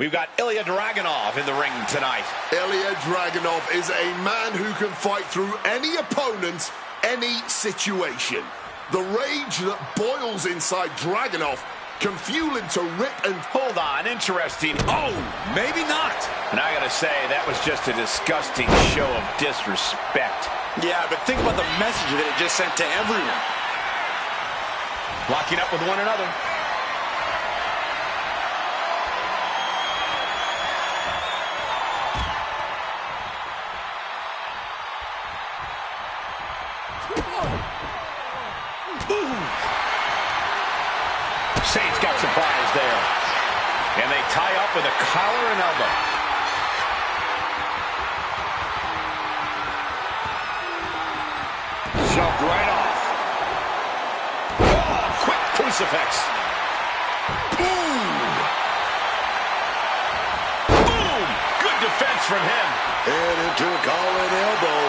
[SPEAKER 3] We've got Ilya Dragunov in the ring tonight.
[SPEAKER 5] Ilya Dragunov is a man who can fight through any opponent, any situation. The rage that boils inside Dragunov can fuel him to rip and...
[SPEAKER 3] Hold on, interesting. Oh, maybe not. And I gotta say, that was just a disgusting show of disrespect.
[SPEAKER 4] Yeah, but think about the message that it just sent to everyone.
[SPEAKER 3] Locking up with one another. Saints got surprised there. And they tie up with a collar and elbow. Shoved right off. Oh, quick crucifix. Boom! Boom! Good defense from him.
[SPEAKER 6] And into a collar elbow.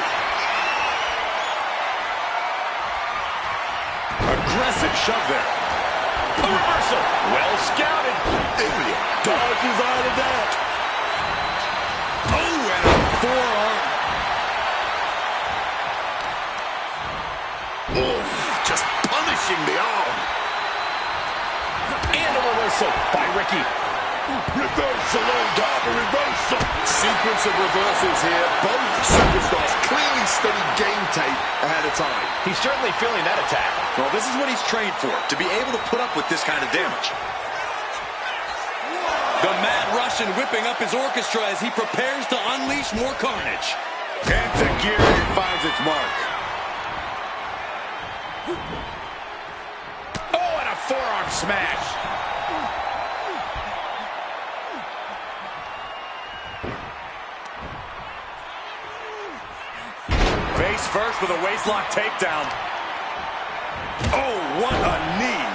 [SPEAKER 3] Aggressive shove there. A reversal. Well scouted.
[SPEAKER 6] Dodges out of that.
[SPEAKER 3] Oh, and a forearm.
[SPEAKER 5] Oh, just punishing the arm.
[SPEAKER 3] And a reversal by Ricky.
[SPEAKER 6] Reversal on top of reversal.
[SPEAKER 5] Sequence of reversals here. Both superstars clearly studied game tape ahead of time.
[SPEAKER 3] He's certainly feeling that attack. Well, this is what he's trained for, to be able to put up with this kind of damage. The Mad Russian whipping up his orchestra as he prepares to unleash more carnage.
[SPEAKER 6] Enzuigiri finds its mark.
[SPEAKER 3] Oh, and a forearm smash. Face first with a waistlock takedown. Oh, what a knee.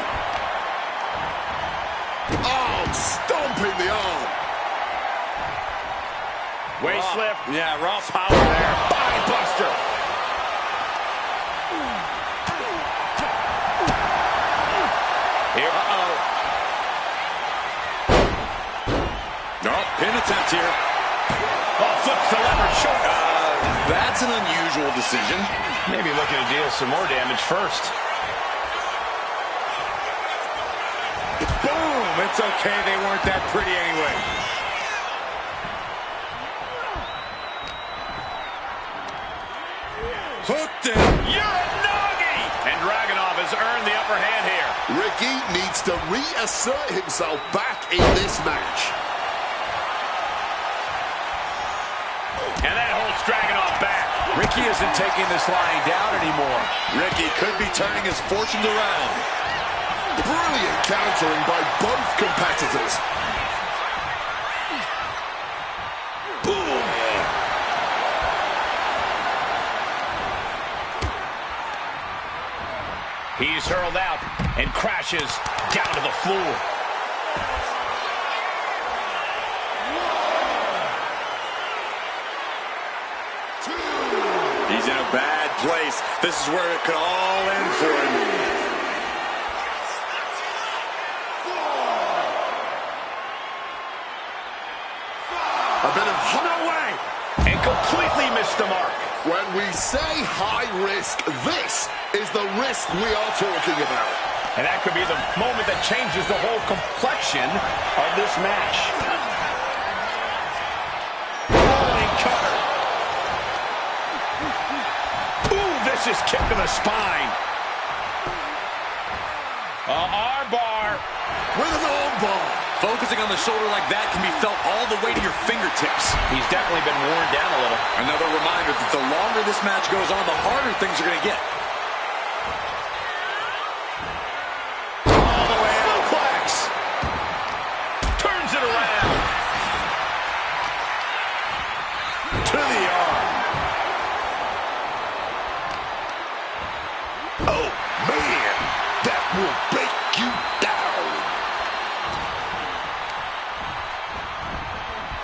[SPEAKER 5] Oh, stomping the arm.
[SPEAKER 3] Waist lift. Yeah, raw power there. Body buster. Here. Uh-oh. No, pin attempt here. Oh, flips the lever short. That's an unusual decision. Maybe looking to deal some more damage first. Boom! It's okay, they weren't that pretty anyway. Hooked him. Uranagi! And Dragunov has earned the upper hand here.
[SPEAKER 5] Ricky needs to reassert himself back in this match.
[SPEAKER 3] And that holds Dragunov back. Ricky isn't taking this lying down anymore. Ricky could be turning his fortunes around.
[SPEAKER 5] Brilliant countering by both competitors. Boom.
[SPEAKER 3] He's hurled out and crashes down to the floor. He's in a bad place. This is where it could all end for him.
[SPEAKER 5] A bit of no way.
[SPEAKER 3] And completely missed the mark.
[SPEAKER 5] When we say high risk, this is the risk we are talking about.
[SPEAKER 3] And that could be the moment that changes the whole complexion of this match. Rolling cutter. Ooh, vicious kick to the spine. Armbar.
[SPEAKER 5] With an armbar.
[SPEAKER 3] Focusing on the shoulder like that can be felt all the way to your fingertips. He's definitely been worn down a little. Another reminder that the longer this match goes on, the harder things are going to get. All the way out. Suplex. Turns it around. To the arm.
[SPEAKER 6] Oh, man. That will break you down.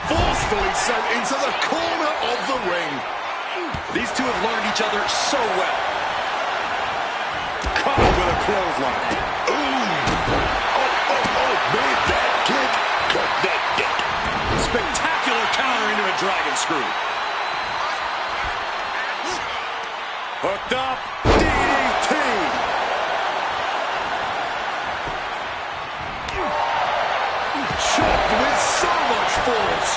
[SPEAKER 5] Forcefully sent into the corner of the ring.
[SPEAKER 3] These two have learned each other so well. Caught with a clothesline.
[SPEAKER 6] Oh, man, that kick connected.
[SPEAKER 3] Spectacular counter into a dragon screw. Hooked up. DDT.
[SPEAKER 5] Chopped with so much force.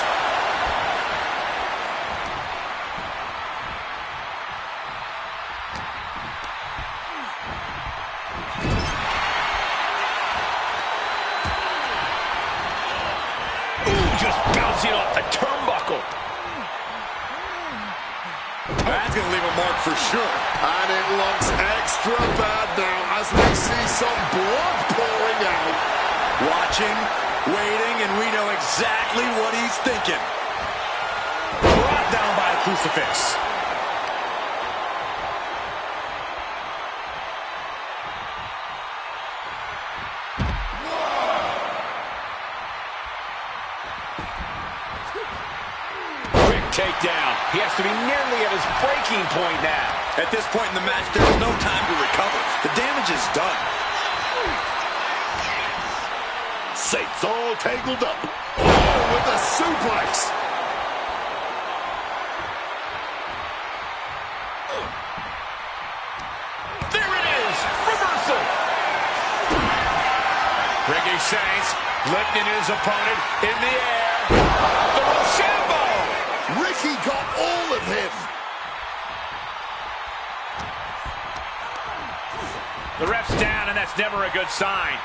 [SPEAKER 3] Just bouncing off the turnbuckle. That's going to leave a mark for sure.
[SPEAKER 5] And it looks extra bad now as we see some blood pouring out.
[SPEAKER 3] Watching, waiting, and we know exactly what he's thinking. Brought down by a crucifix. takedown. He has to be nearly at his breaking point now. At this point in the match, there's no time to recover. The damage is done.
[SPEAKER 6] Saints all tangled up.
[SPEAKER 5] Oh, with a suplex.
[SPEAKER 3] There it is. Reversal. Ricky Saints lifting his opponent in the air. The Rochambeau.
[SPEAKER 5] Ricky got all of him.
[SPEAKER 3] The ref's down, and that's never a good sign.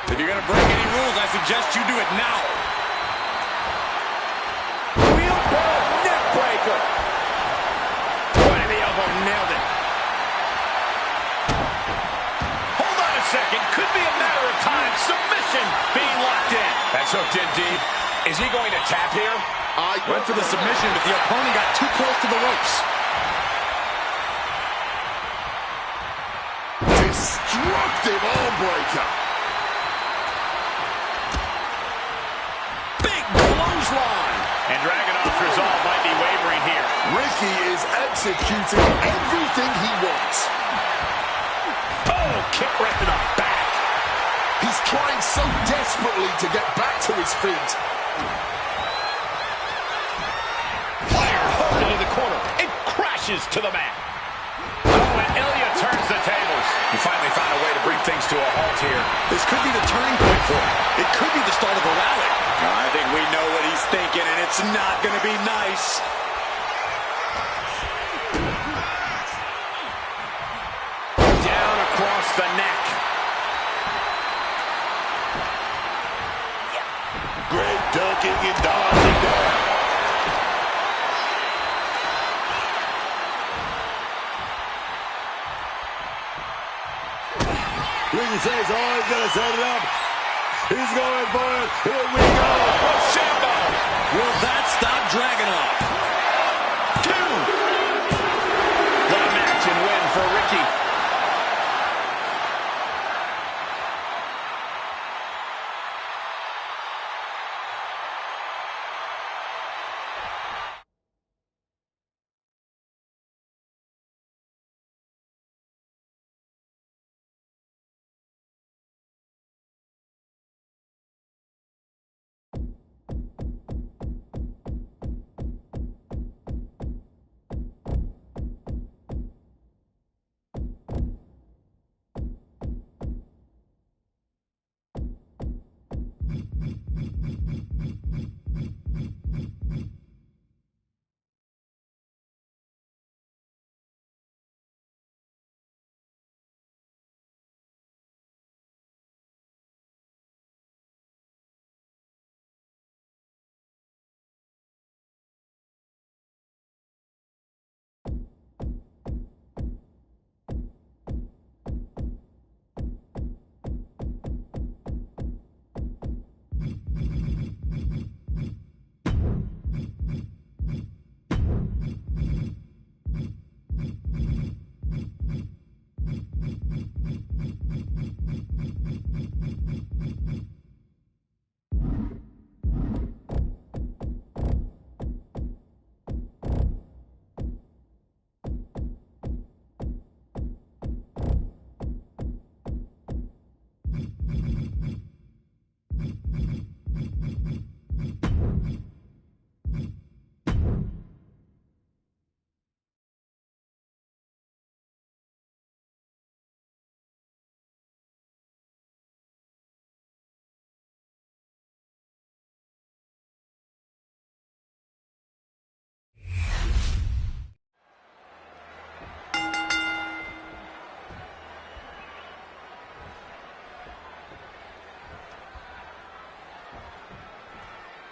[SPEAKER 3] If you're going to break any rules, I suggest you do it now. Wheelbarrow neck breaker. Right in the elbow, nailed it. Hold on a second. Could be a matter of time. Submission being locked in. That's hooked in deep. Is he going to tap here?
[SPEAKER 5] I
[SPEAKER 3] went for the submission, but the opponent got too close to the ropes.
[SPEAKER 5] Destructive arm breaker.
[SPEAKER 3] Big clothesline. And Dragunov's resolve might be wavering here.
[SPEAKER 5] Ricky is executing everything he wants.
[SPEAKER 3] Oh, kick right to the back.
[SPEAKER 5] He's trying so desperately to get back to his feet.
[SPEAKER 3] Fire hard into the corner. It crashes to the mat. Oh, and Ilya turns the tables. He finally found a way to bring things to a halt here. This could be the turning point for him. It could be the start of a rally. I think we know what he's thinking, and it's not going to be nice. Down across the neck.
[SPEAKER 6] Great ducking and dodging there. Ricky says, oh, he's going to set it up. He's going for it. Here we go.
[SPEAKER 3] Rochambeau. Will that stop Dragunov? 2. What a match and win for Ricky.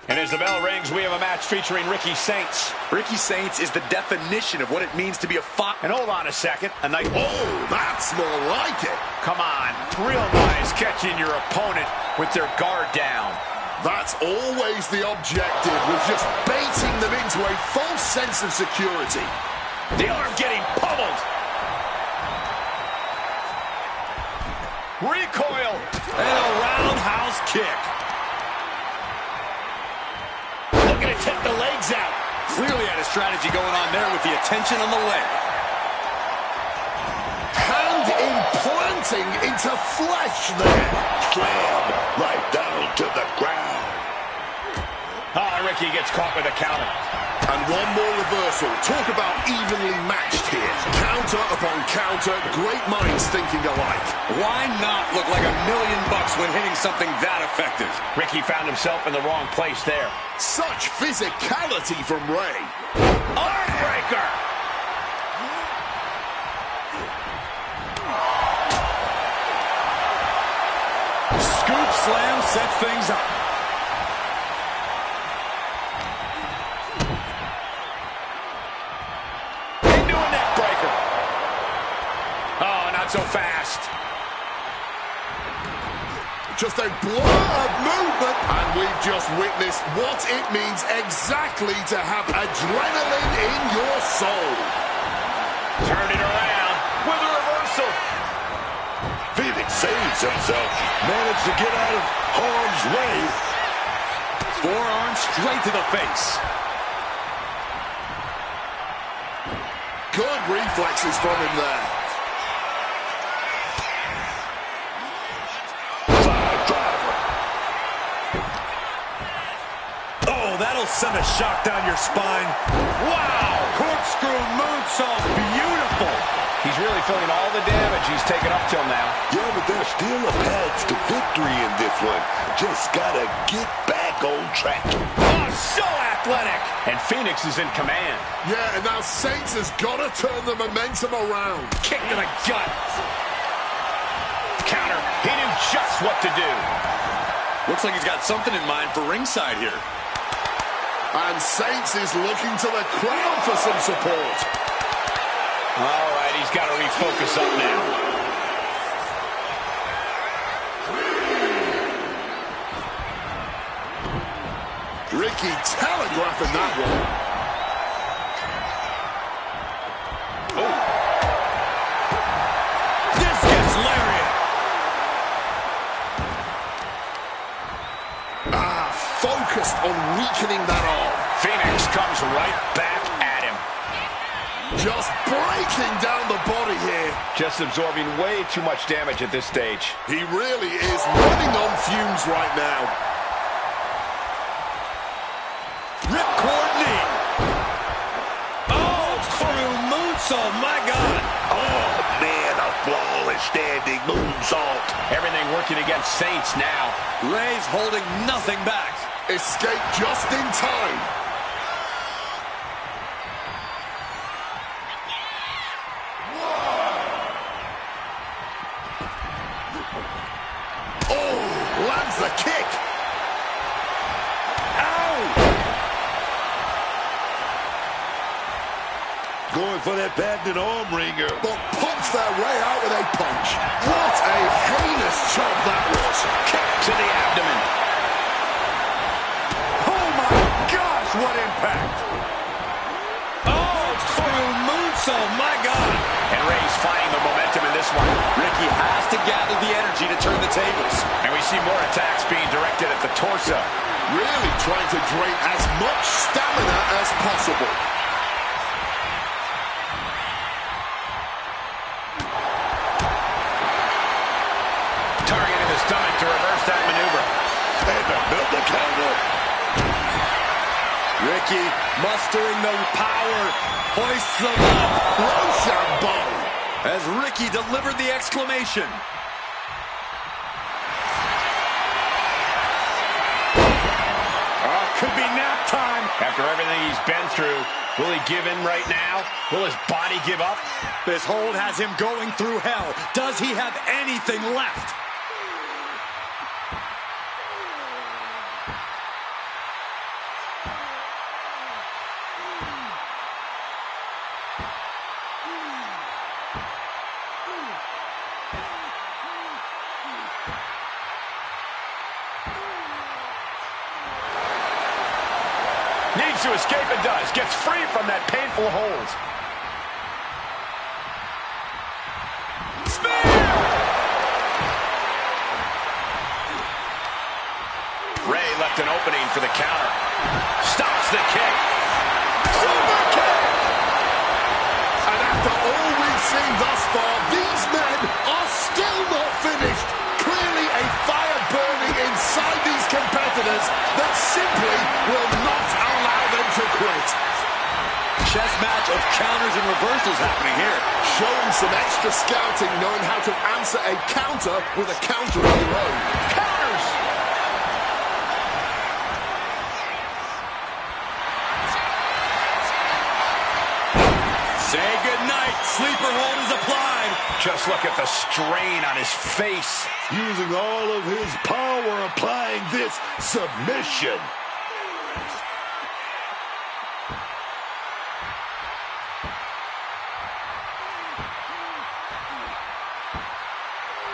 [SPEAKER 3] And as the bell rings, we have a match featuring Ricky Saints.
[SPEAKER 14] Ricky Saints is the definition of what it means to be a fight.
[SPEAKER 3] And hold on a second.
[SPEAKER 5] Oh, that's more like it.
[SPEAKER 3] Come on. Real nice catching your opponent with their guard down.
[SPEAKER 5] That's always the objective, with just baiting them into a false sense of security.
[SPEAKER 3] The arm getting pummeled. Recoil. And a roundhouse kick. Looking to take the legs out.
[SPEAKER 4] Clearly had a strategy going on there with the attention on the leg.
[SPEAKER 5] Hand implanting into flesh there.
[SPEAKER 6] Slam right down to the ground.
[SPEAKER 3] Oh, Ricky gets caught with a counter.
[SPEAKER 5] And one more reversal. Talk about evenly matched here. Counter upon counter. Great minds thinking alike.
[SPEAKER 4] Why not look like $1 million when hitting something that effective?
[SPEAKER 3] Ricky found himself in the wrong place there.
[SPEAKER 5] Such physicality from Ray.
[SPEAKER 3] Armbreaker!
[SPEAKER 4] Scoop slam sets things up.
[SPEAKER 3] So fast.
[SPEAKER 5] Just a blur of movement, and we've just witnessed what it means exactly to have adrenaline in your soul.
[SPEAKER 3] Turn it around with a reversal.
[SPEAKER 6] Phoenix saves himself. Managed to get out of harm's way.
[SPEAKER 4] Forearm straight to the face.
[SPEAKER 5] Good reflexes from him there.
[SPEAKER 4] That'll send a shock down your spine. Wow! Corkscrew moonsault, beautiful.
[SPEAKER 3] He's really feeling all the damage he's taken up till now.
[SPEAKER 6] Yeah, but there's still a path to victory in this one. Just gotta get back on track.
[SPEAKER 3] Oh, so athletic! And Phoenix is in command.
[SPEAKER 5] Yeah, and now Saints has got to turn the momentum around.
[SPEAKER 3] Kick to the gut. Counter. He knew just what to do.
[SPEAKER 4] Looks like he's got something in mind for ringside here.
[SPEAKER 5] And Saints is looking to the crowd for some support.
[SPEAKER 3] All right, he's got to refocus up now.
[SPEAKER 5] Ricky telegraphing that one.
[SPEAKER 3] Oh.
[SPEAKER 4] This gets lariat.
[SPEAKER 5] Focused on weakening that arm.
[SPEAKER 3] Phoenix comes right back at him.
[SPEAKER 5] Just breaking down the body here.
[SPEAKER 3] Just absorbing way too much damage at this stage.
[SPEAKER 5] He really is running on fumes right now.
[SPEAKER 4] Ripcord knee. Oh, through moonsault, my God.
[SPEAKER 6] Oh, man, a flawless standing moonsault.
[SPEAKER 3] Everything working against Saints now.
[SPEAKER 4] Ray's holding nothing back.
[SPEAKER 5] Escape just in time. Oh, lands the kick.
[SPEAKER 6] Ow! Going for that patented arm wringer.
[SPEAKER 5] But punch their way out with a punch. What a heinous chop that was.
[SPEAKER 3] Kick to the abdomen.
[SPEAKER 4] What impact! Oh, through moonsault, my God!
[SPEAKER 3] And Ray's finding the momentum in this one.
[SPEAKER 4] Ricky has to gather the energy to turn the tables.
[SPEAKER 3] And we see more attacks being directed at the torso.
[SPEAKER 5] Really trying to drain as much stamina as possible.
[SPEAKER 3] Targeting the stomach to reverse that maneuver.
[SPEAKER 6] And another counter.
[SPEAKER 4] Ricky mustering the power, hoists them up.
[SPEAKER 5] Rochambeau.
[SPEAKER 4] As Ricky delivered the exclamation.
[SPEAKER 3] Could be nap time. After everything he's been through, will he give in right now? Will his body give up?
[SPEAKER 4] This hold has him going through hell. Does he have anything left?
[SPEAKER 3] Needs to escape and does. Gets free from that painful hold. Spear! Ray left an opening for the counter. Stops the kick.
[SPEAKER 5] Super kick! And after all we've seen thus far, these men are still not finished. Clearly a fire burning inside these competitors that simply will not allow them to quit.
[SPEAKER 3] Chess match of counters and reversals happening here.
[SPEAKER 5] Showing some extra scouting, knowing how to answer a counter with a counter of your own. Counters!
[SPEAKER 3] Say goodnight. Sleeper hold is applied. Just look at the strain on his face.
[SPEAKER 6] Using all of his power, applying this submission.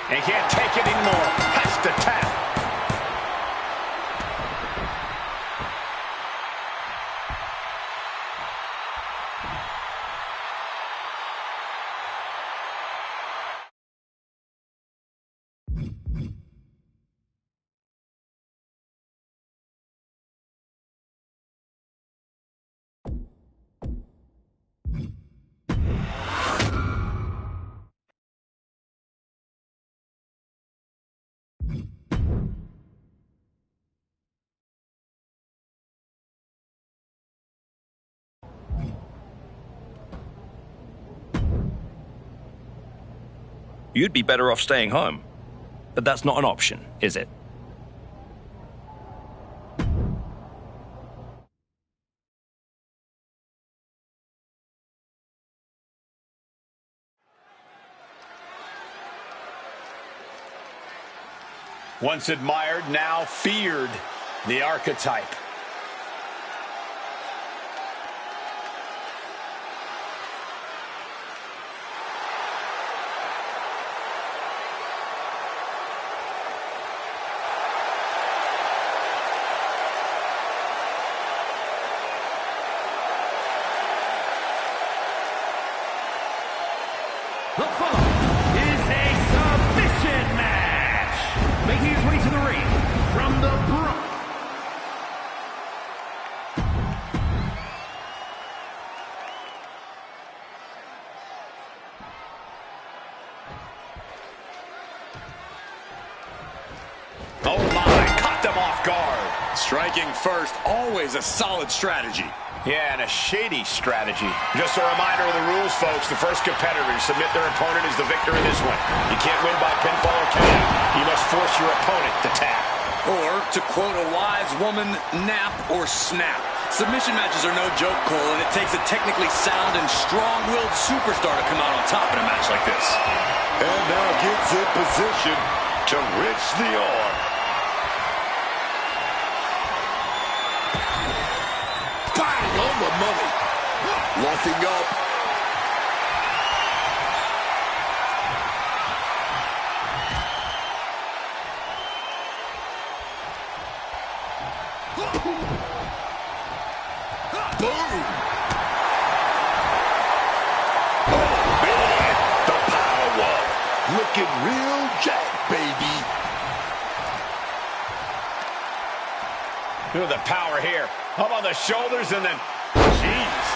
[SPEAKER 3] He can't take it anymore. Has to tap.
[SPEAKER 15] You'd be better off staying home. But that's not an option, is it?
[SPEAKER 3] Once admired, now feared. The archetype.
[SPEAKER 2] The following is a submission match. Making his way to the ring from the Bronx.
[SPEAKER 3] Oh my, caught them off guard. Striking first, always a solid strategy. Yeah, and a shady strategy. Just a reminder of the rules, folks. The first competitor to submit their opponent is the victor in this one. You can't win by pinfall or count. You must force your opponent to tap.
[SPEAKER 4] Or, to quote a wise woman, nap or snap. Submission matches are no joke, Cole, and it takes a technically sound and strong-willed superstar to come out on top in a match like this.
[SPEAKER 6] And now gets in position to wrench the arm.
[SPEAKER 5] Bang on the money. Locking up. Boom.
[SPEAKER 6] Oh, man, the power. Looking real jack, baby.
[SPEAKER 3] Look at the power here. Up on the shoulders and then, jeez.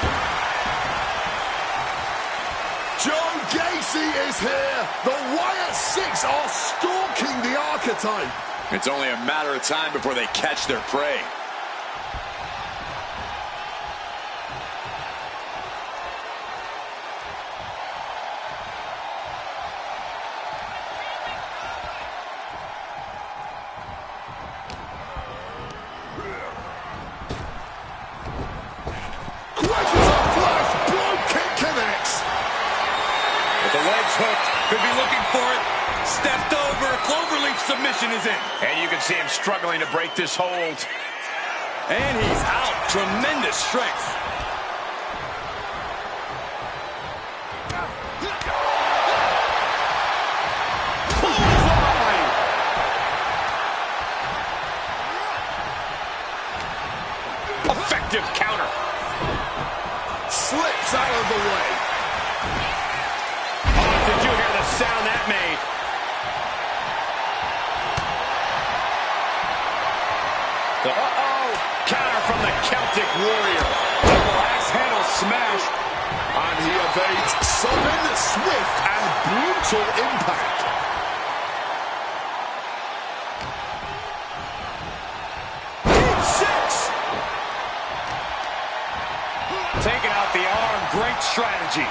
[SPEAKER 5] Joe Gacy is here. The Wyatt Six are stalking the archetype.
[SPEAKER 3] It's only a matter of time before they catch their prey.
[SPEAKER 4] Could be looking for it. Stepped over. Cloverleaf submission is in.
[SPEAKER 3] And you can see him struggling to break this hold.
[SPEAKER 4] And he's out. Tremendous strength.
[SPEAKER 3] Clothesline. Effective counter.
[SPEAKER 5] Slips out of the way.
[SPEAKER 3] Did you hear the sound that made? Uh-oh! Counter from the Celtic Warrior. Double axe handle.
[SPEAKER 10] smash.
[SPEAKER 5] And he evades sudden, swift, and brutal impact.
[SPEAKER 3] Deep six. Taking out the arm. Great strategy.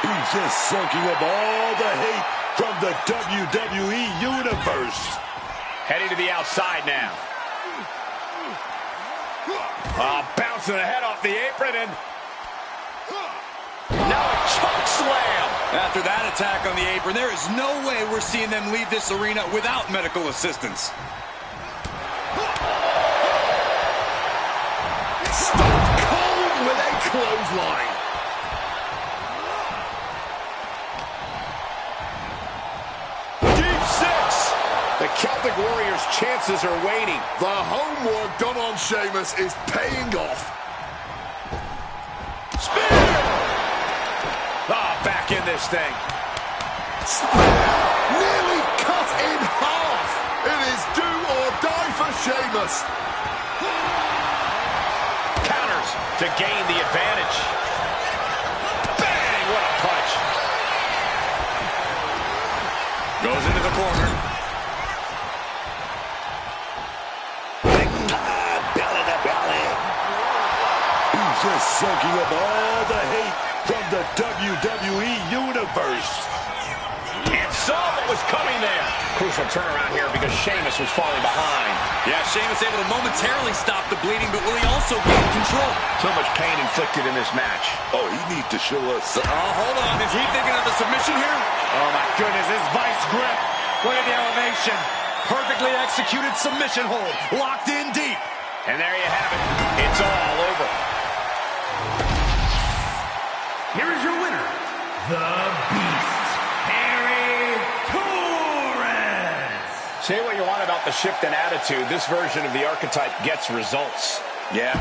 [SPEAKER 6] He's just soaking up all the hate from the WWE Universe.
[SPEAKER 3] Heading to the outside now. Bouncing the head off the apron and now a choke slam.
[SPEAKER 4] After that attack on the apron, there is no way we're seeing them leave this arena without medical assistance.
[SPEAKER 5] Stone cold with a clothesline.
[SPEAKER 3] Deep six. The Celtic Warriors' chances are waning.
[SPEAKER 5] The homework done on Sheamus is paying off.
[SPEAKER 3] Spear! Back in this thing.
[SPEAKER 5] Spear nearly cut in half. It is do or die for Sheamus.
[SPEAKER 3] Counters to gain the advantage. Bang! What a punch. Goes into the corner.
[SPEAKER 6] Belly to belly. He's just soaking up all the hate from the WWE Universe.
[SPEAKER 3] And saw what was coming there. Crucial turnaround here because Sheamus was falling behind.
[SPEAKER 4] Yeah, Sheamus able to momentarily stop the bleeding, but will he also gain control?
[SPEAKER 3] So much pain inflicted in this match.
[SPEAKER 6] Oh, he needs to show us.
[SPEAKER 4] Oh, hold on. Is he thinking of the submission here?
[SPEAKER 3] Oh, my goodness. His vice grip. Look at the elevation. Perfectly executed submission hold. Locked in deep. And there you have it. It's all over.
[SPEAKER 2] Here is your winner, the Beast, Harry Torres.
[SPEAKER 3] Say what you want about the shift in attitude. This version of the archetype gets results.
[SPEAKER 4] Yeah.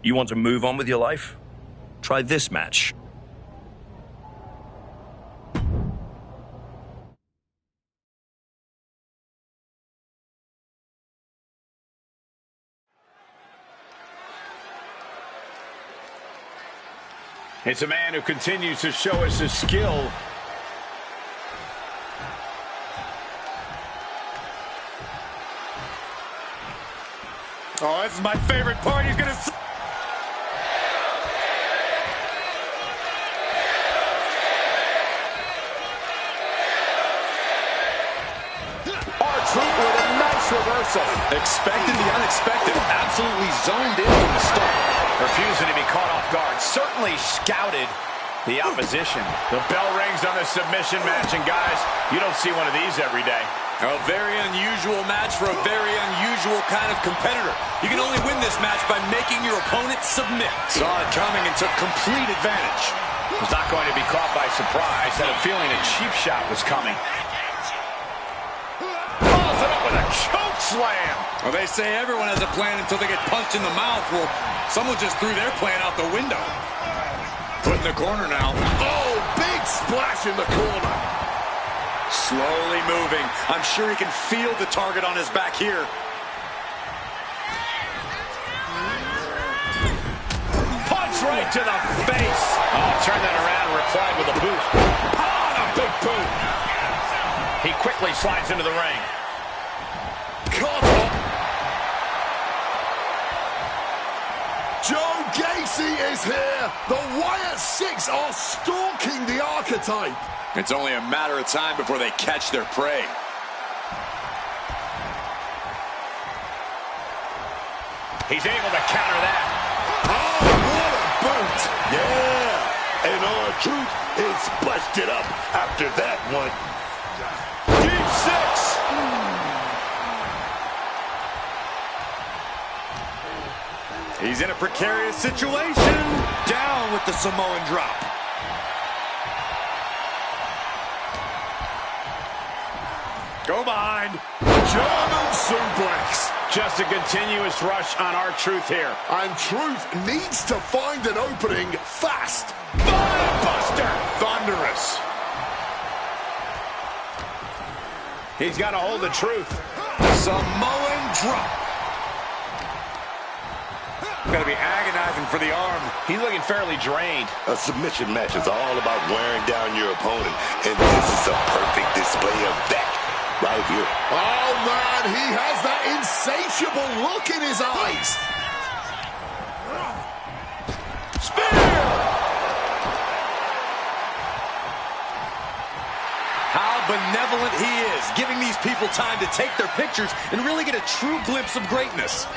[SPEAKER 15] You want to move on with your life? Try this match.
[SPEAKER 3] It's a man who continues to show us his skill. Oh, this is my favorite part. He's gonna... R-Truth with a nice reversal.
[SPEAKER 4] Expected the unexpected. Absolutely zoned in from the start.
[SPEAKER 3] Refusing to be caught off guard. Certainly scouted the opposition. The bell rings on the submission match, and guys, you don't see one of these every day.
[SPEAKER 4] A very unusual match for a very unusual kind of competitor. You can only win this match by making your opponent submit. Saw it coming and took complete advantage.
[SPEAKER 3] Was not going to be caught by surprise. Had a feeling a cheap shot was coming. Follows it up with a choke slam.
[SPEAKER 4] Well, they say everyone has a plan until they get punched in the mouth. Well, someone just threw their plan out the window. Put in the corner now.
[SPEAKER 5] Oh, big splash in the corner.
[SPEAKER 4] Slowly moving. I'm sure he can feel the target on his back here.
[SPEAKER 3] Punch right to the face. Oh, turn that around and replied with a boot. Oh, a big boot. He quickly slides into the ring.
[SPEAKER 5] Caught up. Joe Gacy is here. The Wyatt Six are stalking the archetype.
[SPEAKER 4] It's only a matter of time before they catch their prey.
[SPEAKER 3] He's able to counter that.
[SPEAKER 6] Oh, what a boot! Yeah, and R-Truth is busted up after that one.
[SPEAKER 4] Deep six. He's in a precarious situation. Down with the Samoan drop. Go behind.
[SPEAKER 5] German suplex.
[SPEAKER 3] Just a continuous rush on R-Truth here.
[SPEAKER 5] And Truth needs to find an opening fast.
[SPEAKER 3] Buster! Thunderous. He's got a hold of Truth.
[SPEAKER 4] Samoan drop. Gonna be agonizing for the arm.
[SPEAKER 3] He's looking fairly drained.
[SPEAKER 6] A submission match is all about wearing down your opponent, and this is a perfect display of that right here.
[SPEAKER 5] Oh, man, he has that insatiable look in his eyes.
[SPEAKER 3] Spear!
[SPEAKER 4] How benevolent he is, giving these people time to take their pictures and really get a true glimpse of greatness.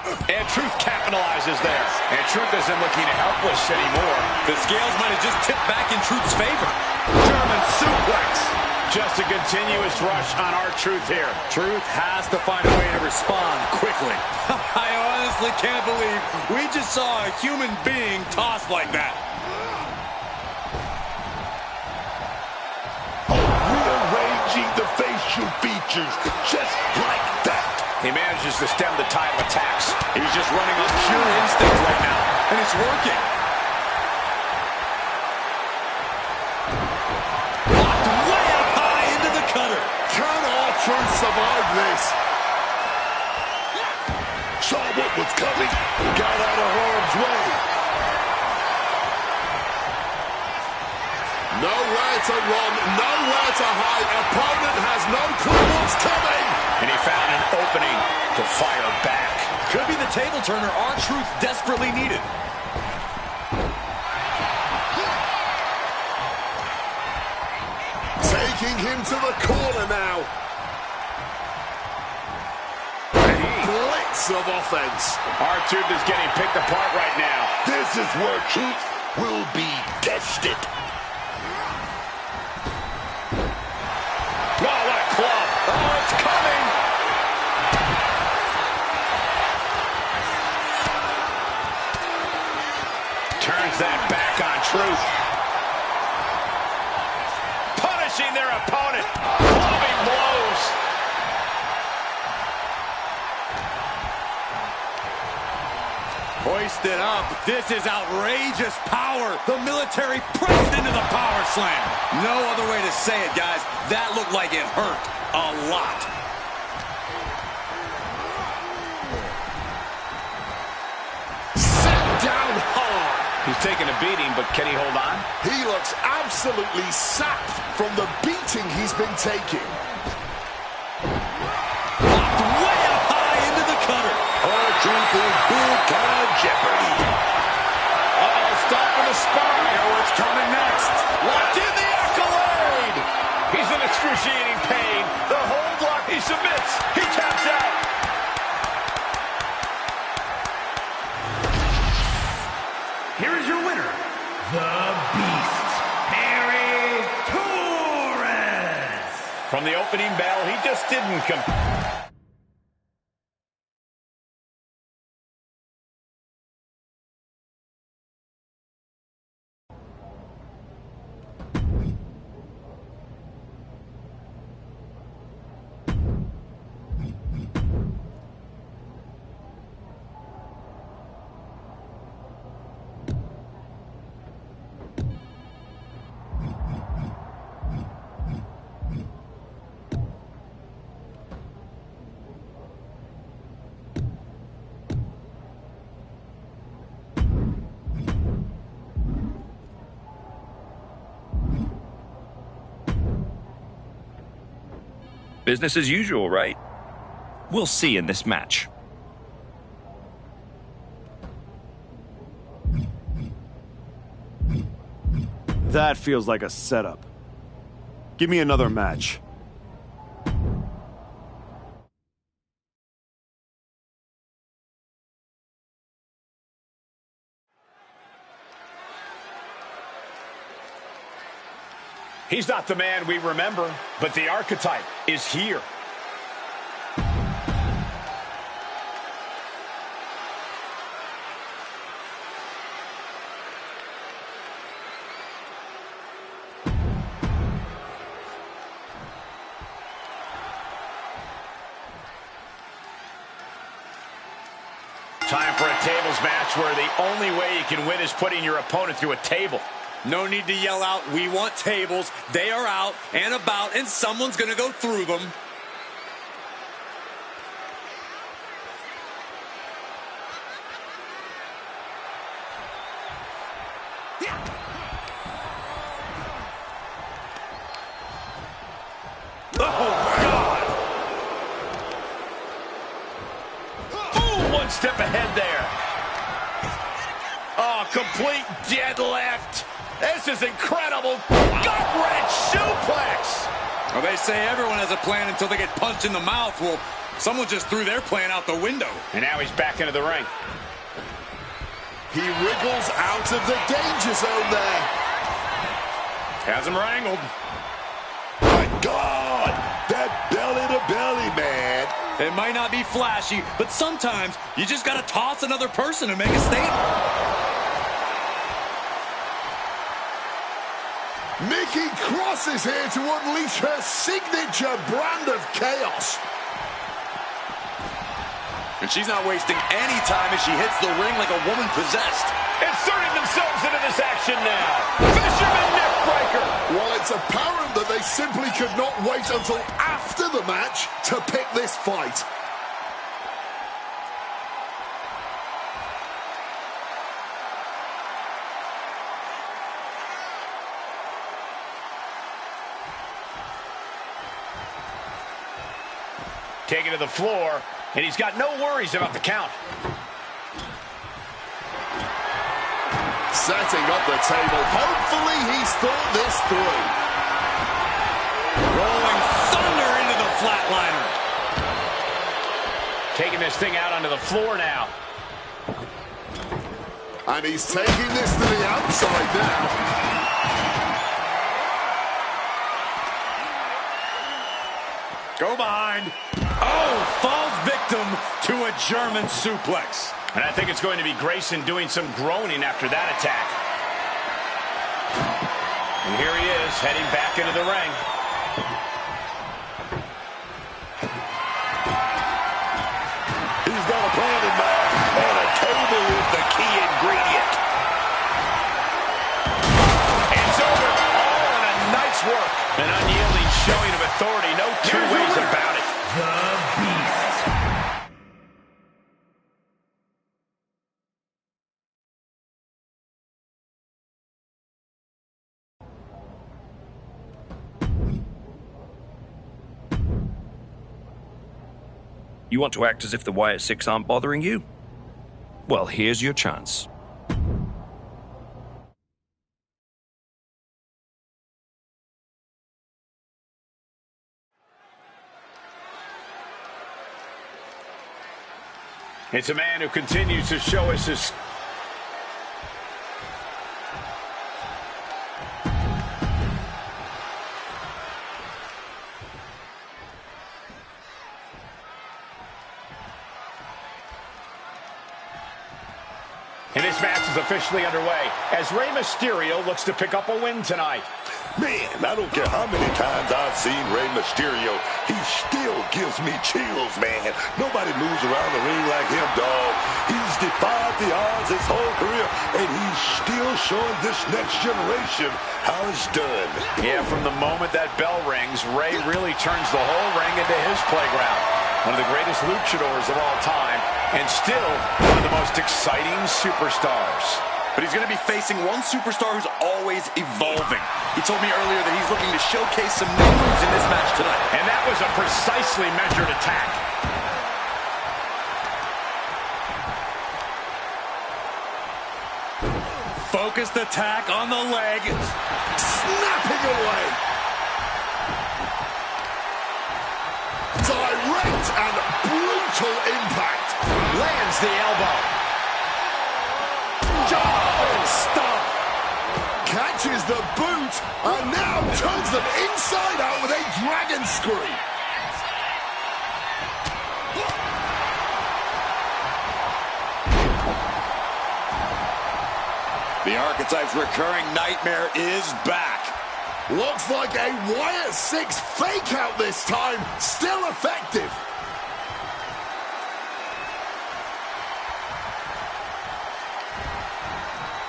[SPEAKER 3] And Truth capitalizes there. And Truth isn't looking helpless anymore.
[SPEAKER 4] The scales might have just tipped back in Truth's favor.
[SPEAKER 3] German suplex. Just a continuous rush on R-Truth here.
[SPEAKER 4] Truth has to find a way to respond quickly. I honestly can't believe we just saw a human being tossed like that.
[SPEAKER 6] Rearranging the facial features just like that.
[SPEAKER 3] He manages to stem the tide of attacks. He's just running on pure instinct right now.
[SPEAKER 4] And it's working. Locked way up high into the cutter.
[SPEAKER 5] Can R-Truth survive this?
[SPEAKER 6] Saw what was coming. Got out of harm's way.
[SPEAKER 5] Nowhere to run, nowhere to hide. Opponent has no clue what's coming.
[SPEAKER 3] And he found an opening to fire back.
[SPEAKER 4] Could be the table turner R-Truth desperately needed.
[SPEAKER 5] Taking him to the corner now. Blitz of offense.
[SPEAKER 3] R-Truth is getting picked apart right now.
[SPEAKER 6] This is where Truth will be tested.
[SPEAKER 3] Oh, what a club. Oh, it's coming. Turns that back on Truth. Punishing their opponent. Clubbing blows.
[SPEAKER 4] Hoisted up. This is outrageous power. The military pressed into the power slam. No other way to say it, guys. That looked like it hurt a lot.
[SPEAKER 5] Set down hard.
[SPEAKER 3] He's taking a beating, but can he hold on?
[SPEAKER 5] He looks absolutely sapped from the beating he's been taking.
[SPEAKER 4] Locked way up high into the cutter.
[SPEAKER 6] R-Truth in big-time jeopardy.
[SPEAKER 3] Uh-oh, stopping the spot. I know what's coming next. Locked in the accolade. He's in excruciating pain. The hold lock. He submits. He taps out.
[SPEAKER 2] Here is your winner, the Beast, Harry Torres.
[SPEAKER 3] From the opening bell, he just didn't come.
[SPEAKER 15] Business as usual, right? We'll see in this match.
[SPEAKER 8] That feels like a setup. Give me another match.
[SPEAKER 3] He's not the man we remember, but the archetype is here. Time for a tables match where the only way you can win is putting your opponent through a table.
[SPEAKER 4] No need to yell out, "We want tables." They are out and about, and someone's going to go through them.
[SPEAKER 3] Step ahead there. Oh, complete deadlift. This is incredible. Gut-wrench suplex.
[SPEAKER 4] Well, they say everyone has a plan until they get punched in the mouth. Well, someone just threw their plan out the window.
[SPEAKER 3] And now he's back into the ring.
[SPEAKER 5] He wriggles out of the danger zone there.
[SPEAKER 3] Has him wrangled.
[SPEAKER 6] My God, that belly-to-belly, man.
[SPEAKER 4] It might not be flashy, but sometimes you just got to toss another person and make a statement.
[SPEAKER 5] Nikki Cross is here to unleash her signature brand of chaos.
[SPEAKER 4] And she's not wasting any time as she hits the ring like a woman possessed.
[SPEAKER 3] Inserting themselves into this action now. Fisherman neckbreaker.
[SPEAKER 5] Well, it's apparent that they simply could not wait until after the match to pick this fight.
[SPEAKER 3] Taken to the floor, and he's got no worries about the count.
[SPEAKER 5] Setting up the table. Hopefully he's thought this through.
[SPEAKER 4] Rolling thunder into the flatliner.
[SPEAKER 3] Taking this thing out onto the floor now.
[SPEAKER 5] And he's taking this to the outside now.
[SPEAKER 3] Go behind.
[SPEAKER 4] Oh, falls victim to a German suplex.
[SPEAKER 3] And I think it's going to be Grayson doing some groaning after that attack. And here he is, heading back into the ring.
[SPEAKER 6] He's got a plan in mind, and a table is the key ingredient.
[SPEAKER 3] It's over. All in a night's work. An unyielding showing of authority. No two ways about it.
[SPEAKER 9] The Beast.
[SPEAKER 15] You want to act as if the Wyatt Six aren't bothering you? Well, here's your chance.
[SPEAKER 3] It's a man who continues to show us his... And this match is officially underway as Rey Mysterio looks to pick up a win tonight.
[SPEAKER 6] Man, I don't care how many times I've seen Rey Mysterio, he still gives me chills, man. Nobody moves around the ring like him, dog. He's defied the odds his whole career, and he's still showing this next generation how it's done.
[SPEAKER 3] Yeah, from the moment that bell rings, Rey really turns the whole ring into his playground. One of the greatest luchadors of all time, and still one of the most exciting superstars.
[SPEAKER 4] But he's going to be facing one superstar who's always evolving. He told me earlier that he's looking to showcase some new moves in this match tonight.
[SPEAKER 3] And that was a precisely measured attack.
[SPEAKER 4] Focused attack on the leg.
[SPEAKER 5] Snapping away. Direct and brutal impact.
[SPEAKER 3] Lands the elbow.
[SPEAKER 5] Giant stop. Catches the boot and now turns them inside out with a dragon screw.
[SPEAKER 4] The Archetype's recurring nightmare is back.
[SPEAKER 5] Looks like a Wyatt 6 fake out this time. Still effective.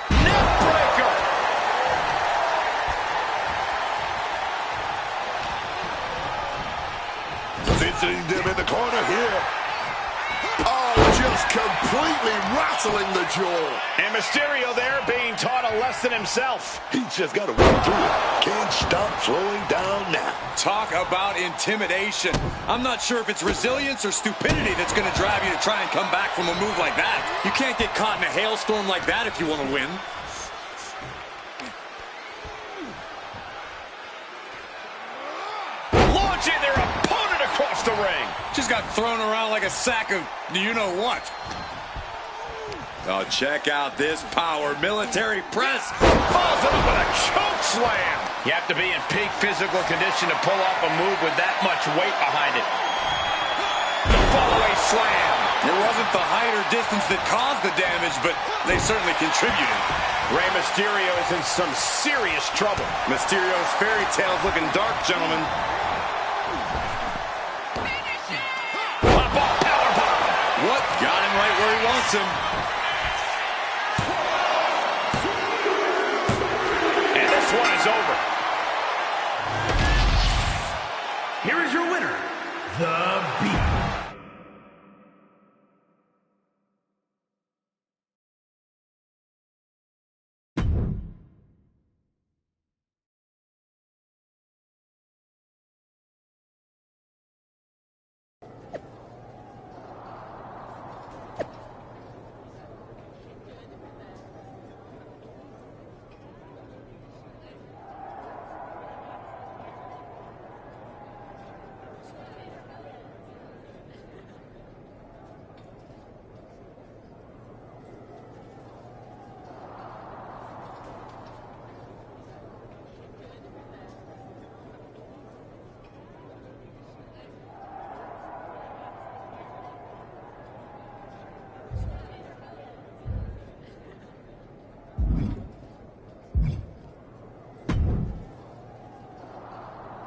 [SPEAKER 3] Neckbreaker.
[SPEAKER 6] Visiting them in the corner here.
[SPEAKER 5] Oh, just completely rattling the jaw.
[SPEAKER 3] And Mysterio there being taught a lesson himself.
[SPEAKER 6] He's just got to work through it. Can't stop slowing down now.
[SPEAKER 4] Talk about intimidation. I'm not sure if it's resilience or stupidity that's going to drive you to try and come back from a move like that. You can't get caught in a hailstorm like that if you want to win.
[SPEAKER 3] Launching their opponent across the ring.
[SPEAKER 4] Just got thrown around like a sack of you-know-what. Oh, check out this power. Military press.
[SPEAKER 3] Follows it up with a choke slam. You have to be in peak physical condition to pull off a move with that much weight behind it. The fallaway slam.
[SPEAKER 4] It wasn't the height or distance that caused the damage, but they certainly contributed.
[SPEAKER 3] Rey Mysterio is in some serious trouble.
[SPEAKER 4] Mysterio's fairy tale's looking dark, gentlemen. What? Got him right where he wants him.
[SPEAKER 3] And this one is over. Here is your winner, The Beast.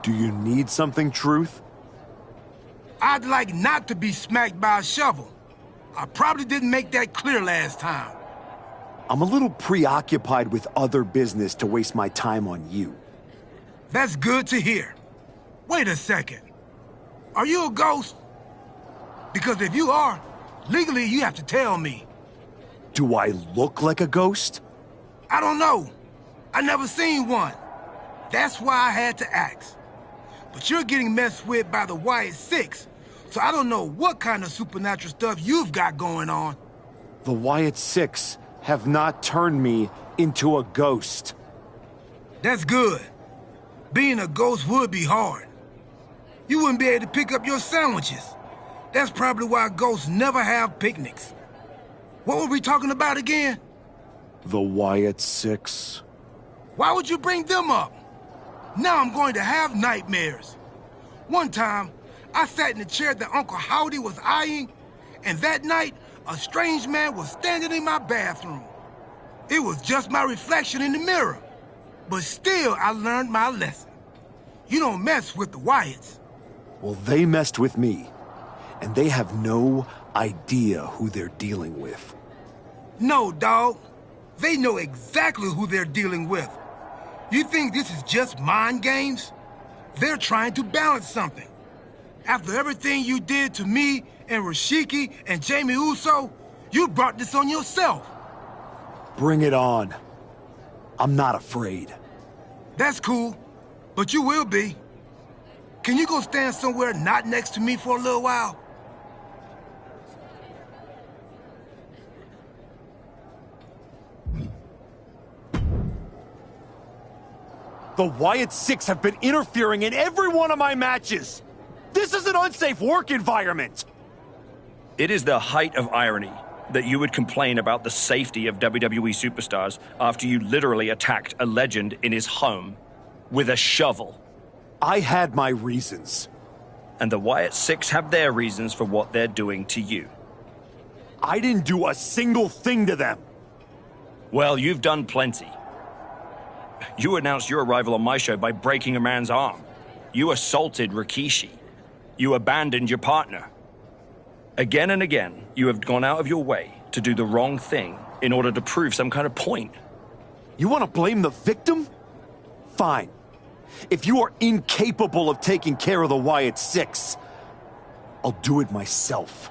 [SPEAKER 8] Do you need something, Truth?
[SPEAKER 16] I'd like not to be smacked by a shovel. I probably didn't make that clear last time.
[SPEAKER 8] I'm a little preoccupied with other business to waste my time on you.
[SPEAKER 16] That's good to hear. Wait a second. Are you a ghost? Because if you are, legally you have to tell me.
[SPEAKER 8] Do I look like a ghost?
[SPEAKER 16] I don't know. I never seen one. That's why I had to ask. But you're getting messed with by the Wyatt 6, so I don't know what kind of supernatural stuff you've got going on.
[SPEAKER 8] The Wyatt 6 have not turned me into a ghost.
[SPEAKER 16] That's good. Being a ghost would be hard. You wouldn't be able to pick up your sandwiches. That's probably why ghosts never have picnics. What were we talking about again?
[SPEAKER 8] The Wyatt 6.
[SPEAKER 16] Why would you bring them up? Now I'm going to have nightmares. One time, I sat in the chair that Uncle Howdy was eyeing, and that night, a strange man was standing in my bathroom. It was just my reflection in the mirror. But still, I learned my lesson. You don't mess with the Wyatts.
[SPEAKER 8] Well, they messed with me, and they have no idea who they're dealing with.
[SPEAKER 16] No, dog. They know exactly who they're dealing with. You think this is just mind games? They're trying to balance something. After everything you did to me and Rashiki and Jamie Uso, you brought this on yourself.
[SPEAKER 8] Bring it on. I'm not afraid.
[SPEAKER 16] That's cool, but you will be. Can you go stand somewhere not next to me for a little while?
[SPEAKER 8] The Wyatt 6 have been interfering in every one of my matches. This is an unsafe work environment!
[SPEAKER 15] It is the height of irony that you would complain about the safety of WWE superstars after you literally attacked a legend in his home with a shovel.
[SPEAKER 8] I had my reasons.
[SPEAKER 15] And the Wyatt Six have their reasons for what they're doing to you.
[SPEAKER 8] I didn't do a single thing to them.
[SPEAKER 15] Well, you've done plenty. You announced your arrival on my show by breaking a man's arm. You assaulted Rikishi. You abandoned your partner. Again and again, you have gone out of your way to do the wrong thing in order to prove some kind of point.
[SPEAKER 8] You want to blame the victim? Fine. If you are incapable of taking care of the Wyatt Six, I'll do it myself.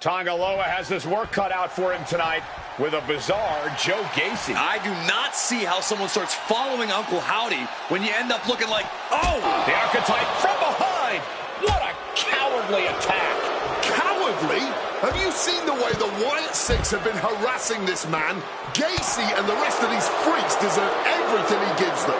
[SPEAKER 3] Tongaloa has his work cut out for him tonight with a bizarre Joe Gacy.
[SPEAKER 4] I do not see how someone starts following Uncle Howdy when you end up looking like, oh!
[SPEAKER 3] The archetype from behind! What a cowardly attack!
[SPEAKER 5] Cowardly? Have you seen the way the Wyatt Six have been harassing this man? Gacy and the rest of these freaks deserve everything he gives them.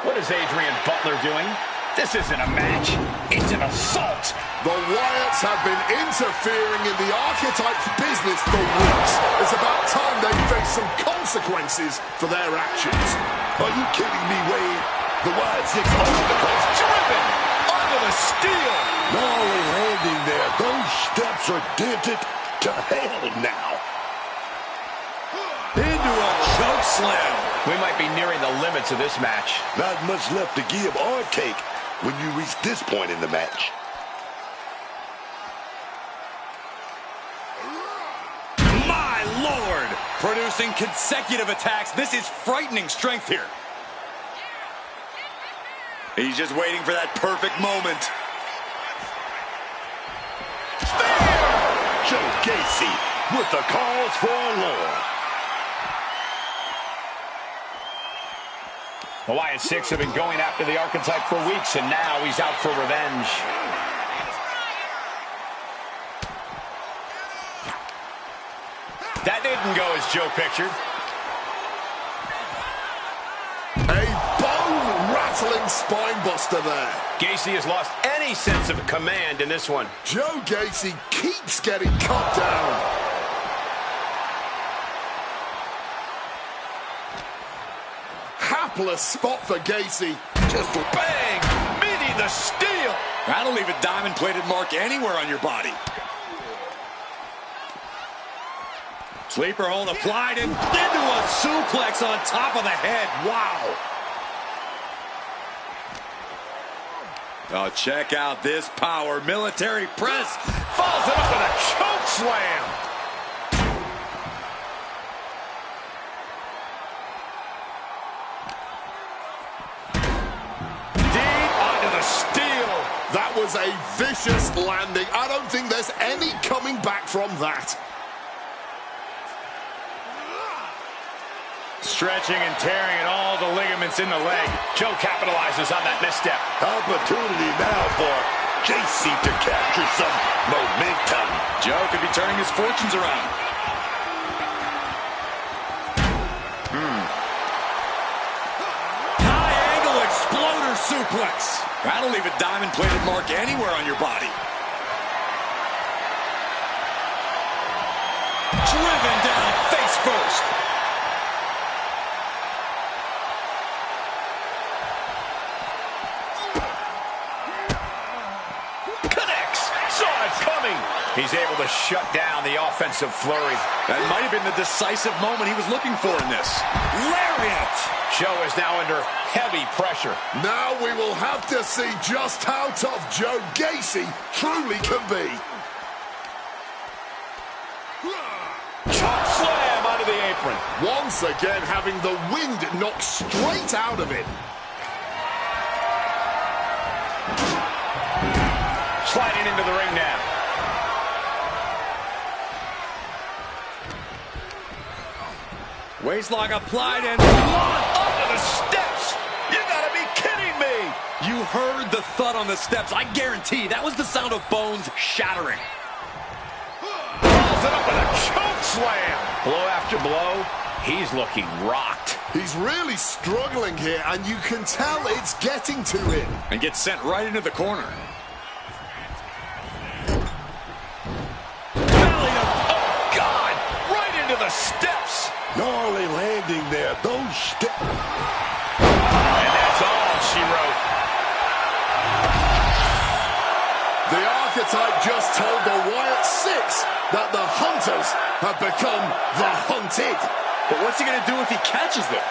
[SPEAKER 3] What is Adrian Butler doing? This isn't a match. It's an assault.
[SPEAKER 5] The Wyatts have been interfering in the archetype's business for weeks. It's about time they face some consequences for their actions.
[SPEAKER 6] Are you kidding me, Wade? The Wyatt Six over the place.
[SPEAKER 3] Driven under the steel.
[SPEAKER 6] Not only landing there, those steps are dented to hell now.
[SPEAKER 4] Into a choke slam. We might be nearing the limits of this match.
[SPEAKER 6] Not much left to give or take when you reach this point in the match.
[SPEAKER 3] My Lord!
[SPEAKER 4] Producing consecutive attacks. This is frightening strength here. He's just waiting for that perfect moment.
[SPEAKER 6] Joe Gacy with the cause for alarm.
[SPEAKER 3] The Wyatt Six have been going after the archetype for weeks, and now he's out for revenge. That didn't go as Joe pictured.
[SPEAKER 5] A bone-rattling spine buster there.
[SPEAKER 3] Gacy has lost any sense of command in this one.
[SPEAKER 5] Joe Gacy keeps getting cut down. Hapless spot for Gacy.
[SPEAKER 3] Just bang! Meaty the steel!
[SPEAKER 4] That'll leave a diamond-plated mark anywhere on your body. Sleeper hold applied and into a suplex on top of the head. Wow! Oh, check out this power. Military press.
[SPEAKER 3] Follows it up with a choke slam.
[SPEAKER 5] That was a vicious landing. I don't think there's any coming back from that.
[SPEAKER 3] Stretching and tearing at all the ligaments in the leg. Joe capitalizes on that misstep.
[SPEAKER 6] Opportunity now for JC to capture some momentum.
[SPEAKER 4] Joe could be turning his fortunes around. High angle exploder suplex. That'll leave a diamond-plated mark anywhere on your body. Driven down face first.
[SPEAKER 3] Connects. Saw it coming. He's able to shut down the offensive flurry.
[SPEAKER 4] That might have been the decisive moment he was looking for in this.
[SPEAKER 3] Lariat. Joe is now under heavy pressure.
[SPEAKER 5] Now we will have to see just how tough Joe Gacy truly can be.
[SPEAKER 3] Chop slam onto the apron.
[SPEAKER 5] Once again having the wind knocked straight out of it.
[SPEAKER 3] Sliding into the ring now.
[SPEAKER 4] Waistlock applied and
[SPEAKER 3] Under the steps. You gotta be kidding me.
[SPEAKER 4] You heard the thud on the steps. I guarantee that was the sound of bones shattering.
[SPEAKER 3] Follows it up with a choke slam. Blow after blow, he's looking rocked.
[SPEAKER 5] He's really struggling here, and you can tell it's getting to him.
[SPEAKER 4] And gets sent right into the corner. Belly to, oh God, right into the steps.
[SPEAKER 6] Gnarly landing there. Those steps.
[SPEAKER 3] And that's all she wrote.
[SPEAKER 5] The Archetype just told the Wyatt Six that the Hunters have become the Hunted.
[SPEAKER 4] But what's he going to do if he catches them?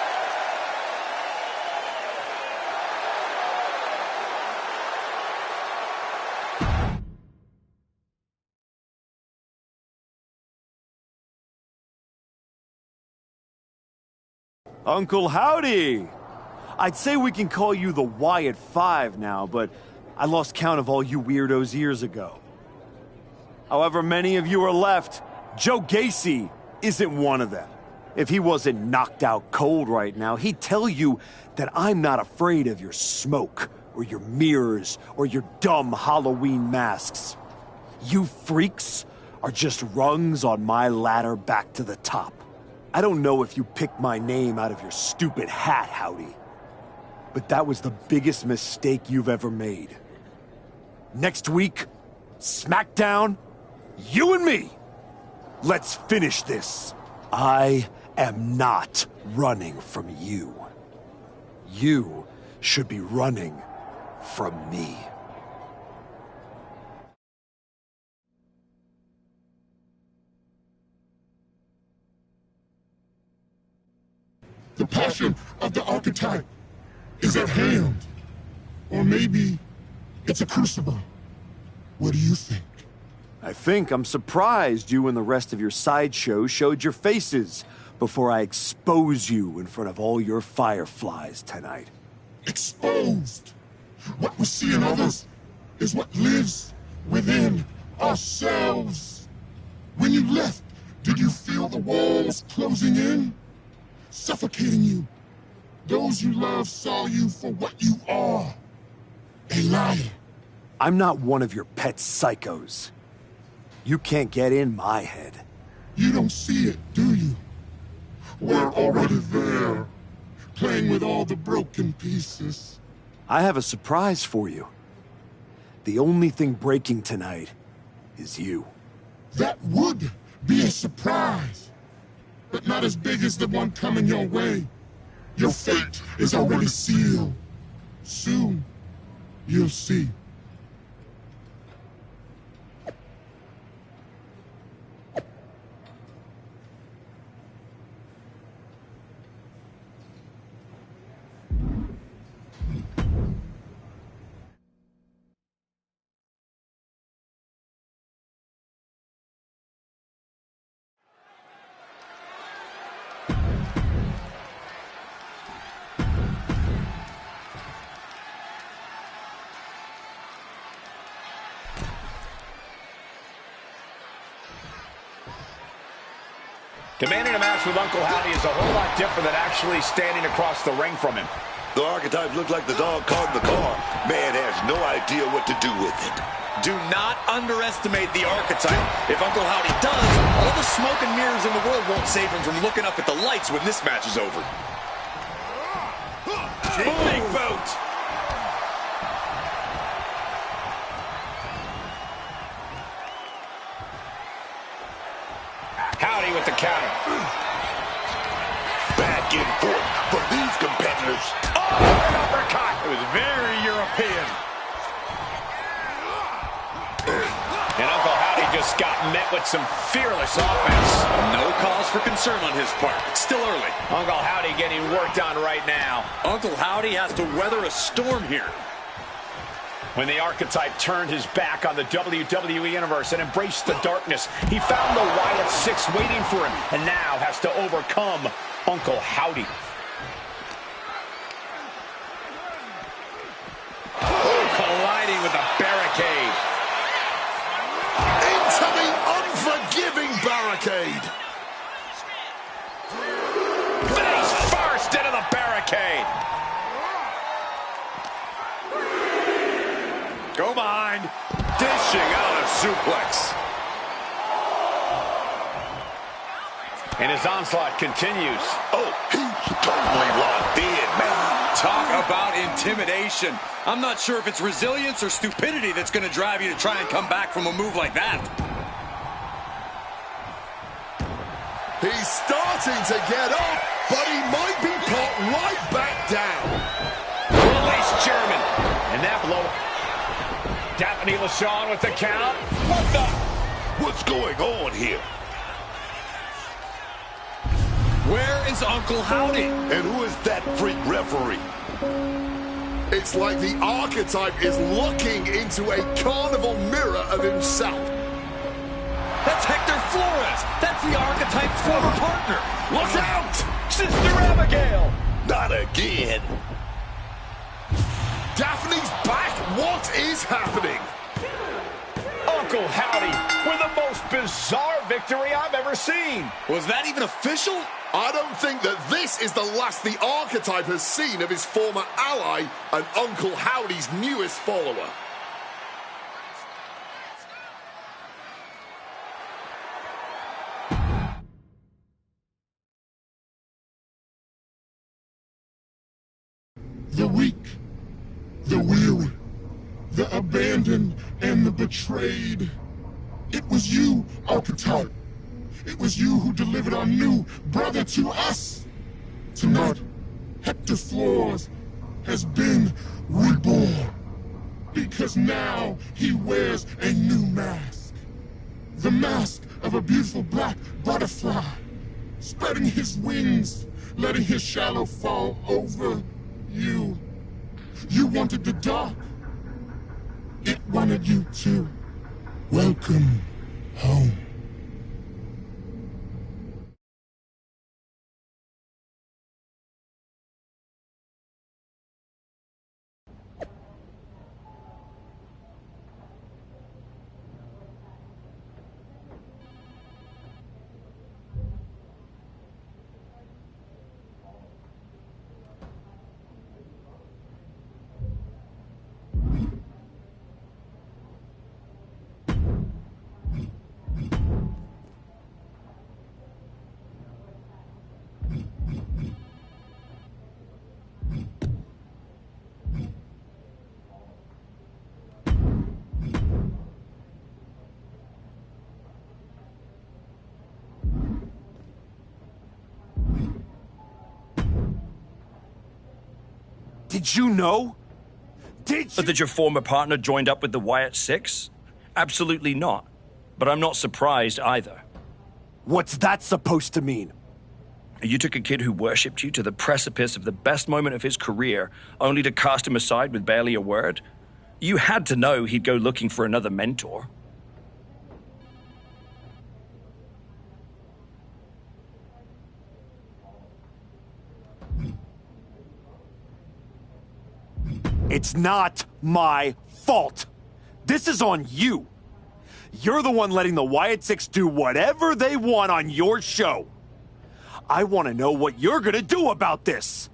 [SPEAKER 8] Uncle Howdy! I'd say we can call you the Wyatt Five now, but I lost count of all you weirdos years ago. However many of you are left, Joe Gacy isn't one of them. If he wasn't knocked out cold right now, he'd tell you that I'm not afraid of your smoke, or your mirrors, or your dumb Halloween masks. You freaks are just rungs on my ladder back to the top. I don't know if you picked my name out of your stupid hat, Howdy, but that was the biggest mistake you've ever made. Next week, SmackDown, you and me. Let's finish this. I am not running from you. You should be running from me.
[SPEAKER 17] The passion of the Archetype is at hand. Or maybe it's a crucible. What do you think?
[SPEAKER 8] I think I'm surprised you and the rest of your sideshow showed your faces before I expose you in front of all your fireflies tonight.
[SPEAKER 17] Exposed. What we see in others is what lives within ourselves. When you left, did you feel the walls closing in? Suffocating you. Those you love saw you for what you are. A liar.
[SPEAKER 8] I'm not one of your pet psychos. You can't get in my head.
[SPEAKER 17] You don't see it, do you? We're already there, playing with all the broken pieces.
[SPEAKER 8] I have a surprise for you. The only thing breaking tonight is you.
[SPEAKER 17] That would be a surprise, but not as big as the one coming your way. Your fate is already sealed. Soon, you'll see.
[SPEAKER 3] Commanding a match with Uncle Howdy is a whole lot different than actually standing across the ring from him.
[SPEAKER 6] The Archetype looked like the dog caught in the car. Man has no idea what to do with it.
[SPEAKER 4] Do not underestimate the Archetype. If Uncle Howdy does, all the smoke and mirrors in the world won't save him from looking up at the lights when this match is over.
[SPEAKER 3] Big boot. Howdy with the counter.
[SPEAKER 6] Back and forth from these competitors.
[SPEAKER 3] Oh, an uppercut. It was very European. And Uncle Howdy just got met with some fearless offense.
[SPEAKER 4] No cause for concern on his part. It's still early.
[SPEAKER 3] Uncle Howdy getting worked on right now.
[SPEAKER 4] Uncle Howdy has to weather a storm here.
[SPEAKER 15] When the Archetype turned his back on the WWE Universe and embraced the darkness, he found the Wyatt Six waiting for him, and now has to overcome Uncle Howdy.
[SPEAKER 4] Oh, colliding with the barricade.
[SPEAKER 5] Into the unforgiving barricade.
[SPEAKER 3] Face first into the barricade. Go behind. Dishing out a suplex. And his onslaught continues.
[SPEAKER 6] Oh, he's totally locked in, man.
[SPEAKER 4] Talk about intimidation. I'm not sure if it's resilience or stupidity that's going to drive you to try and come back from a move like that.
[SPEAKER 5] He's starting to get up, but he might be put right back down.
[SPEAKER 3] Release German. And that blow. Daphne LaShawn with the count. What the?
[SPEAKER 6] What's going on here?
[SPEAKER 4] Where is Uncle Howdy?
[SPEAKER 6] And who is that freak referee?
[SPEAKER 5] It's like the archetype is looking into a carnival mirror of himself.
[SPEAKER 3] That's Hector Flores. That's the archetype's former partner. Look out! Sister Abigail!
[SPEAKER 6] Not again.
[SPEAKER 5] Daphne's back. What is happening?
[SPEAKER 3] Uncle Howdy with the most bizarre victory I've ever seen.
[SPEAKER 4] Was that even official?
[SPEAKER 5] I don't think that this is the last the archetype has seen of his former ally and Uncle Howdy's newest follower.
[SPEAKER 17] The weak, the weary, the abandoned, and the betrayed. It was you, archetype. It was you who delivered our new brother to us. Tonight, Hector Flores has been reborn. Because now he wears a new mask. The mask of a beautiful black butterfly, spreading his wings, letting his shadow fall over you. You wanted the dark. It wanted you too. Welcome home.
[SPEAKER 8] Did you know?
[SPEAKER 15] That your former partner joined up with the Wyatt Six? Absolutely not. But I'm not surprised either.
[SPEAKER 8] What's that supposed to mean?
[SPEAKER 15] You took a kid who worshipped you to the precipice of the best moment of his career, only to cast him aside with barely a word? You had to know he'd go looking for another mentor.
[SPEAKER 8] It's not my fault. This is on you. You're the one letting the Wyatt Six do whatever they want on your show. I want to know what you're gonna do about this.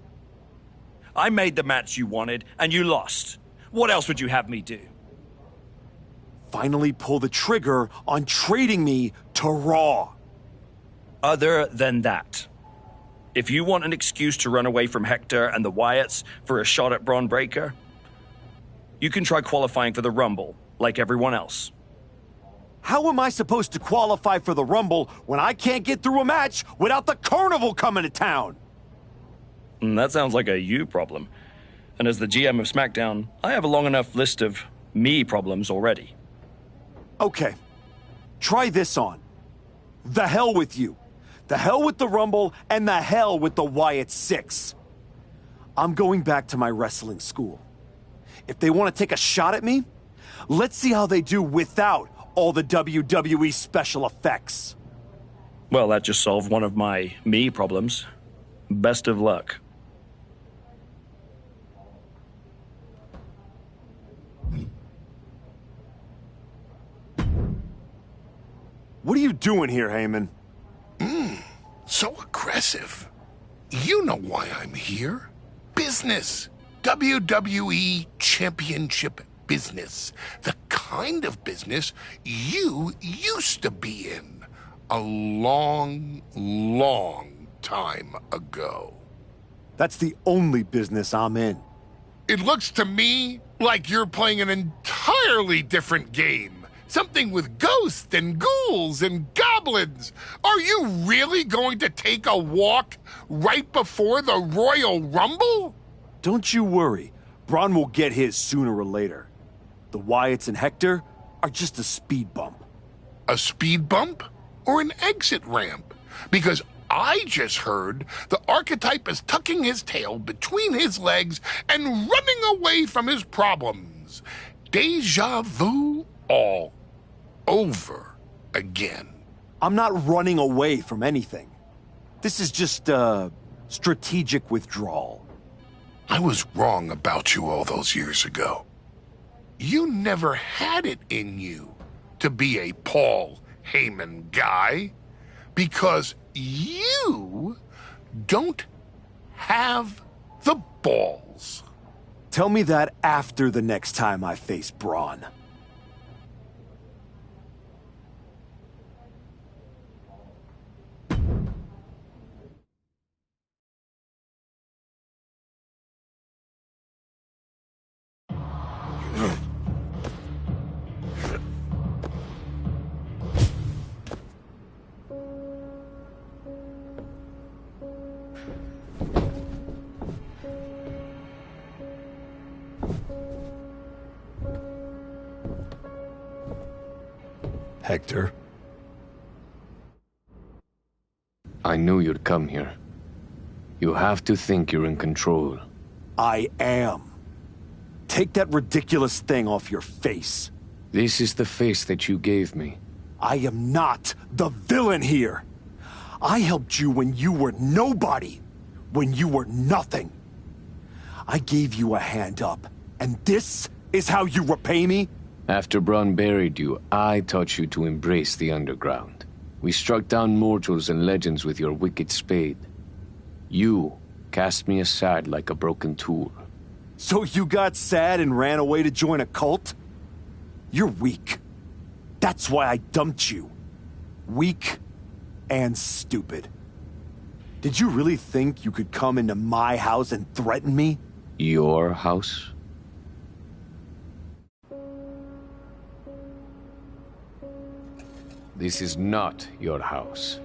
[SPEAKER 15] I made the match you wanted, and you lost. What else would you have me do?
[SPEAKER 8] Finally pull the trigger on trading me to Raw.
[SPEAKER 15] Other than that, if you want an excuse to run away from Hector and the Wyatts for a shot at Braun Breaker, you can try qualifying for the Rumble, like everyone else.
[SPEAKER 8] How am I supposed to qualify for the Rumble when I can't get through a match without the Carnival coming to town?
[SPEAKER 15] That sounds like a you problem. And as the GM of SmackDown, I have a long enough list of me problems already.
[SPEAKER 8] Okay, try this on. The hell with you. The hell with the Rumble, and the hell with the Wyatt Six. I'm going back to my wrestling school. If they want to take a shot at me, let's see how they do without all the WWE special effects.
[SPEAKER 15] Well, that just solved one of my me problems. Best of luck.
[SPEAKER 8] What are you doing here, Heyman?
[SPEAKER 10] So aggressive. You know why I'm here. Business. WWE Championship business. The kind of business you used to be in a long, long time ago.
[SPEAKER 8] That's the only business I'm in.
[SPEAKER 10] It looks to me like you're playing an entirely different game. Something with ghosts and ghouls and goblins. Are you really going to take a walk right before the Royal Rumble?
[SPEAKER 8] Don't you worry. Braun will get his sooner or later. The Wyatts and Hector are just a speed bump.
[SPEAKER 10] A speed bump or an exit ramp? Because I just heard the archetype is tucking his tail between his legs and running away from his problems. Deja vu all over again.
[SPEAKER 8] I'm not running away from anything. This is just strategic withdrawal.
[SPEAKER 10] I was wrong about you all those years ago. You never had it in you to be a Paul Heyman guy because you don't have the balls.
[SPEAKER 8] Tell me that after the next time I face Braun.
[SPEAKER 11] Hector?
[SPEAKER 7] I knew you'd come here. You have to think you're in control.
[SPEAKER 8] I am. Take that ridiculous thing off your face.
[SPEAKER 7] This is the face that you gave me.
[SPEAKER 8] I am not the villain here. I helped you when you were nobody, when you were nothing. I gave you a hand up, and this is how you repay me?
[SPEAKER 7] After Braun buried you, I taught you to embrace the underground. We struck down mortals and legends with your wicked spade. You cast me aside like a broken tool.
[SPEAKER 8] So you got sad and ran away to join a cult? You're weak. That's why I dumped you. Weak and stupid. Did you really think you could come into my house and threaten me?
[SPEAKER 7] Your house? This is not your house.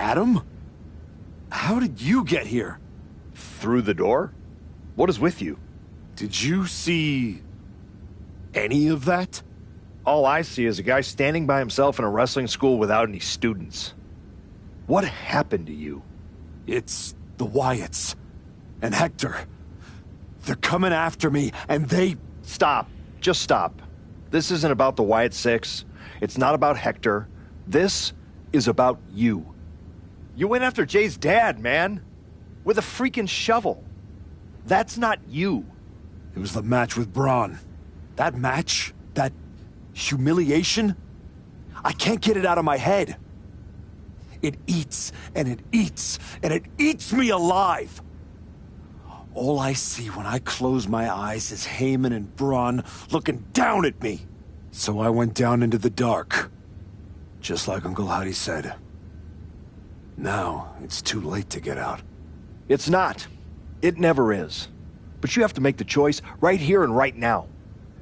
[SPEAKER 8] Adam? How did you get here?
[SPEAKER 11] Through the door? What is with you?
[SPEAKER 8] Did you see any of that?
[SPEAKER 11] All I see is a guy standing by himself in a wrestling school without any students. What happened to you?
[SPEAKER 8] It's the Wyatts. And Hector. They're coming after me, and they...
[SPEAKER 11] Stop. Just stop. This isn't about the Wyatt Six. It's not about Hector. This is about you. You went after Jay's dad, man. With a freaking shovel. That's not you.
[SPEAKER 8] It was the match with Braun. That match? That humiliation? I can't get it out of my head. It eats, and it eats, and it eats me alive. All I see when I close my eyes is Heyman and Braun looking down at me. So I went down into the dark. Just like Uncle Howdy said. Now, it's too late to get out.
[SPEAKER 11] It's not. It never is. But you have to make the choice right here and right now.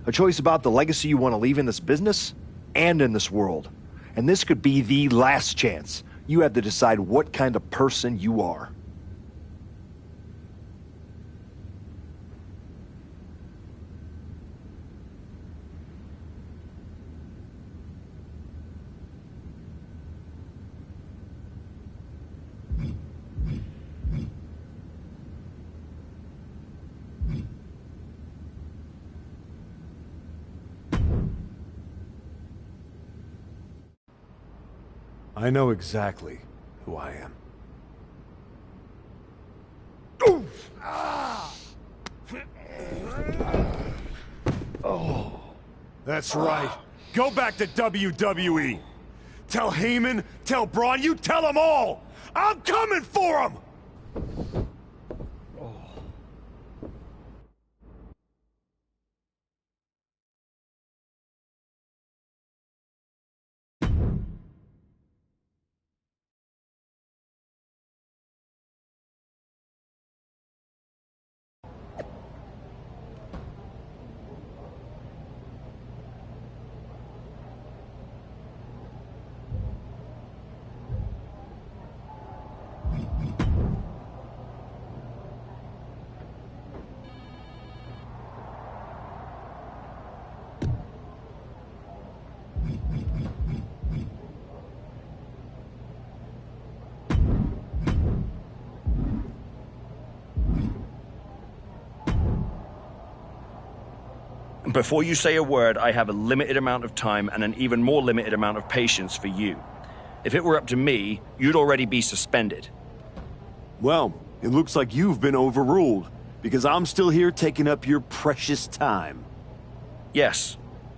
[SPEAKER 11] A choice about the legacy you want to leave in this business and in this world. And this could be the last chance. You have to decide what kind of person you are.
[SPEAKER 8] I know exactly who I am. Oh, that's right. Go back to WWE. Tell Heyman, tell Braun, you tell them all! I'm coming for them!
[SPEAKER 15] Before you say a word, I have a limited amount of time and an even more limited amount of patience for you. If it were up to me, you'd already be suspended.
[SPEAKER 8] Well, it looks like you've been overruled, because I'm still here taking up your precious time.
[SPEAKER 15] Yes.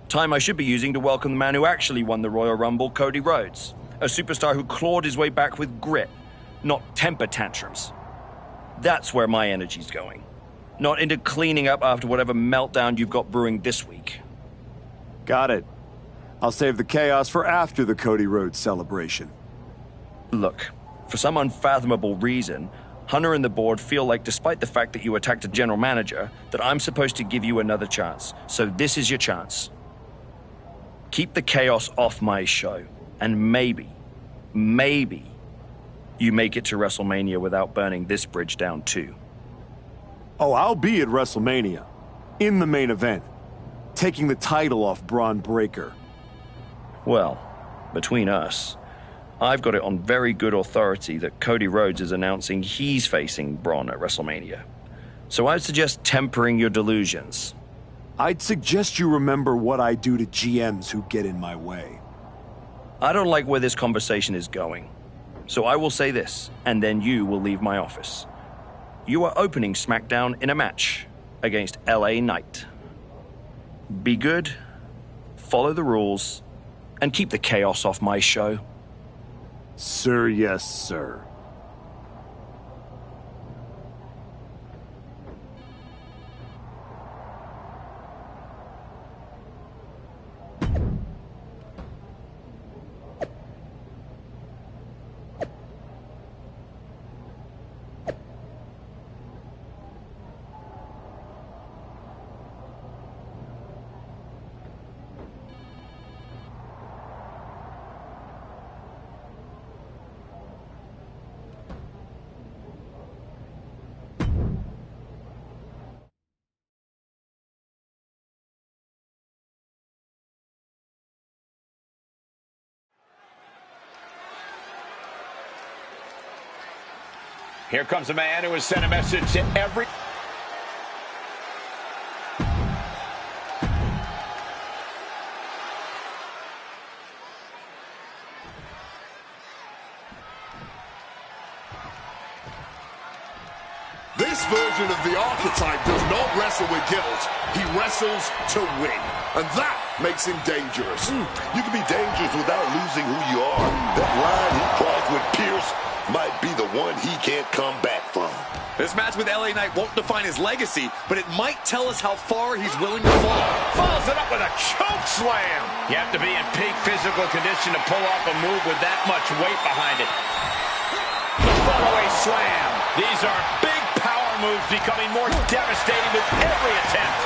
[SPEAKER 15] Time I should be using to welcome the man who actually won the Royal Rumble, Cody Rhodes. A superstar who clawed his way back with grit, not temper tantrums. That's where my energy's going. Not into cleaning up after whatever meltdown you've got brewing this week.
[SPEAKER 8] Got it. I'll save the chaos for after the Cody Rhodes celebration.
[SPEAKER 15] Look, for some unfathomable reason, Hunter and the board feel like despite the fact that you attacked a general manager, that I'm supposed to give you another chance. So this is your chance. Keep the chaos off my show, and maybe, you make it to WrestleMania without burning this bridge down too.
[SPEAKER 8] Oh, I'll be at WrestleMania. In the main event. Taking the title off Braun Breaker.
[SPEAKER 15] Well, between us, I've got it on very good authority that Cody Rhodes is announcing he's facing Braun at WrestleMania. So I'd suggest tempering your delusions.
[SPEAKER 8] I'd suggest you remember what I do to GMs who get in my way.
[SPEAKER 15] I don't like where this conversation is going. So I will say this, and then you will leave my office. You are opening SmackDown in a match against LA Knight. Be good, follow the rules, and keep the chaos off my show.
[SPEAKER 8] Sir, yes, sir.
[SPEAKER 3] Here comes a man who has sent a message to every...
[SPEAKER 5] This version of the archetype does not wrestle with guilt. He wrestles to win. And that makes him dangerous.
[SPEAKER 6] You can be dangerous without losing who you are. That line he crossed with Pierce might be the one he can't come back from.
[SPEAKER 4] This match with LA Knight won't define his legacy, but it might tell us how far he's willing to fall.
[SPEAKER 3] Follows it up with a choke slam. You have to be in peak physical condition to pull off a move with that much weight behind it. The follow-away slam. These are big power moves becoming more devastating with every attempt.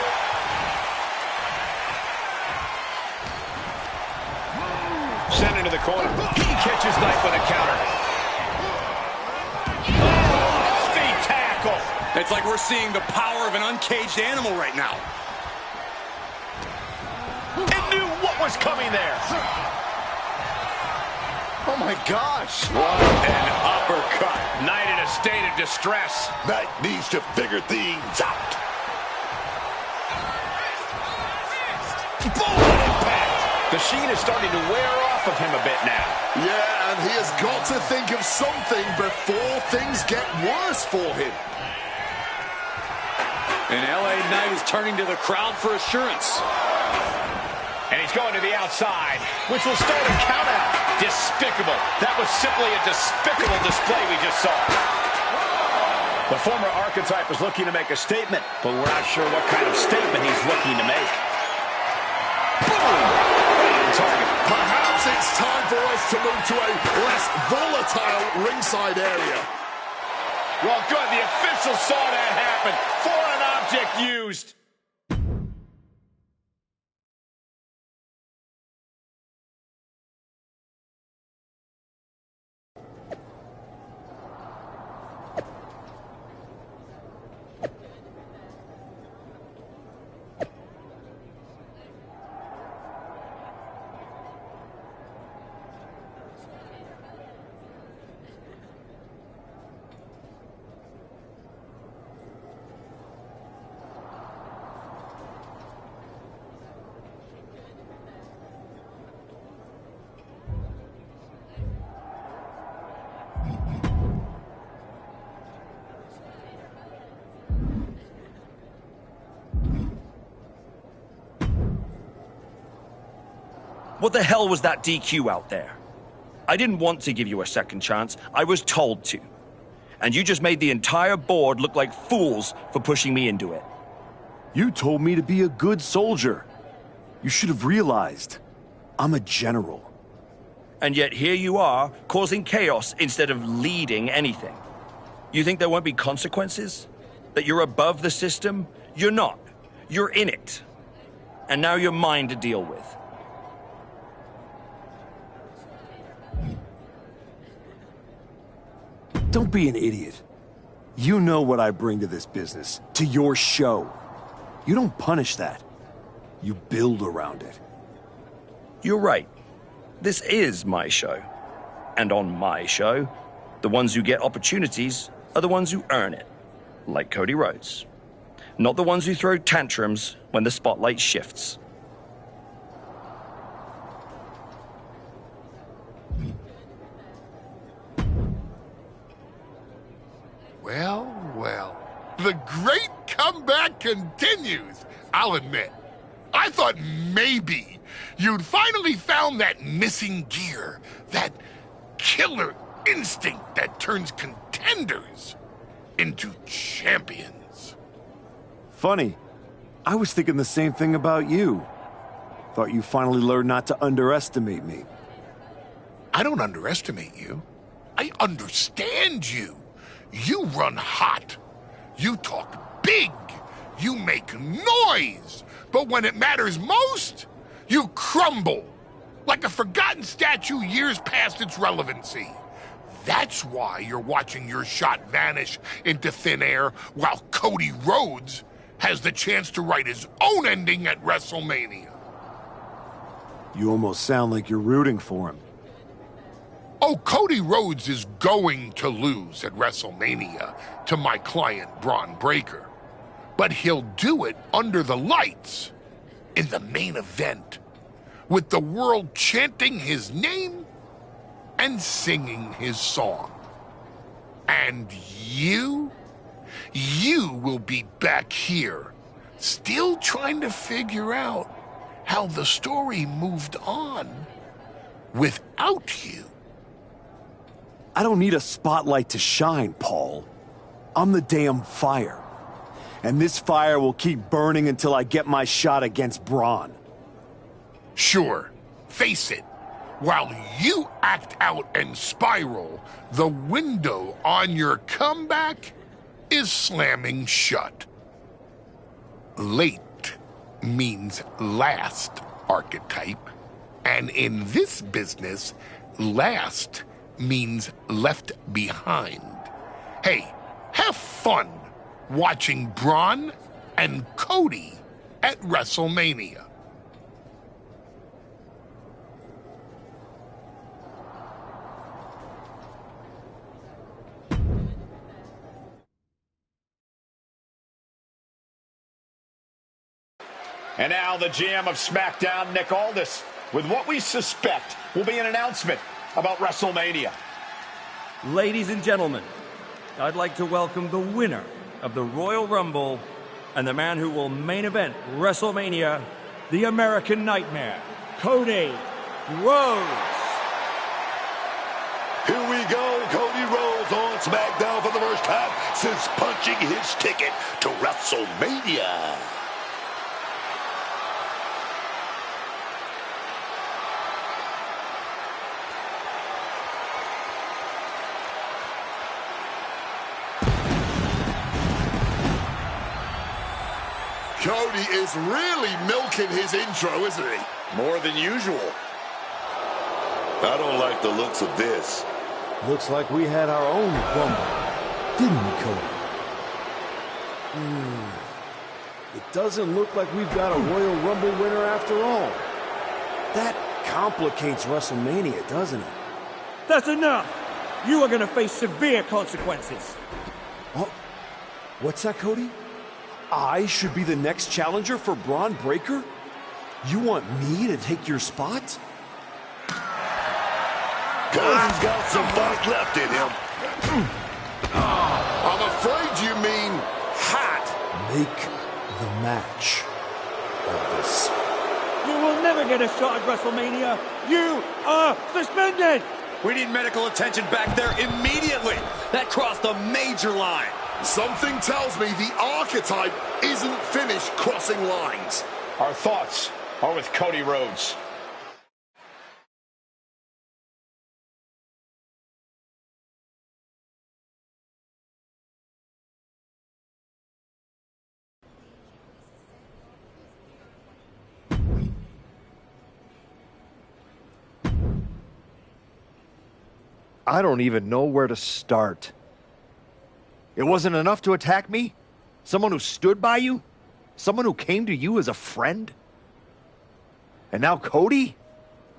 [SPEAKER 3] Sent into the corner. He catches Knight with a counter. Oh, speed tackle.
[SPEAKER 4] It's like we're seeing the power of an uncaged animal right now.
[SPEAKER 3] And knew what was coming there.
[SPEAKER 6] Oh my gosh!
[SPEAKER 3] What an uppercut. Knight in a state of distress.
[SPEAKER 6] Knight needs to figure things out.
[SPEAKER 3] Boom! Impact. The sheen is starting to wear off of him a bit now.
[SPEAKER 5] Yeah, and he has got to think of something before things get worse for him.
[SPEAKER 4] And LA Knight is turning to the crowd for assurance.
[SPEAKER 3] And he's going to the outside, which will start a count out. Despicable. That was simply a despicable display we just saw. The former archetype is looking to make a statement, but we're not sure what kind of statement he's looking to make. Boom! Target.
[SPEAKER 5] Perhaps it's time for us to move to a less volatile ringside area.
[SPEAKER 3] Well, good. The official saw that happen. Foreign object used.
[SPEAKER 15] What the hell was that DQ out there? I didn't want to give you a second chance. I was told to. And you just made the entire board look like fools for pushing me into it.
[SPEAKER 8] You told me to be a good soldier. You should have realized I'm a general.
[SPEAKER 15] And yet here you are, causing chaos instead of leading anything. You think there won't be consequences? That you're above the system? You're not. You're in it. And now you're mine to deal with.
[SPEAKER 8] Don't be an idiot. You know what I bring to this business, to your show. You don't punish that. You build around it.
[SPEAKER 15] You're right. This is my show. And on my show, the ones who get opportunities are the ones who earn it. Like Cody Rhodes. Not the ones who throw tantrums when the spotlight shifts.
[SPEAKER 10] Well, well. The great comeback continues, I'll admit. I thought maybe you'd finally found that missing gear, that killer instinct that turns contenders into champions.
[SPEAKER 8] Funny. I was thinking the same thing about you. Thought you finally learned not to underestimate me.
[SPEAKER 10] I don't underestimate you. I understand you. You run hot. You talk big. You make noise. But when it matters most, you crumble. Like a forgotten statue years past its relevancy. That's why you're watching your shot vanish into thin air while Cody Rhodes has the chance to write his own ending at WrestleMania.
[SPEAKER 8] You almost sound like you're rooting for him.
[SPEAKER 10] Oh, Cody Rhodes is going to lose at WrestleMania to my client, Braun Breaker. But he'll do it under the lights in the main event, with the world chanting his name and singing his song. And you will be back here, still trying to figure out how the story moved on without you.
[SPEAKER 8] I don't need a spotlight to shine, Paul. I'm the damn fire. And this fire will keep burning until I get my shot against Braun.
[SPEAKER 10] Sure, face it. While you act out and spiral, the window on your comeback is slamming shut. Late means last, archetype. And in this business, last means left behind. Hey, have fun watching Braun and Cody at WrestleMania.
[SPEAKER 3] And now the GM of SmackDown, Nick Aldis, with what we suspect will be an announcement about WrestleMania.
[SPEAKER 15] Ladies and gentlemen, I'd like to welcome the winner of the Royal Rumble and the man who will main event WrestleMania, the American Nightmare, Cody Rhodes.
[SPEAKER 6] Here we go, Cody Rhodes on SmackDown for the first time since punching his ticket to WrestleMania.
[SPEAKER 5] Cody is really milking his intro, isn't he?
[SPEAKER 3] More than usual.
[SPEAKER 6] I don't like the looks of this.
[SPEAKER 12] Looks like we had our own Rumble, didn't we, Cody? It doesn't look like we've got a Royal Rumble winner after all. That complicates WrestleMania, doesn't it?
[SPEAKER 15] That's enough! You are going to face severe consequences.
[SPEAKER 8] Oh, what's that, Cody? I should be the next challenger for Braun Breaker? You want me to take your spot?
[SPEAKER 6] Cody's got some fight left in him.
[SPEAKER 5] I'm afraid you mean hot.
[SPEAKER 8] Make the match, Aldis.
[SPEAKER 15] You will never get a shot at WrestleMania. You are suspended.
[SPEAKER 3] We need medical attention back there immediately. That crossed a major line.
[SPEAKER 5] Something tells me the archetype isn't finished crossing lines.
[SPEAKER 3] Our thoughts are with Cody Rhodes.
[SPEAKER 11] I don't even know where to start. It wasn't enough to attack me? Someone who stood by you? Someone who came to you as a friend? And now Cody?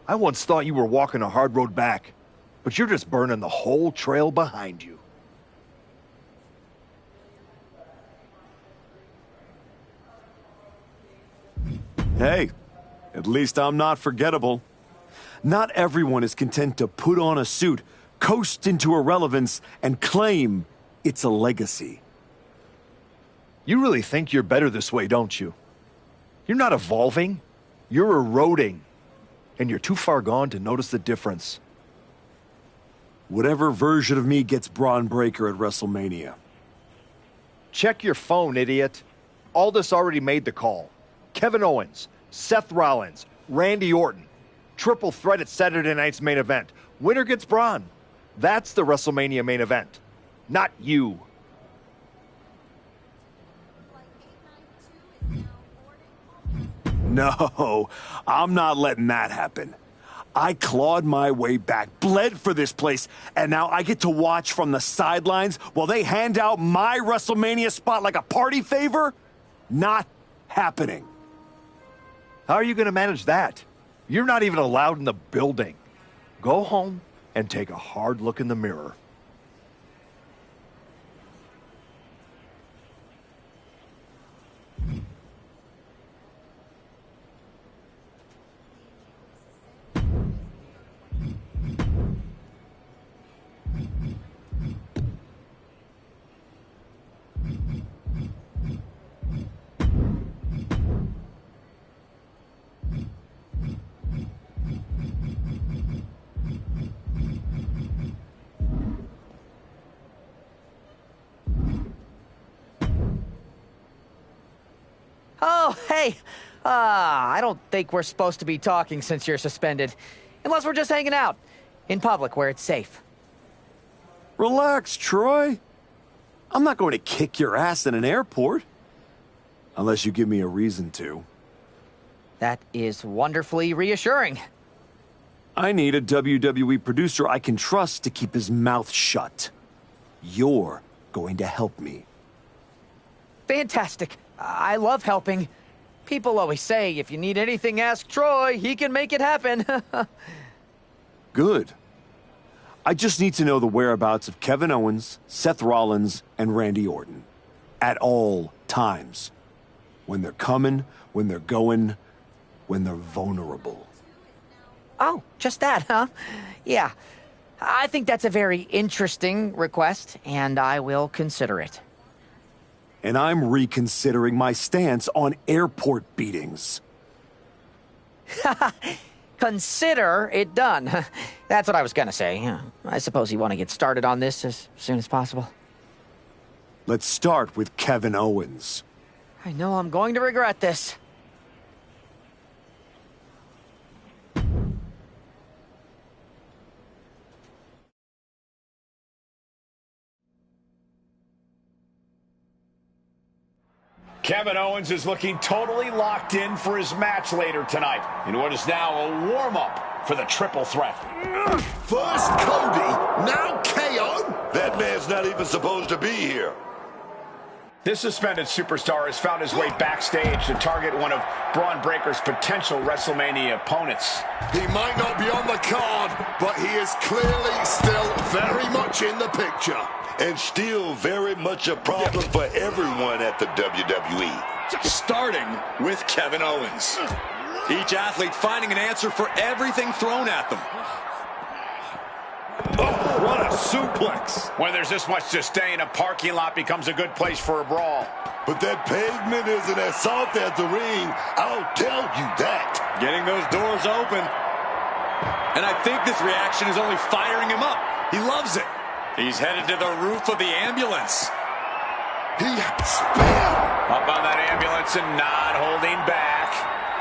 [SPEAKER 11] I once thought you were walking a hard road back, but you're just burning the whole trail behind you.
[SPEAKER 8] Hey, at least I'm not forgettable. Not everyone is content to put on a suit, coast into irrelevance, and claim it's a legacy.
[SPEAKER 11] You really think you're better this way, don't you? You're not evolving. You're eroding. And you're too far gone to notice the difference.
[SPEAKER 8] Whatever version of me gets Braun Breaker at WrestleMania.
[SPEAKER 11] Check your phone, idiot. Aldis already made the call. Kevin Owens, Seth Rollins, Randy Orton. Triple threat at Saturday night's main event. Winner gets Braun. That's the WrestleMania main event. Not you.
[SPEAKER 8] No, I'm not letting that happen. I clawed my way back, bled for this place, and now I get to watch from the sidelines while they hand out my WrestleMania spot like a party favor? Not happening.
[SPEAKER 11] How are you going to manage that? You're not even allowed in the building. Go home and take a hard look in the mirror.
[SPEAKER 18] Oh, hey! I don't think we're supposed to be talking since you're suspended. Unless we're just hanging out. In public, where it's safe.
[SPEAKER 8] Relax, Troy. I'm not going to kick your ass in an airport. Unless you give me a reason to.
[SPEAKER 18] That is wonderfully reassuring.
[SPEAKER 8] I need a WWE producer I can trust to keep his mouth shut. You're going to help me.
[SPEAKER 18] Fantastic. I love helping. People always say, if you need anything, ask Troy. He can make it happen.
[SPEAKER 8] Good. I just need to know the whereabouts of Kevin Owens, Seth Rollins, and Randy Orton. At all times. When they're coming, when they're going, when they're vulnerable.
[SPEAKER 18] Oh, just that, huh? Yeah. I think that's a very interesting request, and I will consider it.
[SPEAKER 8] And I'm reconsidering my stance on airport beatings.
[SPEAKER 18] Consider it done. That's what I was gonna say. I suppose you want to get started on this as soon as possible.
[SPEAKER 8] Let's start with Kevin Owens.
[SPEAKER 18] I know I'm going to regret this.
[SPEAKER 3] Kevin Owens is looking totally locked in for his match later tonight in what is now a warm-up for the triple threat.
[SPEAKER 6] First Cody, now KO? That man's not even supposed to be here.
[SPEAKER 3] This suspended superstar has found his way backstage to target one of Braun Breaker's potential WrestleMania opponents.
[SPEAKER 5] He might not be on the card, but he is clearly still very much in the picture.
[SPEAKER 6] And still very much a problem for everyone at the WWE.
[SPEAKER 4] Starting with Kevin Owens. Each athlete finding an answer for everything thrown at them.
[SPEAKER 6] Oh, what a suplex.
[SPEAKER 3] When there's this much disdain, a parking lot becomes a good place for a brawl.
[SPEAKER 6] But that pavement isn't as soft as the ring, I'll tell you that.
[SPEAKER 4] Getting those doors open. And I think this reaction is only firing him up. He loves it. He's headed to the roof of the ambulance.
[SPEAKER 5] He spear.
[SPEAKER 3] Up on that ambulance and not holding back.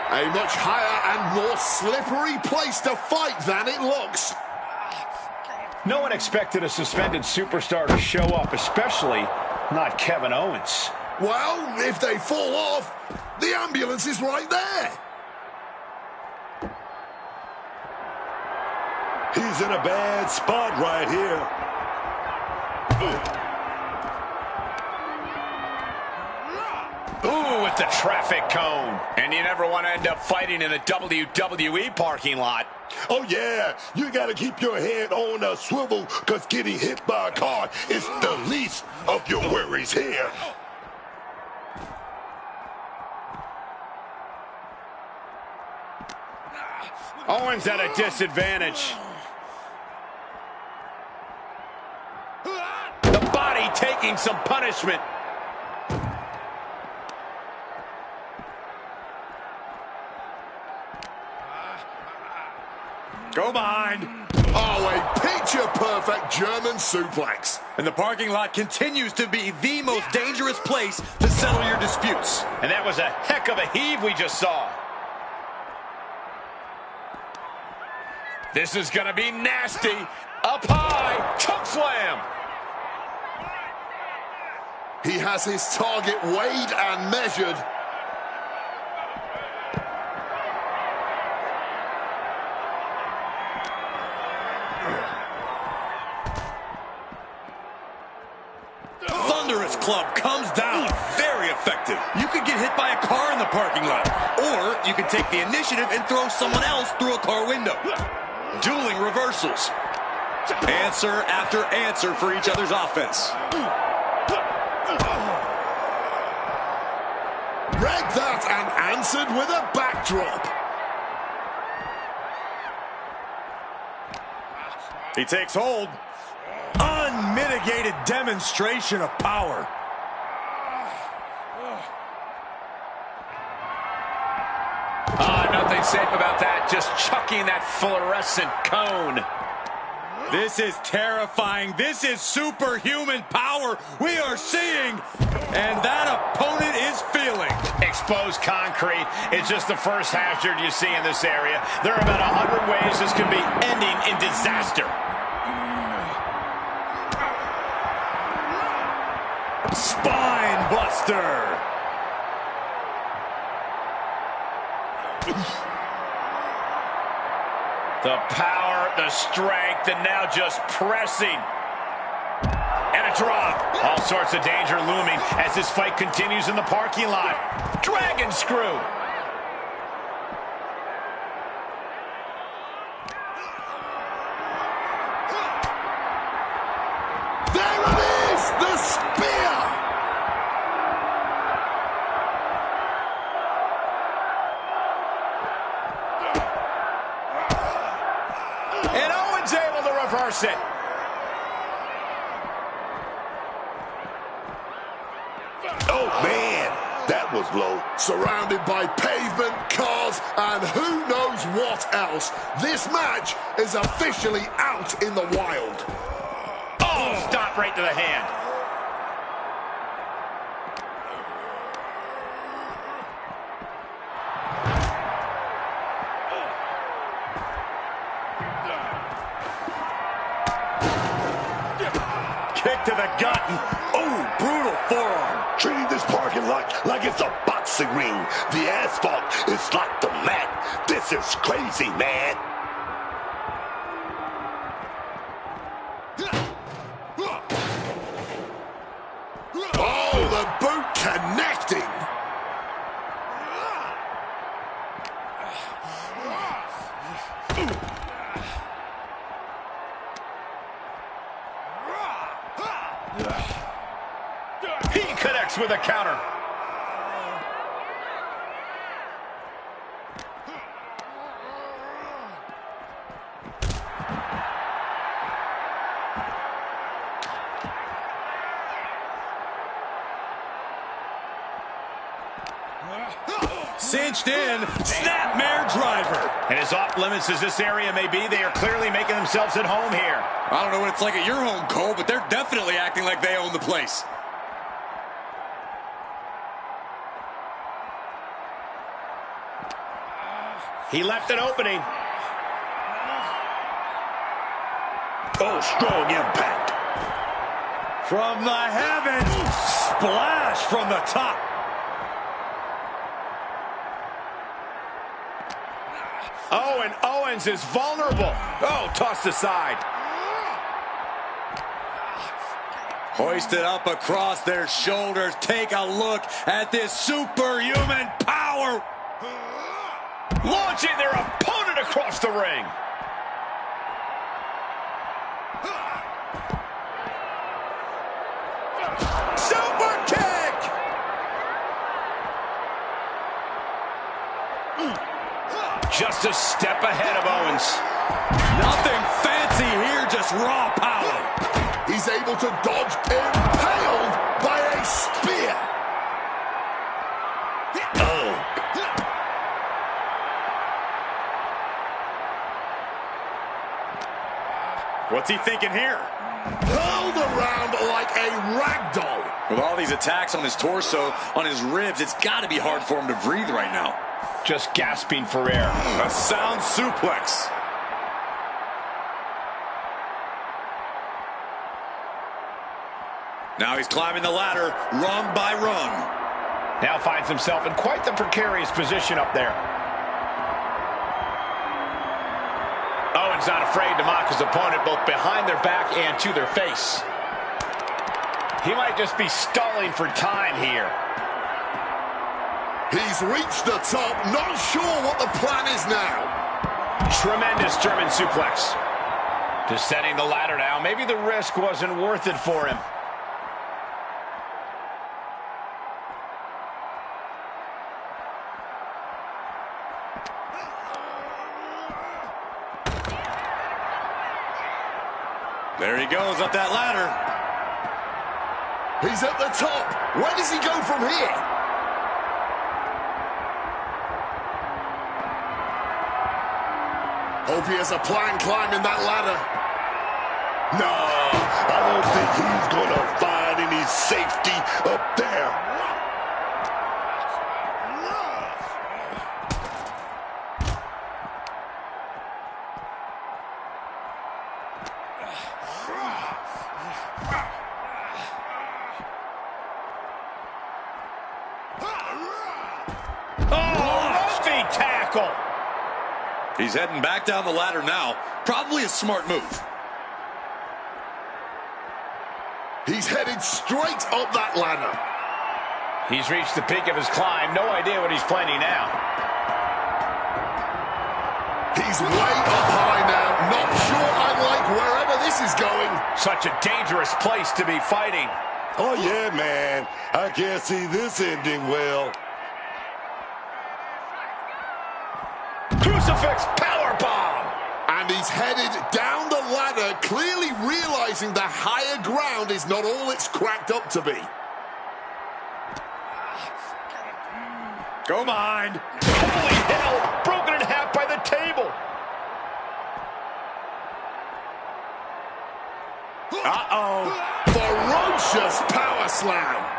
[SPEAKER 5] A much higher and more slippery place to fight than it looks.
[SPEAKER 3] No one expected a suspended superstar to show up, especially not Kevin Owens.
[SPEAKER 5] Well, if they fall off, the ambulance is right there.
[SPEAKER 6] He's in a bad spot right here.
[SPEAKER 3] Ooh, with the traffic cone. And you never want to end up fighting in a WWE parking lot.
[SPEAKER 6] Oh, yeah. You got to keep your head on a swivel because getting hit by a car is the least of your worries here.
[SPEAKER 3] Owens at a disadvantage. The body taking some punishment. Go behind.
[SPEAKER 5] Oh, a picture-perfect German suplex.
[SPEAKER 4] And the parking lot continues to be the most dangerous place to settle your disputes.
[SPEAKER 3] And that was a heck of a heave we just saw. This is going to be nasty. Up high. Choke slam.
[SPEAKER 5] He has his target weighed and measured.
[SPEAKER 4] Thunderous club comes down. Very effective. You could get hit by a car in the parking lot. Or you could take the initiative and throw someone else through a car window. Dueling reversals. Answer after answer for each other's offense.
[SPEAKER 5] Read that and answered with a backdrop.
[SPEAKER 6] He takes hold. Unmitigated demonstration of power.
[SPEAKER 3] Nothing safe about that. Just chucking that fluorescent cone.
[SPEAKER 4] This is terrifying. This is superhuman power we are seeing. And that opponent is feeling.
[SPEAKER 3] Exposed concrete is just the first hazard you see in this area. There are about 100 ways this could be ending in disaster.
[SPEAKER 4] Spine buster.
[SPEAKER 3] The power, the strength, and now just pressing. And a drop. All sorts of danger looming as this fight continues in the parking lot. Dragon screw.
[SPEAKER 5] There it is! The spear!
[SPEAKER 3] And Owens able to reverse it.
[SPEAKER 6] Oh, man, that was low.
[SPEAKER 5] Surrounded by pavement, cars, and who knows what else. This match is officially out in the wild.
[SPEAKER 3] Oh, stop right to the hand.
[SPEAKER 6] Kick to the gut. Oh, brutal forearm. Treating this parking lot like it's a boxing ring. The asphalt is like the mat. This is crazy, man.
[SPEAKER 5] Oh, the boot connecting.
[SPEAKER 3] He connects with a counter.
[SPEAKER 4] Cinched in, snapmare driver.
[SPEAKER 3] And as off limits as this area may be, they are clearly making themselves at home here.
[SPEAKER 4] I don't know what it's like at your home, Cole, but they're definitely acting like they own the place.
[SPEAKER 3] He left an opening.
[SPEAKER 6] Oh, strong impact.
[SPEAKER 4] From the heavens, splash from the top.
[SPEAKER 3] Oh, and Owens is vulnerable. Oh, tossed aside.
[SPEAKER 4] Hoisted up across their shoulders. Take a look at this superhuman power.
[SPEAKER 3] Launching their opponent across the ring.
[SPEAKER 4] Super kick!
[SPEAKER 3] Just a step ahead of Owens.
[SPEAKER 4] Nothing fancy here, just raw power.
[SPEAKER 5] He's able to dodge, impaled by a spear.
[SPEAKER 6] Oh.
[SPEAKER 4] What's he thinking here?
[SPEAKER 5] Hurled around like a rag doll.
[SPEAKER 4] With all these attacks on his torso, on his ribs, it's got to be hard for him to breathe right now.
[SPEAKER 3] Just gasping for air.
[SPEAKER 4] A sound suplex. Now he's climbing the ladder, rung by rung.
[SPEAKER 3] Now finds himself in quite the precarious position up there. Owens not afraid to mock his opponent both behind their back and to their face. He might just be stalling for time here.
[SPEAKER 5] He's reached the top, not sure what the plan is now.
[SPEAKER 3] Tremendous German suplex. Descending the ladder now. Maybe the risk wasn't worth it for him.
[SPEAKER 4] There he goes up that ladder.
[SPEAKER 5] He's at the top. Where does he go from here? Hope he has a plan climbing that ladder.
[SPEAKER 6] No, I don't think he's gonna find any safety up there.
[SPEAKER 4] He's heading back down the ladder now. Probably a smart move.
[SPEAKER 5] He's headed straight up that ladder.
[SPEAKER 3] He's reached the peak of his climb. No idea what he's planning now.
[SPEAKER 5] He's way up high now. Not sure I like wherever this is going.
[SPEAKER 3] Such a dangerous place to be fighting.
[SPEAKER 6] Oh, yeah, man. I can't see this ending well.
[SPEAKER 3] Crucifix powerbomb.
[SPEAKER 5] And he's headed down the ladder, clearly realizing the higher ground is not all it's cracked up to be.
[SPEAKER 3] Go behind. Holy hell! Broken in half by the table.
[SPEAKER 5] Uh-oh. Ferocious power slam.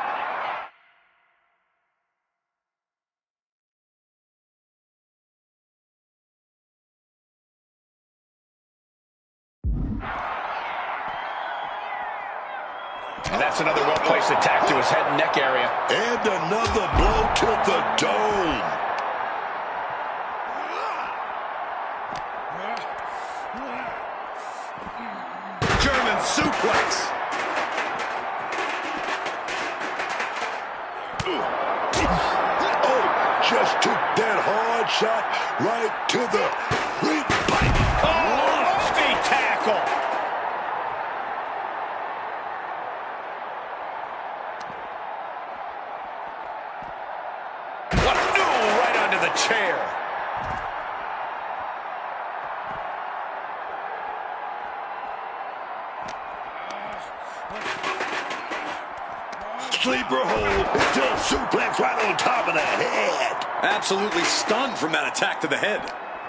[SPEAKER 3] And that's another well-placed attack to his head and neck area.
[SPEAKER 6] And another blow to the dome.
[SPEAKER 3] German suplex.
[SPEAKER 6] Oh, just took that hard shot right to the windpipe.
[SPEAKER 3] Oh, speed tackle. Chair.
[SPEAKER 6] Sleeper hold until suplex right on top of the head.
[SPEAKER 4] Absolutely stunned from that attack to the head.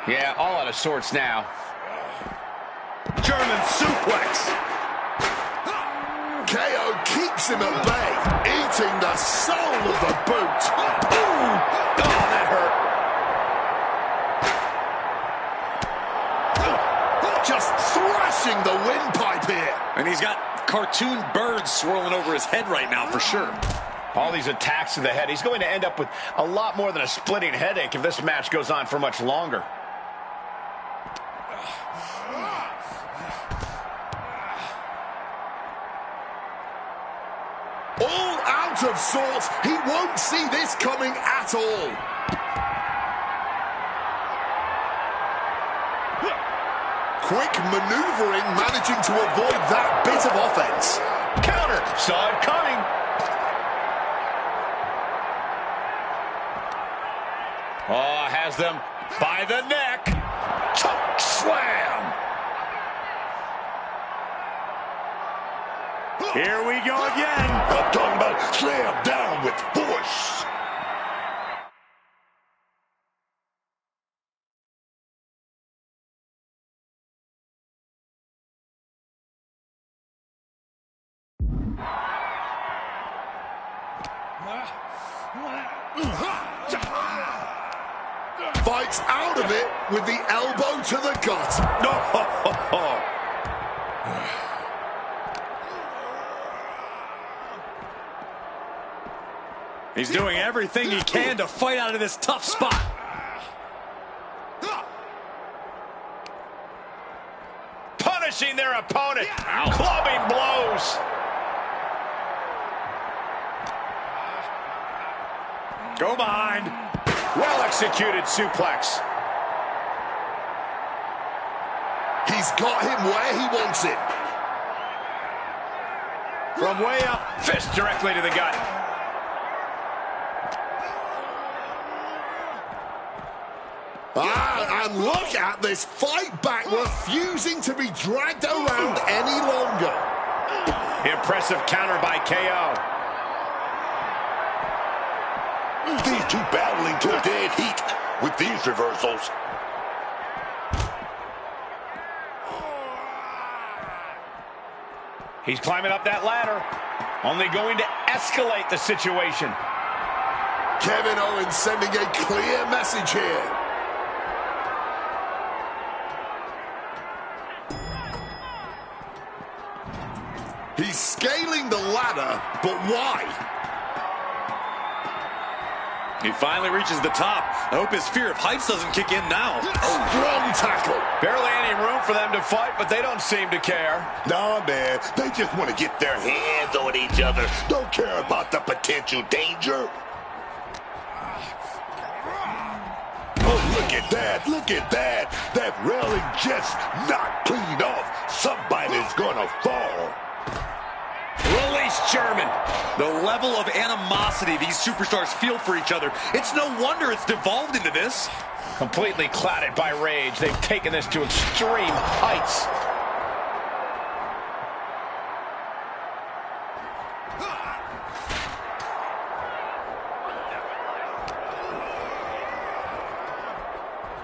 [SPEAKER 3] Yeah, all out of sorts now. German suplex.
[SPEAKER 5] KO keeps him at bay, eating the soul of the boot.
[SPEAKER 3] Ooh. Oh, that hurt.
[SPEAKER 5] Just thrashing the windpipe here.
[SPEAKER 4] And he's got cartoon birds swirling over his head right now for sure.
[SPEAKER 3] All these attacks to the head. He's going to end up with a lot more than a splitting headache if this match goes on for much longer.
[SPEAKER 5] All out of sorts. He won't see this coming at all. Quick maneuvering, managing to avoid that bit of offense.
[SPEAKER 3] Counter. Saw it coming. Oh, has them by the neck. Choke slam.
[SPEAKER 6] Here we go again. I'm talking about slam down with force.
[SPEAKER 5] Fights out of it with the elbow to the gut.
[SPEAKER 6] No.
[SPEAKER 4] He's doing everything he can to fight out of this tough spot.
[SPEAKER 3] Punishing their opponent. Clubbing blows. Go behind. Well-executed suplex.
[SPEAKER 5] He's got him where he wants it.
[SPEAKER 3] From way up, fist directly to the gut.
[SPEAKER 5] And look at this fight back, refusing to be dragged around any longer.
[SPEAKER 3] Impressive counter by KO.
[SPEAKER 6] These two battling to dead heat with these reversals.
[SPEAKER 3] He's climbing up that ladder, only going to escalate the situation.
[SPEAKER 5] Kevin Owens sending a clear message here. He's scaling the ladder, but why?
[SPEAKER 4] He finally reaches the top. I hope his fear of heights doesn't kick in now.
[SPEAKER 5] Strong tackle.
[SPEAKER 3] Barely any room for them to fight, but they don't seem to care.
[SPEAKER 6] Nah, man. They just want to get their hands on each other. Don't care about the potential danger. Oh, look at that. Look at that. That railing just not cleaned off. Somebody's gonna fall.
[SPEAKER 3] Release German.
[SPEAKER 4] The level of animosity these superstars feel for each other, it's no wonder it's devolved into this.
[SPEAKER 3] Completely clouded by rage. They've taken this to extreme heights.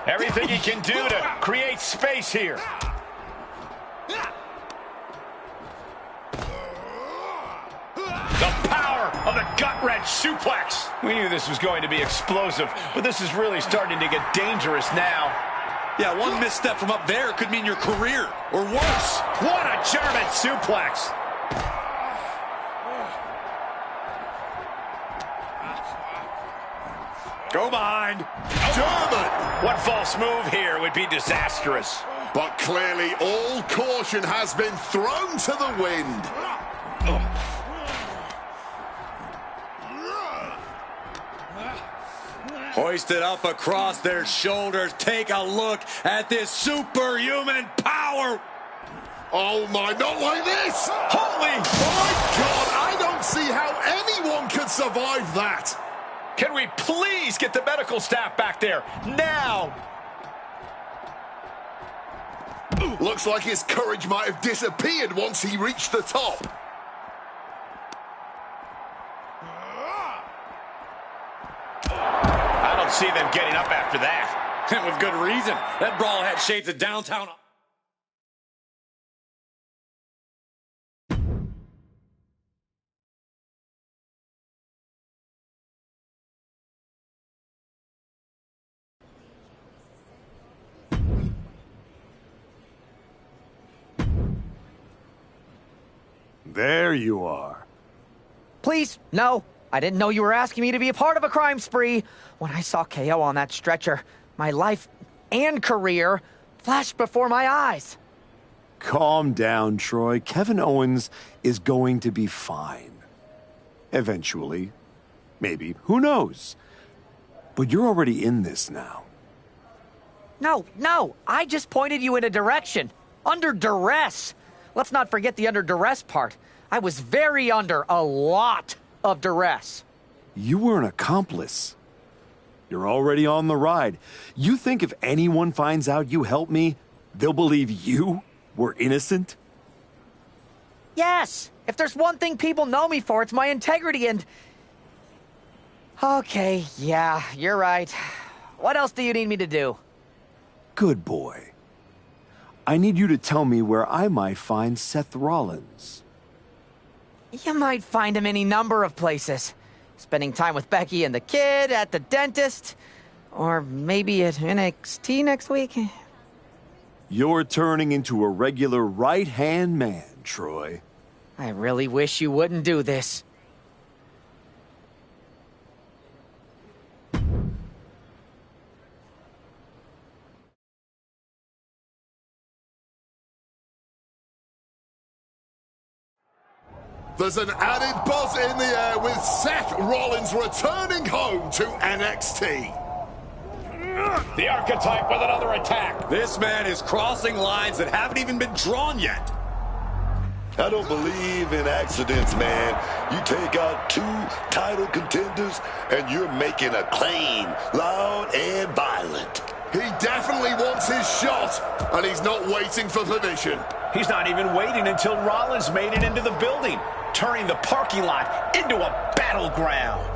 [SPEAKER 3] Everything he can do to create space here. The power of the gut-wrench suplex. We knew this was going to be explosive, but this is really starting to get dangerous now.
[SPEAKER 4] Yeah, one misstep from up there could mean your career, or worse.
[SPEAKER 3] What a German suplex.
[SPEAKER 4] Go behind.
[SPEAKER 5] German.
[SPEAKER 3] One false move here would be disastrous.
[SPEAKER 5] But clearly all caution has been thrown to the wind.
[SPEAKER 4] Hoisted up across their shoulders. Take a look at this superhuman power.
[SPEAKER 5] Oh my, not like this!
[SPEAKER 3] Holy!
[SPEAKER 5] My God, I don't see how anyone could survive that!
[SPEAKER 3] Can we please get the medical staff back there, now?
[SPEAKER 5] Looks like his courage might have disappeared once he reached the top.
[SPEAKER 3] I don't see them getting up after that.
[SPEAKER 4] And with good reason. That brawl had shades of downtown.
[SPEAKER 8] There you are.
[SPEAKER 18] Please, no. I didn't know you were asking me to be a part of a crime spree. When I saw KO on that stretcher, my life and career flashed before my eyes.
[SPEAKER 8] Calm down, Troy. Kevin Owens is going to be fine. Eventually. Maybe. Who knows? But you're already in this now.
[SPEAKER 18] No. I just pointed you in a direction. Under duress. Let's not forget the under duress part. I was very under a lot of duress.
[SPEAKER 8] You were an accomplice. You're already on the ride. You think if anyone finds out you helped me, they'll believe you were innocent?
[SPEAKER 18] Yes. If there's one thing people know me for, it's my integrity and... Okay, yeah, you're right. What else do you need me to do?
[SPEAKER 8] Good boy. I need you to tell me where I might find Seth Rollins.
[SPEAKER 18] You might find him any number of places. Spending time with Becky and the kid, at the dentist, or maybe at NXT next week.
[SPEAKER 8] You're turning into a regular right-hand man, Troy.
[SPEAKER 18] I really wish you wouldn't do this.
[SPEAKER 5] There's an added buzz in the air with Seth Rollins returning home to NXT.
[SPEAKER 3] The Archetype with another attack. This man is crossing lines that haven't even been drawn yet.
[SPEAKER 6] I don't believe in accidents, man. You take out 2 title contenders, and you're making a claim, loud and violent.
[SPEAKER 5] He definitely wants his shot, and he's not waiting for permission.
[SPEAKER 3] He's not even waiting until Rollins made it into the building, turning the parking lot into a battleground.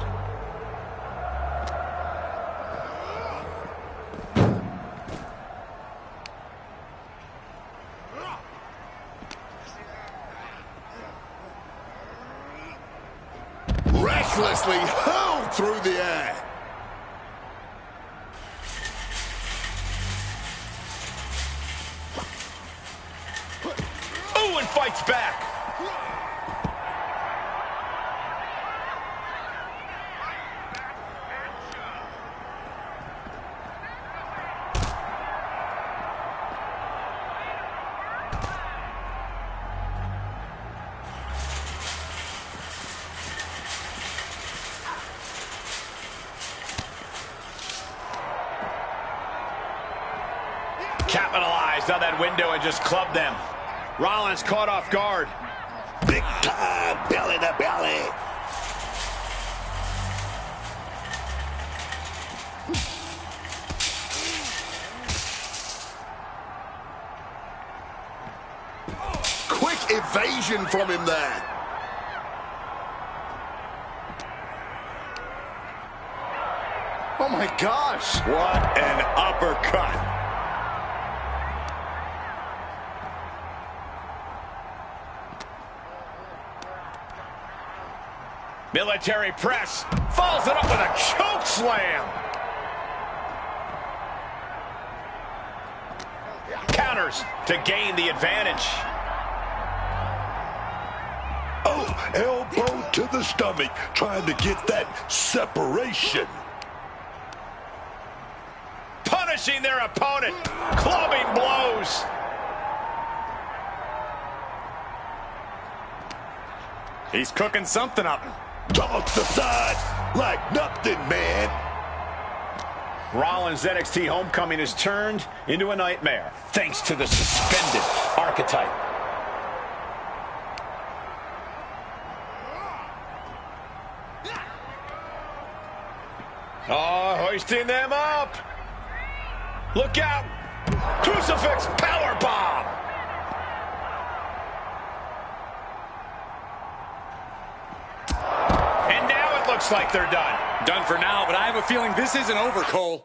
[SPEAKER 5] Recklessly hurled through the air.
[SPEAKER 3] Ooh, and fights back. Capitalized on that window and just clubbed them. Rollins caught off guard.
[SPEAKER 6] Big time, belly to belly.
[SPEAKER 5] Quick evasion from him there.
[SPEAKER 3] Oh my gosh. What an uppercut. Military press. Follows it up with a choke slam. Counters to gain the advantage.
[SPEAKER 6] Oh, elbow to the stomach, trying to get that separation.
[SPEAKER 3] Punishing their opponent. Clubbing blows. He's cooking something up.
[SPEAKER 6] Toss the side like nothing, man.
[SPEAKER 3] Rollins' NXT homecoming has turned into a nightmare, thanks to the suspended Archetype. Oh, hoisting them up. Look out. Crucifix powerbomb. And now it looks like they're done.
[SPEAKER 4] Done for now, but I have a feeling this isn't over, Cole.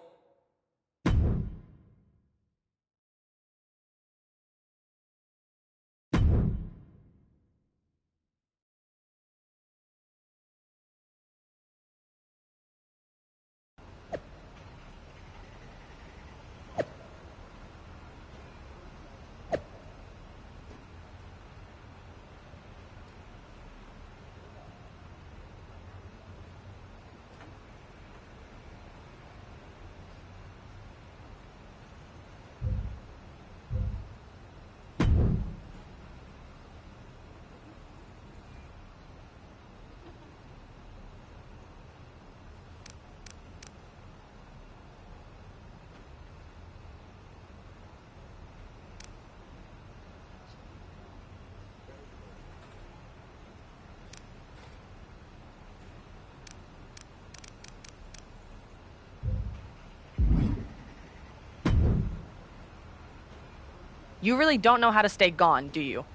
[SPEAKER 19] You really don't know how to stay gone, do you?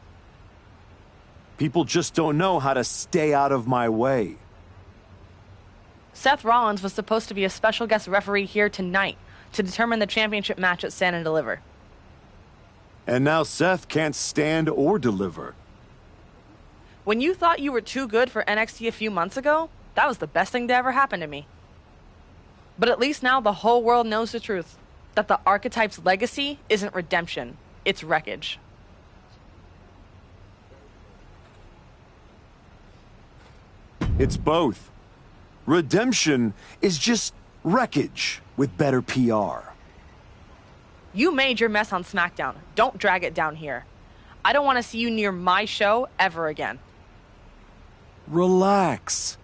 [SPEAKER 8] People just don't know how to stay out of my way.
[SPEAKER 19] Seth Rollins was supposed to be a special guest referee here tonight to determine the championship match at Stand and Deliver.
[SPEAKER 8] And now Seth can't stand or deliver.
[SPEAKER 19] When you thought you were too good for NXT a few months ago, that was the best thing to ever happen to me. But at least now the whole world knows the truth, that the Archetype's legacy isn't redemption, it's wreckage.
[SPEAKER 8] It's both. Redemption is just wreckage with better PR.
[SPEAKER 19] You made your mess on SmackDown. Don't drag it down here. I don't want to see you near my show ever again.
[SPEAKER 8] Relax.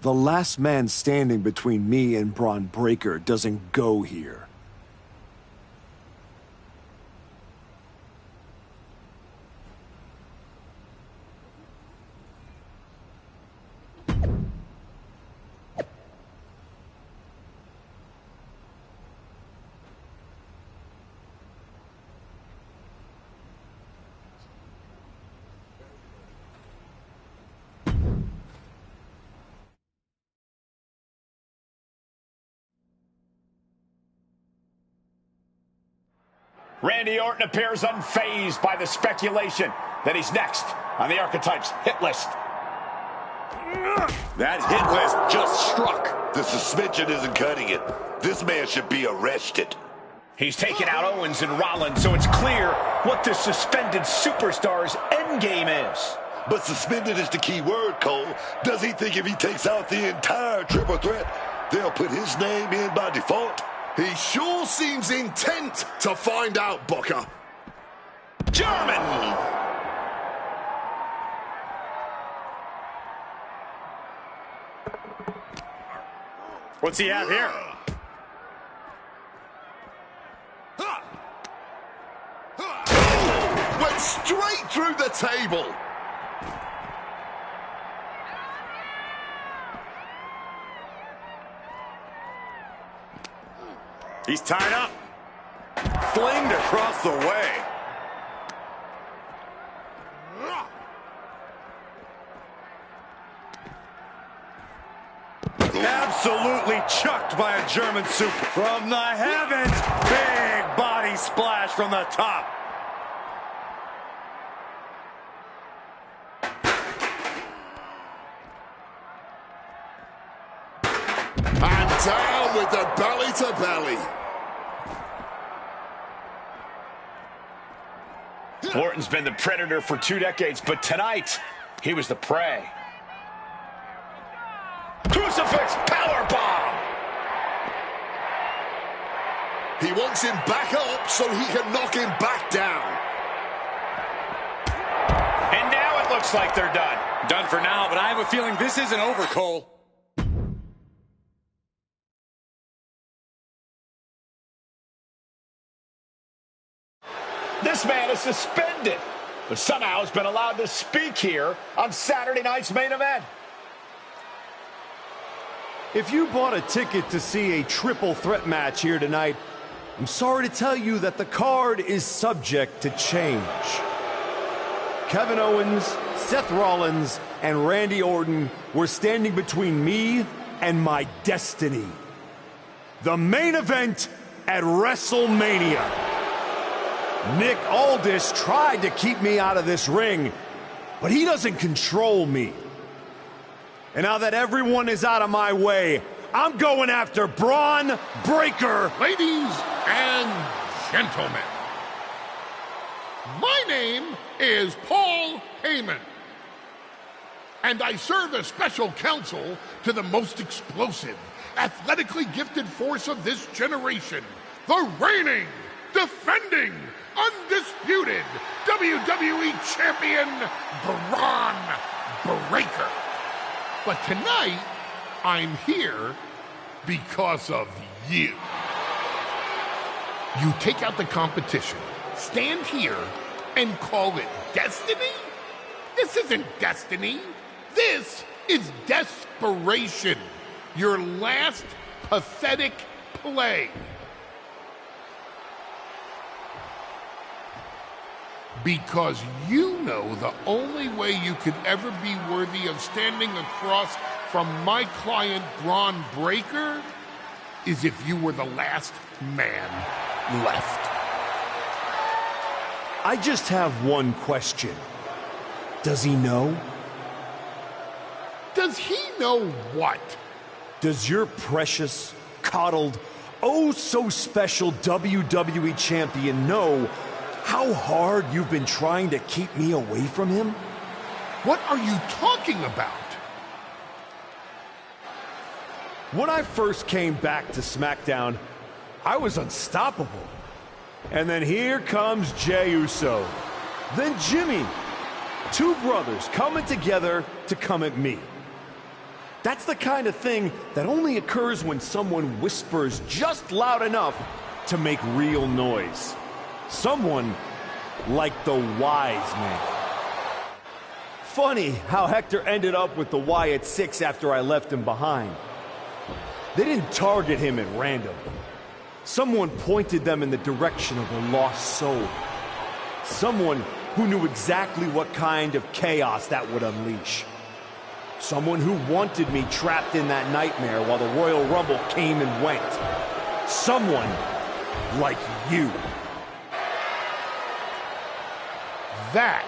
[SPEAKER 8] The last man standing between me and Braun Breaker doesn't go here.
[SPEAKER 3] Randy Orton appears unfazed by the speculation that he's next on the Archetypes hit list.
[SPEAKER 6] That hit list just struck. The suspension isn't cutting it. This man should be arrested.
[SPEAKER 3] He's taken out Owens and Rollins, so it's clear what the suspended superstar's endgame is.
[SPEAKER 6] But suspended is the key word, Cole. Does he think if he takes out the entire triple threat, they'll put his name in by default?
[SPEAKER 5] He sure seems intent to find out, Booker.
[SPEAKER 3] German! What's he have here?
[SPEAKER 5] Went straight through the table.
[SPEAKER 6] He's tied up. Flinged across the way. Absolutely chucked by a German super. From the heavens, big body splash from the top.
[SPEAKER 5] And down with the belly to belly.
[SPEAKER 3] Orton's been the predator for 2 decades, but tonight, he was the prey. Crucifix powerbomb!
[SPEAKER 5] He wants him back up so he can knock him back down.
[SPEAKER 3] And now it looks like they're done.
[SPEAKER 4] Done for now, but I have a feeling this isn't over, Cole.
[SPEAKER 3] This man is suspended, but somehow has been allowed to speak here on Saturday night's main event.
[SPEAKER 8] If you bought a ticket to see a triple threat match here tonight, I'm sorry to tell you that the card is subject to change. Kevin Owens, Seth Rollins, and Randy Orton were standing between me and my destiny. The main event at WrestleMania. Nick Aldis tried to keep me out of this ring, but he doesn't control me. And now that everyone is out of my way, I'm going after Braun Breaker.
[SPEAKER 10] Ladies and gentlemen, my name is Paul Heyman, and I serve as special counsel to the most explosive, athletically gifted force of this generation, the reigning, defending, undisputed WWE Champion, Braun Breaker. But tonight, I'm here because of you. You take out the competition, stand here, and call it destiny? This isn't destiny. This is desperation. Your last pathetic play. Because you know the only way you could ever be worthy of standing across from my client, Braun Breaker, is if you were the last man left.
[SPEAKER 8] I just have one question. Does he know?
[SPEAKER 10] Does he know what?
[SPEAKER 8] Does your precious, coddled, oh so special WWE champion know how hard you've been trying to keep me away from him?
[SPEAKER 10] What are you talking about?
[SPEAKER 8] When I first came back to SmackDown, I was unstoppable. And then here comes Jey Uso. Then Jimmy. 2 brothers coming together to come at me. That's the kind of thing that only occurs when someone whispers just loud enough to make real noise. Someone like the Wise Man. Funny how Hector ended up with the Wyatt Six after I left him behind. They didn't target him at random. Someone pointed them in the direction of a lost soul. Someone who knew exactly what kind of chaos that would unleash. Someone who wanted me trapped in that nightmare while the Royal Rumble came and went. Someone like you.
[SPEAKER 10] That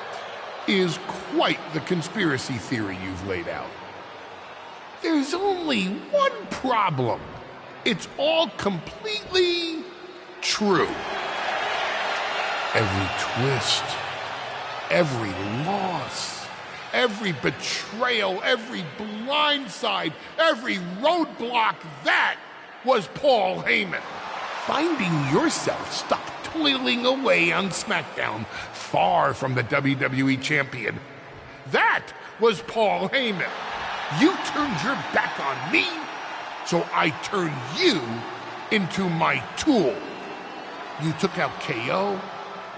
[SPEAKER 10] is quite the conspiracy theory you've laid out. There's only one problem. It's all completely true. Every twist, every loss, every betrayal, every blindside, every roadblock, that was Paul Heyman. Finding yourself stuck toiling away on SmackDown, far from the WWE champion. That was Paul Heyman. You turned your back on me, so I turned you into my tool. You took out KO,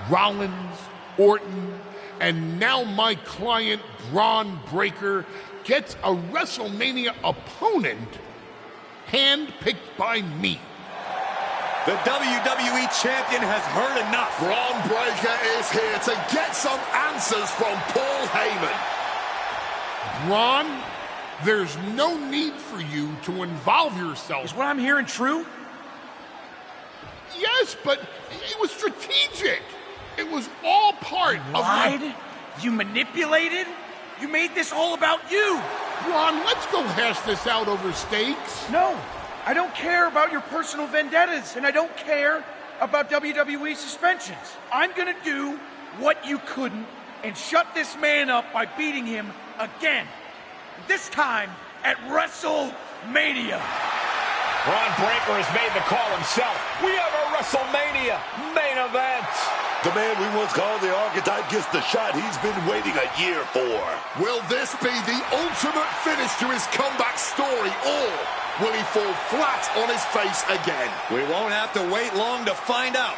[SPEAKER 10] Rollins, Orton, and now my client, Braun Breaker, gets a WrestleMania opponent handpicked by me.
[SPEAKER 4] The WWE champion has heard enough.
[SPEAKER 5] Braun Breaker is here to get some answers from Paul Heyman.
[SPEAKER 10] Braun, there's no need for you to involve yourself.
[SPEAKER 20] Is what I'm hearing true?
[SPEAKER 10] Yes, but it was strategic. It was all part of
[SPEAKER 20] Lied? You manipulated? You made this all about you.
[SPEAKER 10] Braun, let's go hash this out over stakes.
[SPEAKER 20] No, I don't care about your personal vendettas, and I don't care about WWE suspensions. I'm gonna do what you couldn't and shut this man up by beating him again. This time at WrestleMania.
[SPEAKER 3] Braun Breaker has made the call himself. We have a WrestleMania main event.
[SPEAKER 6] The man we once called the Archetype gets the shot he's been waiting a year for.
[SPEAKER 5] Will this be the ultimate finish to his comeback story, or will he fall flat on his face again?
[SPEAKER 3] We won't have to wait long to find out.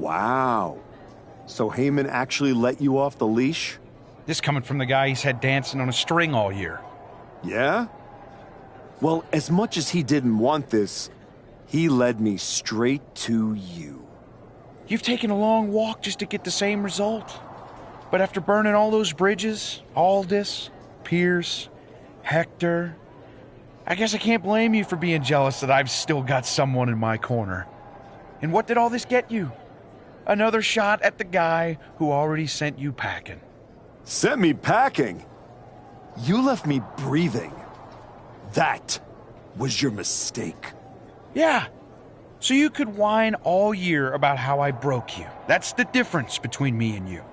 [SPEAKER 8] Wow. So Heyman actually let you off the leash?
[SPEAKER 20] This coming from the guy he's had dancing on a string all year.
[SPEAKER 8] Yeah? Well, as much as he didn't want this, he led me straight to you.
[SPEAKER 20] You've taken a long walk just to get the same result. But after burning all those bridges, Aldis, Pierce, Hector, I guess I can't blame you for being jealous that I've still got someone in my corner. And what did all this get you? Another shot at the guy who already sent you packing.
[SPEAKER 8] Sent me packing? You left me breathing. That was your mistake.
[SPEAKER 20] Yeah. So you could whine all year about how I broke you. That's the difference between me and you.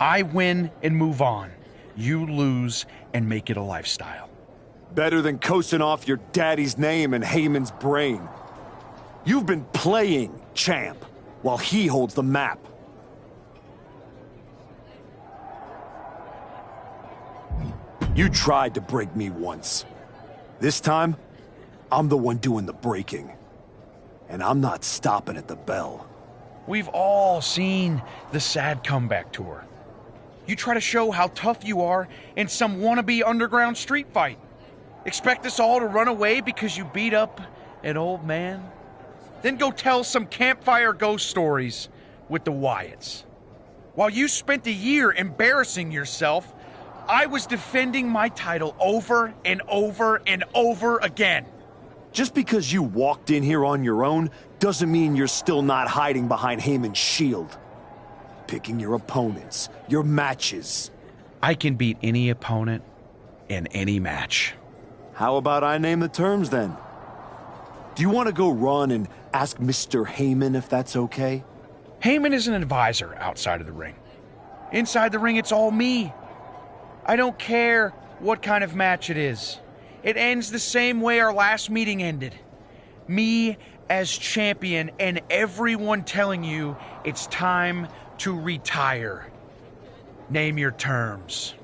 [SPEAKER 20] I win and move on. You lose and make it a lifestyle.
[SPEAKER 8] Better than coasting off your daddy's name and Heyman's brain. You've been playing champ while he holds the map. You tried to break me once. This time, I'm the one doing the breaking. And I'm not stopping at the bell.
[SPEAKER 20] We've all seen the sad comeback tour. You try to show how tough you are in some wannabe underground street fight. Expect us all to run away because you beat up an old man? then go tell some campfire ghost stories with the Wyatts. While you spent a year embarrassing yourself, I was defending my title over and over and over again.
[SPEAKER 8] Just because you walked in here on your own doesn't mean you're still not hiding behind Heyman's shield. Picking your opponents, your matches.
[SPEAKER 20] I can beat any opponent in any match.
[SPEAKER 8] How about I name the terms then? Do you want to go run and ask Mr. Heyman if that's okay?
[SPEAKER 20] Heyman is an advisor outside of the ring. Inside the ring, it's all me. I don't care what kind of match it is. It ends the same way our last meeting ended. Me as champion and everyone telling you it's time to retire. Name your terms.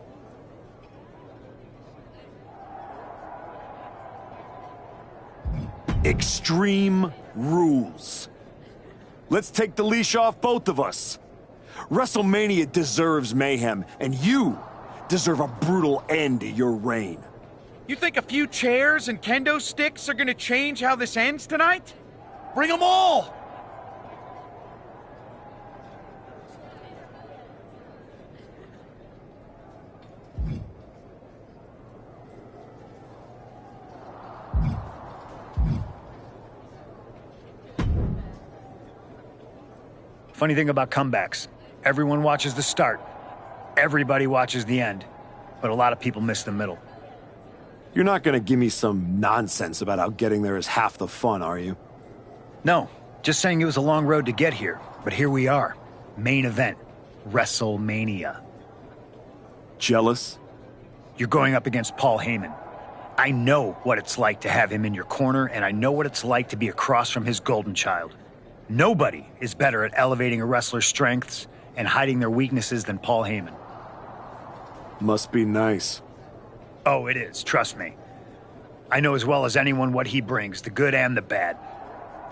[SPEAKER 8] Extreme rules. Let's take the leash off both of us. WrestleMania deserves mayhem, and you deserve a brutal end to your reign.
[SPEAKER 20] You think a few chairs and kendo sticks are gonna change how this ends tonight? Bring them all!
[SPEAKER 21] Funny thing about comebacks, everyone watches the start. Everybody watches the end. But a lot of people miss the middle.
[SPEAKER 8] You're not gonna give me some nonsense about how getting there is half the fun, are you?
[SPEAKER 21] No, just saying it was a long road to get here. But here we are. Main event. WrestleMania.
[SPEAKER 8] Jealous?
[SPEAKER 21] You're going up against Paul Heyman. I know what it's like to have him in your corner, and I know what it's like to be across from his golden child. Nobody is better at elevating a wrestler's strengths and hiding their weaknesses than Paul Heyman.
[SPEAKER 8] Must be nice.
[SPEAKER 21] Oh, it is, trust me. I know as well as anyone what he brings, the good and the bad.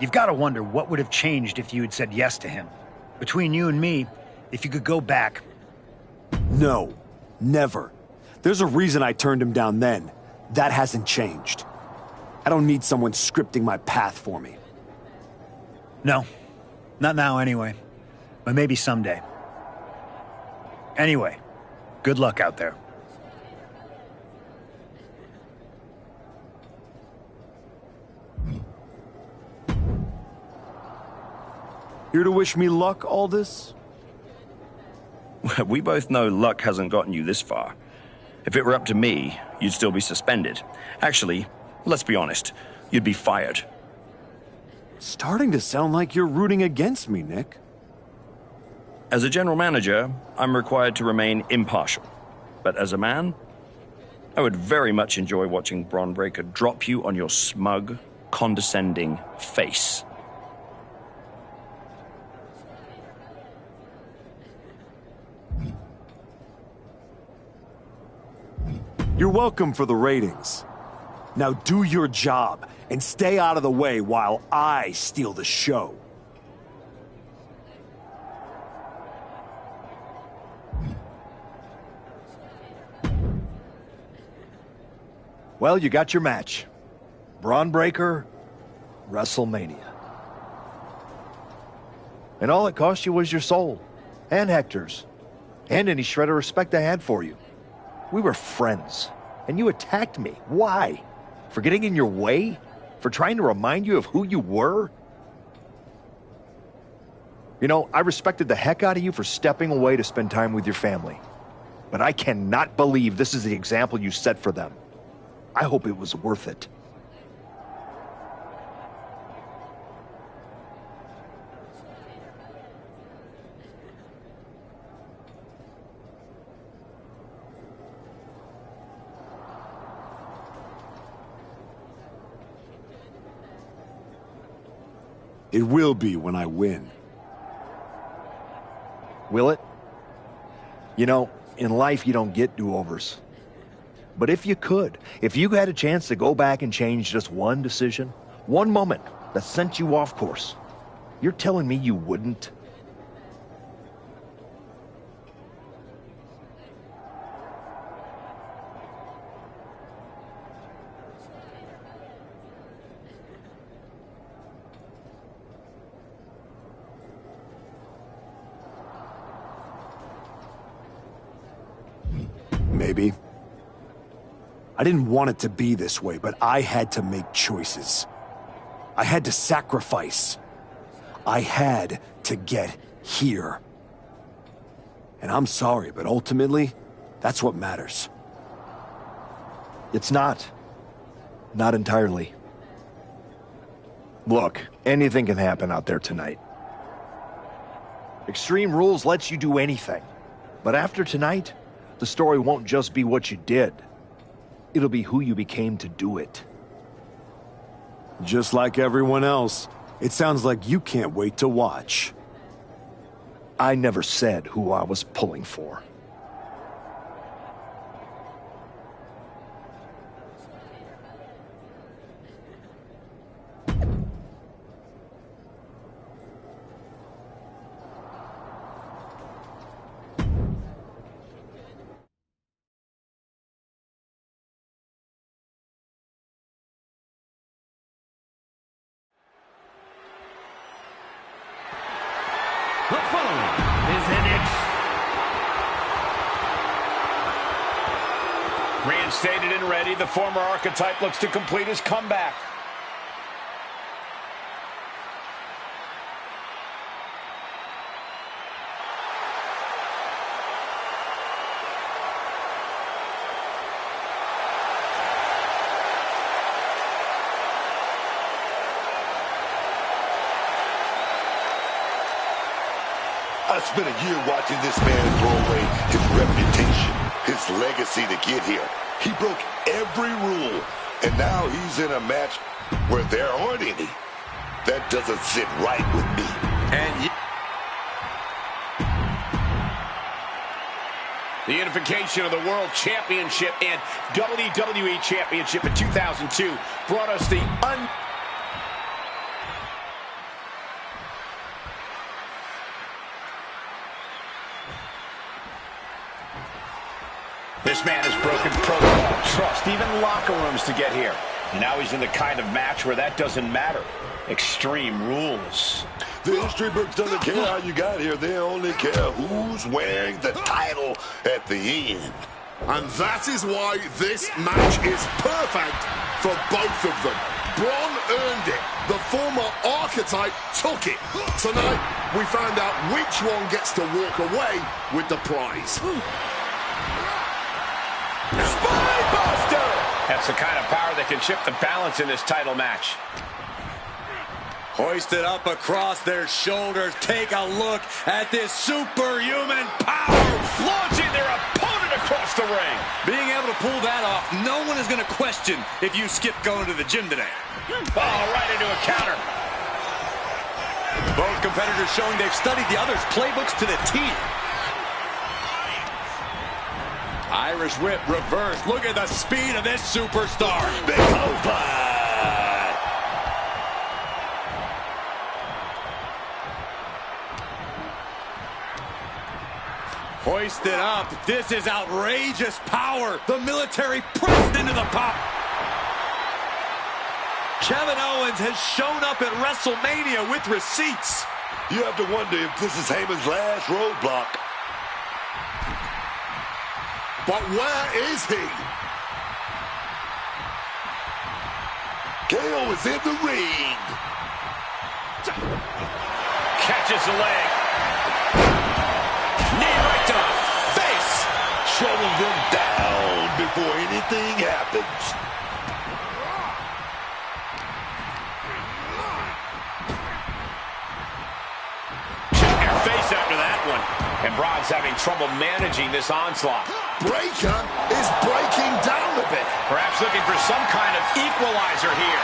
[SPEAKER 21] You've got to wonder what would have changed if you had said yes to him. Between you and me, if you could go back...
[SPEAKER 8] No, never. There's a reason I turned him down then. That hasn't changed. I don't need someone scripting my path for me.
[SPEAKER 21] No, not now anyway. But maybe someday. Anyway, good luck out there.
[SPEAKER 8] Here to wish me luck, Aldous?
[SPEAKER 15] We both know luck hasn't gotten you this far. If it were up to me, you'd still be suspended. Actually, let's be honest, you'd be fired.
[SPEAKER 8] Starting to sound like you're rooting against me, Nick.
[SPEAKER 15] As a general manager, I'm required to remain impartial. But as a man, I would very much enjoy watching Bron Breakker drop you on your smug, condescending face.
[SPEAKER 8] You're welcome for the ratings. Now do your job and stay out of the way while I steal the show.
[SPEAKER 11] Well, you got your match. Bron Breakker, WrestleMania. And all it cost you was your soul. And Hector's. And any shred of respect I had for you. We were friends. And you attacked me. Why? For getting in your way? For trying to remind you of who you were? You know, I respected the heck out of you for stepping away to spend time with your family. But I cannot believe this is the example you set for them. I hope it was worth it.
[SPEAKER 8] It will be when I win.
[SPEAKER 11] Will it? You know, in life you don't get do-overs. But if you could, if you had a chance to go back and change just one decision, one moment that sent you off course, you're telling me you wouldn't?
[SPEAKER 8] maybe. I didn't want it to be this way, but I had to make choices. I had to sacrifice. I had to get here. And I'm sorry, but ultimately, that's what matters.
[SPEAKER 11] It's not. Not entirely. Look, anything can happen out there tonight. Extreme Rules lets you do anything. But after tonight, the story won't just be what you did. It'll be who you became to do it.
[SPEAKER 8] Just like everyone else, it sounds like you can't wait to watch.
[SPEAKER 11] I never said who I was pulling for.
[SPEAKER 2] The following is
[SPEAKER 3] Reinstated and ready, the former Archetype looks to complete his comeback.
[SPEAKER 6] I spent a year watching this man throw away his reputation, his legacy to get here. He broke every rule, and now he's in a match where there aren't any. That doesn't sit right with me.
[SPEAKER 3] And the unification of the World Championship and WWE Championship in 2002 brought us the This man has broken protocol, trust, even locker rooms to get here. Now he's in the kind of match where that doesn't matter. Extreme Rules.
[SPEAKER 6] The history books doesn't care how you got here. They only care who's wearing the title at the end.
[SPEAKER 5] And that is why this match is perfect for both of them. Braun earned it. The former Archetype took it. Tonight, we found out which one gets to walk away with the prize.
[SPEAKER 3] Spinebuster! That's the kind of power that can shift the balance in this title match.
[SPEAKER 4] Hoisted up across their shoulders. Take a look at this superhuman power.
[SPEAKER 3] Launching their opponent across the ring.
[SPEAKER 4] Being able to pull that off, no one is going to question if you skipped going to the gym today.
[SPEAKER 3] Oh, right into a counter.
[SPEAKER 4] Both competitors showing they've studied the other's playbooks to the T. Irish whip reverse. Look at the speed of this superstar.
[SPEAKER 6] Big clothesline.
[SPEAKER 4] Hoisted up. This is outrageous power. The military pressed into the pop. Kevin Owens has shown up at WrestleMania with receipts.
[SPEAKER 6] You have to wonder if this is Heyman's last roadblock.
[SPEAKER 5] But where is he?
[SPEAKER 6] KO is in the ring.
[SPEAKER 3] Catches the leg. Knee right to the face.
[SPEAKER 6] Shutting them down before anything happens.
[SPEAKER 3] Check your face after that one. And Braun's having trouble managing this onslaught.
[SPEAKER 5] Breaker is breaking down a bit.
[SPEAKER 3] Perhaps looking for some kind of equalizer here.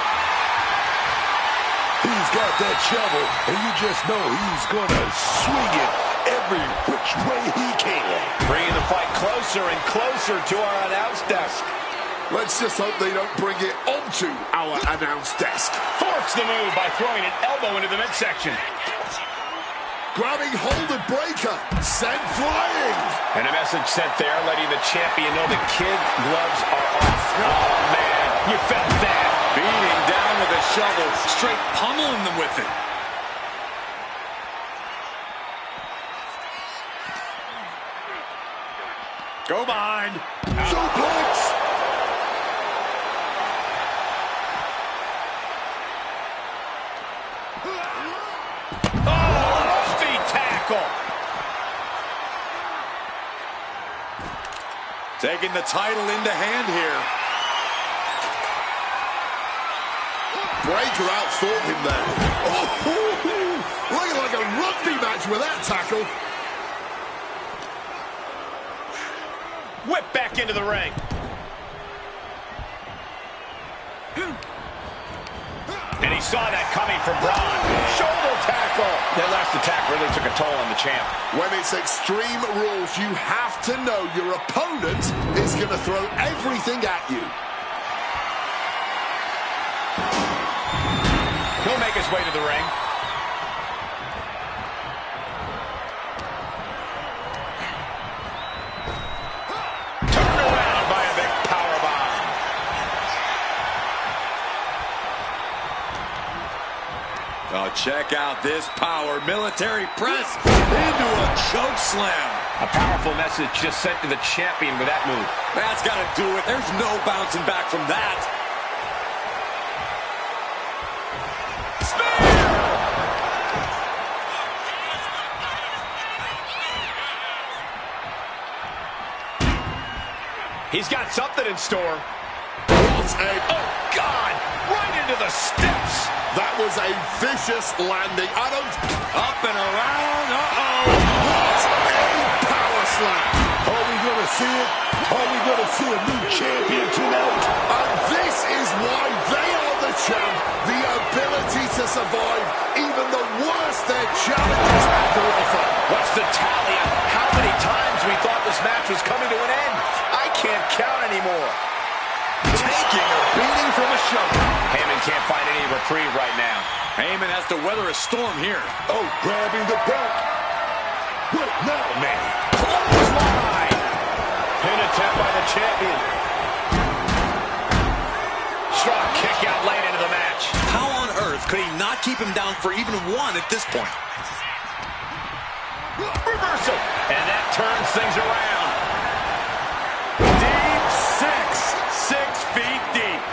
[SPEAKER 6] He's got that shovel, and you just know he's going to swing it every which way he can.
[SPEAKER 3] Bringing the fight closer and closer to our announce desk.
[SPEAKER 5] Let's just hope they don't bring it onto our announce desk.
[SPEAKER 3] Force the move by throwing an elbow into the midsection.
[SPEAKER 5] Grabbing hold of Breaker, sent flying.
[SPEAKER 3] And a message sent there, letting the champion know the kid gloves are off. Oh, man, you felt that.
[SPEAKER 4] Beating down with a shovel, straight pummeling them with it.
[SPEAKER 3] Go behind.
[SPEAKER 5] Suplex.
[SPEAKER 3] Oh, feet tackle.
[SPEAKER 4] Taking the title into hand here.
[SPEAKER 5] Breaker outthought him there. Oh, looking like a rugby match with that tackle.
[SPEAKER 3] Whip back into the ring. And he saw that coming from Braun. Shoulder tackle. That last attack really took a toll on the champ.
[SPEAKER 5] When it's Extreme Rules, you have to know your opponent is going to throw everything at you.
[SPEAKER 3] He'll make his way to the ring. Turned around by a big powerbomb.
[SPEAKER 4] Oh, check out this power. Military press into a choke slam.
[SPEAKER 3] A powerful message just sent to the champion with that move.
[SPEAKER 4] That's got to do it. There's no bouncing back from that.
[SPEAKER 3] He's got something in store. Oh, God! Right into the steps.
[SPEAKER 5] That was a vicious landing.
[SPEAKER 4] Up and around. Uh-oh.
[SPEAKER 5] What a power slam.
[SPEAKER 6] Are we going to see it? Are we going to see a new champion tonight?
[SPEAKER 5] And this is why they are the champ. The ability to survive even the worst their challenges have to offer.
[SPEAKER 3] What's the tally of how many times we thought this match was coming to an end? I can't count anymore.
[SPEAKER 4] Taking a beating from a shovel.
[SPEAKER 3] Heyman can't find any reprieve right now.
[SPEAKER 4] Heyman has to weather a storm here.
[SPEAKER 6] Oh, grabbing the belt. What now, man?
[SPEAKER 3] Clothesline. Pin attempt by the champion. Strong kick out late into the match.
[SPEAKER 4] How on earth could he not keep him down for even one at this point?
[SPEAKER 3] Reversal. And that turns things around. Deep six. 6 feet deep.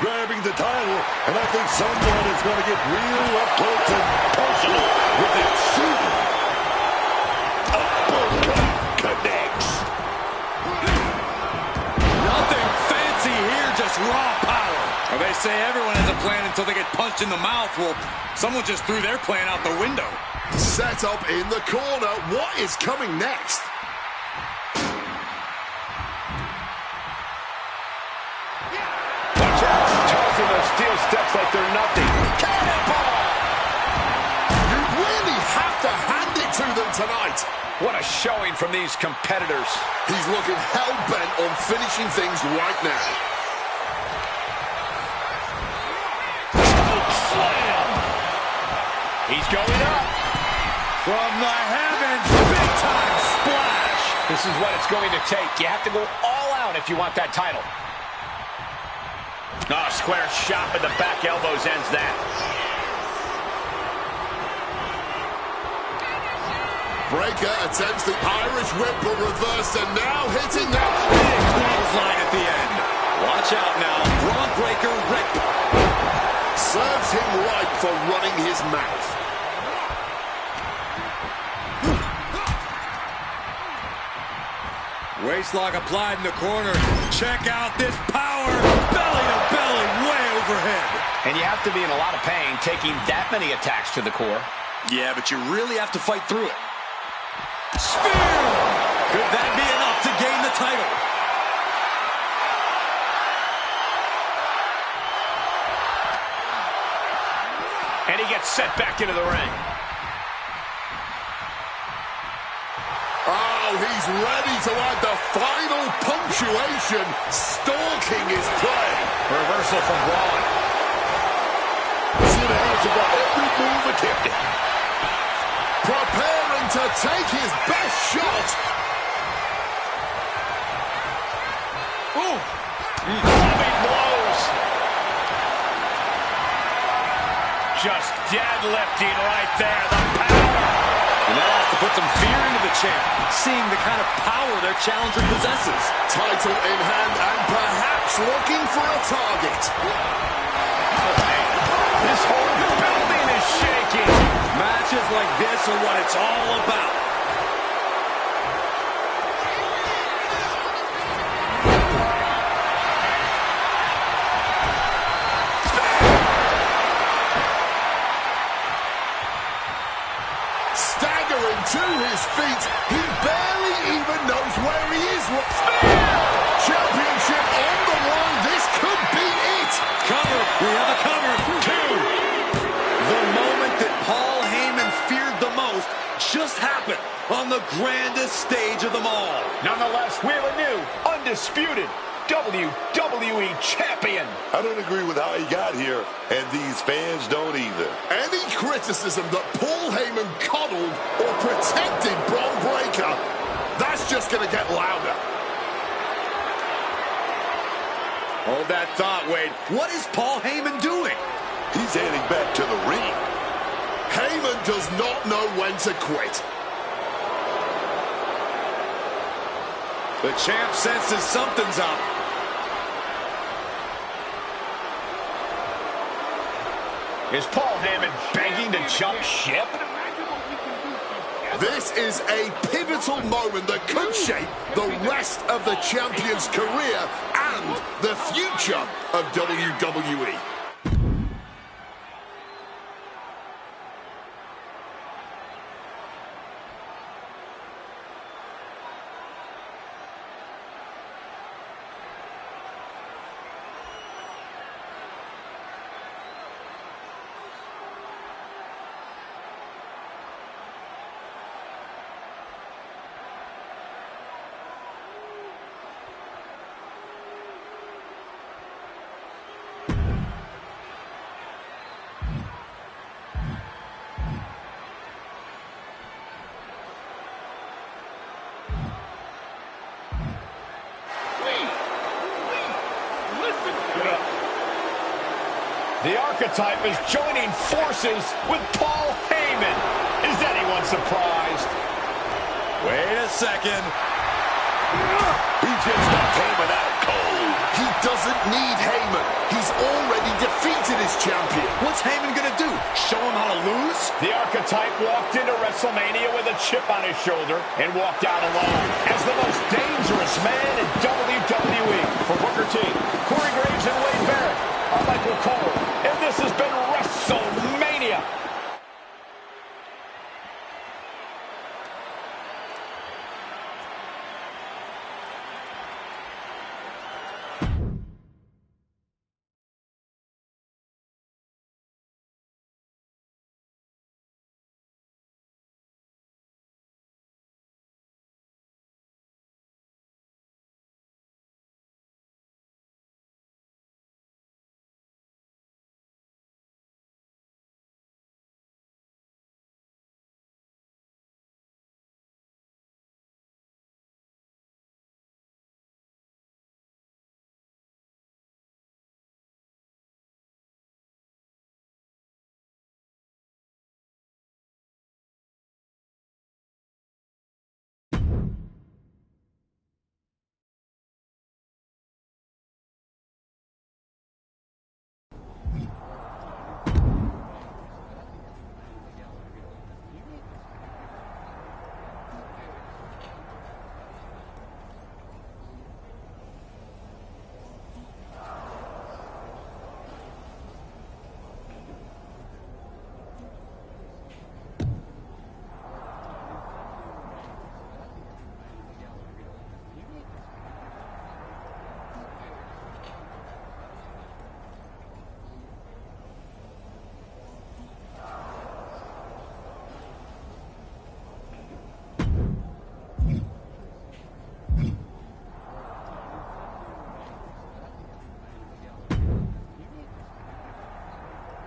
[SPEAKER 6] Grabbing the title, and I think someone is going to get real up close and personal with that super. Uppercut connects.
[SPEAKER 4] Nothing fancy here, just raw power. Well, they say everyone has a plan until they get punched in the mouth. Well, someone just threw their plan out the window.
[SPEAKER 5] Set up in the corner. What is coming next?
[SPEAKER 3] Those steel steps like they're nothing. Cannonball!
[SPEAKER 5] You really have to hand it to them tonight.
[SPEAKER 3] What a showing from these competitors.
[SPEAKER 5] He's looking hell-bent on finishing things right now.
[SPEAKER 3] Slam! He's going up. From the heavens, big-time splash. This is what it's going to take. You have to go all out if you want that title. Oh, square shot with the back elbows ends that.
[SPEAKER 5] Breaker attempts the Irish whip, but reversed, and now hitting that big clothesline at the end.
[SPEAKER 4] Watch out now. Braun Breaker rip.
[SPEAKER 5] Serves him right for running his mouth.
[SPEAKER 4] Waistlock applied in the corner. Check out this power. Belly to belly, way overhead.
[SPEAKER 3] And you have to be in a lot of pain taking that many attacks to the core.
[SPEAKER 4] Yeah, but you really have to fight through it. Spear! Could that be enough to gain the title?
[SPEAKER 3] And he gets set back into the ring.
[SPEAKER 5] Oh, he's ready to add the final punctuation, stalking his prey.
[SPEAKER 3] Reversal from Braun.
[SPEAKER 6] Cena has about every move attempted.
[SPEAKER 5] Preparing to take his best shot.
[SPEAKER 3] Ooh. Loving blows. Just deadlifting right there. The power.
[SPEAKER 4] And that has to put some fear into the champ, seeing the kind of power their challenger possesses.
[SPEAKER 5] Title in hand and perhaps looking for a target.
[SPEAKER 3] This whole building is shaking.
[SPEAKER 4] Matches like this are what it's all about.
[SPEAKER 5] Staggering to his feet, he barely even knows where he is. Championship on the line, this could be it.
[SPEAKER 4] Cover, we have a cover. 2. The moment that Paul Heyman feared the most just happened on the grandest stage of them all.
[SPEAKER 3] Nonetheless, we have a new, undisputed WWE Champion.
[SPEAKER 6] I don't agree with how he got here, and these fans don't either.
[SPEAKER 5] Any criticism that Paul Heyman coddled or protected Bron Breakker, that's just going to get louder.
[SPEAKER 4] Hold that thought, Wade. What is Paul Heyman doing?
[SPEAKER 6] He's heading back to the ring.
[SPEAKER 5] Heyman does not know when to quit.
[SPEAKER 4] The champ senses something's up.
[SPEAKER 3] Is Paul Heyman begging to jump ship?
[SPEAKER 5] This is a pivotal moment that could shape the rest of the champion's career and the future of WWE.
[SPEAKER 3] The Archetype is joining forces with Paul Heyman. Is anyone surprised?
[SPEAKER 4] Wait a second.
[SPEAKER 6] He just got Heyman out cold.
[SPEAKER 5] He doesn't need Heyman. He's already defeated his champion.
[SPEAKER 4] What's Heyman gonna do? Show him how to lose?
[SPEAKER 3] The Archetype walked into WrestleMania with a chip on his shoulder and walked out alone as the most dangerous man in WWE. For Booker T, Corey Graves, and Wade Barrett, I'm Michael Cole, and this has been WrestleMania.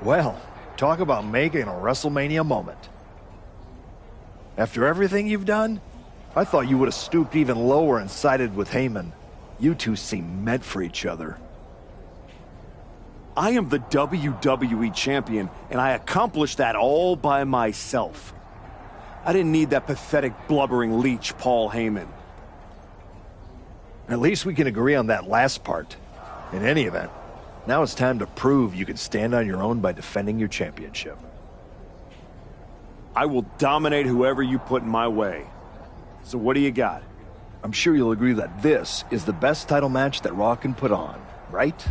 [SPEAKER 11] Well, talk about making a WrestleMania moment. After everything you've done, I thought you would have stooped even lower and sided with Heyman. You two seem meant for each other.
[SPEAKER 8] I am the WWE champion, and I accomplished that all by myself. I didn't need that pathetic, blubbering leech, Paul Heyman.
[SPEAKER 11] At least we can agree on that last part. In any event, now it's time to prove you can stand on your own by defending your championship.
[SPEAKER 8] I will dominate whoever you put in my way. So what do you got?
[SPEAKER 11] I'm sure you'll agree that this is the best title match that Raw can put on, right?